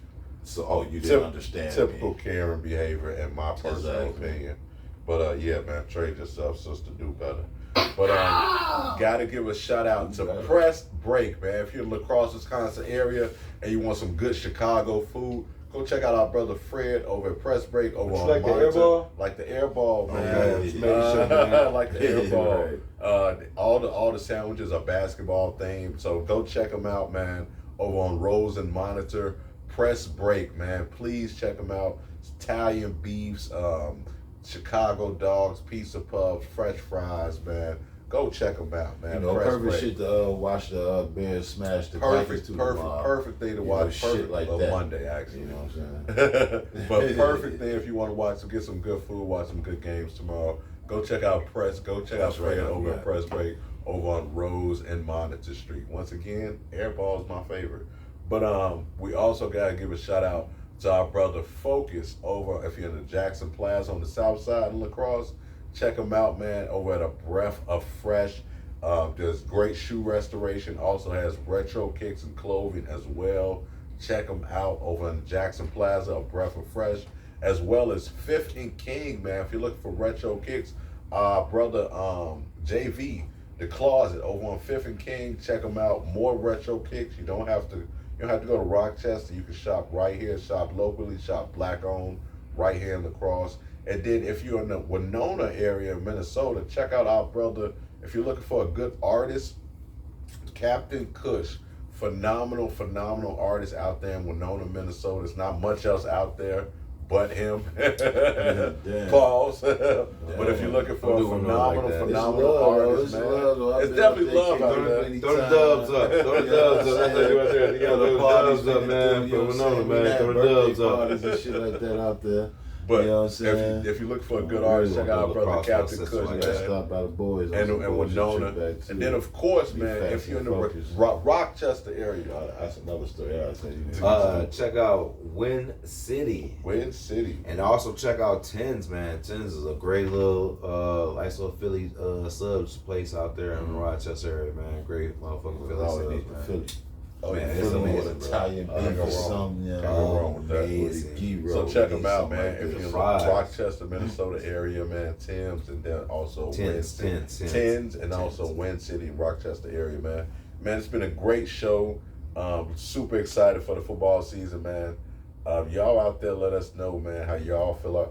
You didn't understand. typical me. Karen behavior in my personal Exactly. opinion. But yeah, man, trade yourself, sister, do better. But gotta give a shout out to Better. Press Break, man. If you're in La Crosse, Wisconsin area and you want some good Chicago food, Go check out our brother Fred over at Press Break over on like the Monitor. air ball? Like the air ball, man. Okay, just making sure, man. Like the air ball. Right. All the sandwiches are basketball themed, so go check them out, man. Over on Rose and Monitor, Press Break, man. Please check them out. It's Italian beefs, Chicago dogs, pizza puffs, Fresh fries, man. Go check them out, man. You know, Press perfect Break. shit to watch the Bears smash the Vikings Perfect thing to watch. Shit Perfect like on that. Monday, actually. You know what I'm saying? But perfect thing if you want to watch, get some good food, watch some good games tomorrow. Go check out Press. Go check out Fred over at Press Break over on Rose and Monitor Street. Once again, Airball is my favorite. But we also gotta give a shout out to our brother Focus over, if you're in the Jackson Plaza on the south side in La Crosse, check him out, man, over at A Breath of Fresh. Does great shoe restoration, also has retro kicks and clothing as well. Check them out over in Jackson Plaza, A Breath of Fresh, as well as Fifth and King, man. If you're looking for retro kicks, brother JV, The Closet over on Fifth and King, check them out. More retro kicks. You don't have to go to Rochester. You can shop right here, shop locally, shop black owned right here in La Crosse. And then if you're in the Winona area of Minnesota, check out our brother. If you're looking for a good artist, Captain Kush, phenomenal artist out there in Winona, Minnesota. There's not much else out there but him. Pause. But if you're looking for a phenomenal artist, man, it's definitely love out there. Throw the dubs up. Throw the dubs up. That's right there. You gotta throw the dubs up, man. From Winona, man. Throw the dubs up. And shit like that out there. But you know what I'm saying? if you're looking for a good artist, check out our brother Captain Kush, man. Stop by the boys And Winona. And then, of course, man, if you're in the Rochester area, that's another story. I'll tell you. Check out Win City. Win City. And also check out Tens, man. Tens is a great little, nice little Philly subs place out there in the Rochester area, man. Great motherfucking Philly subs, man. Philly. Oh, man, yeah, it's amazing, bro. Italian beef or something. Can't go wrong with that. Amazing. So check them out, man. Like if you're in the Fries. Rochester, Minnesota area, man, Tim's, and then also Tens, and also Win City, Rochester area, man. Man, it's been a great show. Super excited for the football season, man. Y'all out there, let us know, man, how y'all feel like,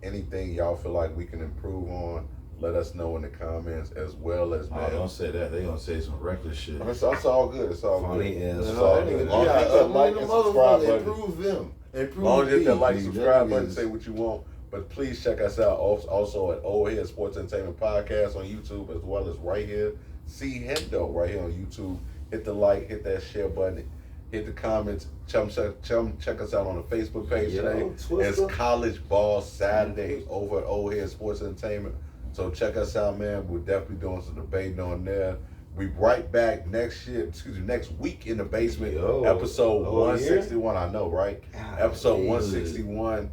anything y'all feel like we can improve on. Let us know in the comments, as well as, man. Don't say that. They gonna say some reckless shit. It's all good. It's all Funny good. as It's all fuck. good. As long as you hit that like and subscribe button. Improve them. As long as you hit that like, subscribe button, say what you want. But please check us out also at Old Head Sports Entertainment Podcast on YouTube, as well as right here. See Hendo right here on YouTube. Hit the like, hit that share button, hit the comments. Check us out on the Facebook page today. It's College Ball Saturday over at Old Head Sports Entertainment. So check us out, man. We're definitely doing some debating on there. We right back next week in the basement. Episode 161. I know, right? Episode 161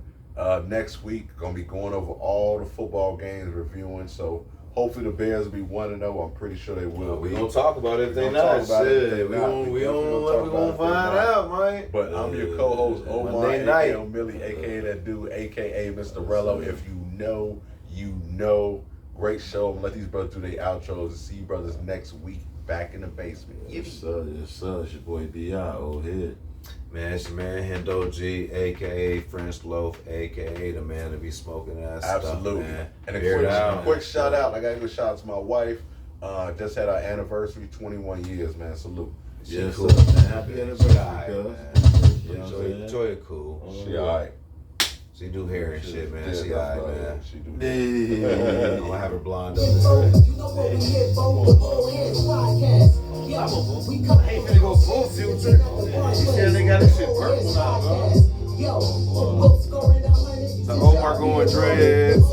next week. Gonna be going over all the football games, reviewing. So hopefully the Bears will be 1-0. I'm pretty sure they will. We gonna talk about it if they not. Shit, we gonna find out, man. But I'm your co-host Omar, aka Millie, aka that dude, aka Mr. Rello. If you know, you know. Great show. I'm gonna let these brothers do their outros and see you brothers next week back in the basement. Yes, sir. It's your boy D.I. Old Head. Man, it's your man Hendo G, aka French Loaf, aka the man to be smoking that Absolutely. stuff, man. And a quick shout out. I gotta give a shout out to my wife. Just had our anniversary, 21 years, man. Salute. Yes, cool. sir. Man. Happy anniversary, cuz. Joy cool. She alright. She do hair and shit, man. She alright, man. She do. I'm gonna have her blonde up. You know what we here for? The Old Heads Podcast. Yo, we come ain't finna go full Future. He said they got this shit purple now, bro. Yo, scoring 100. Omar going dreads.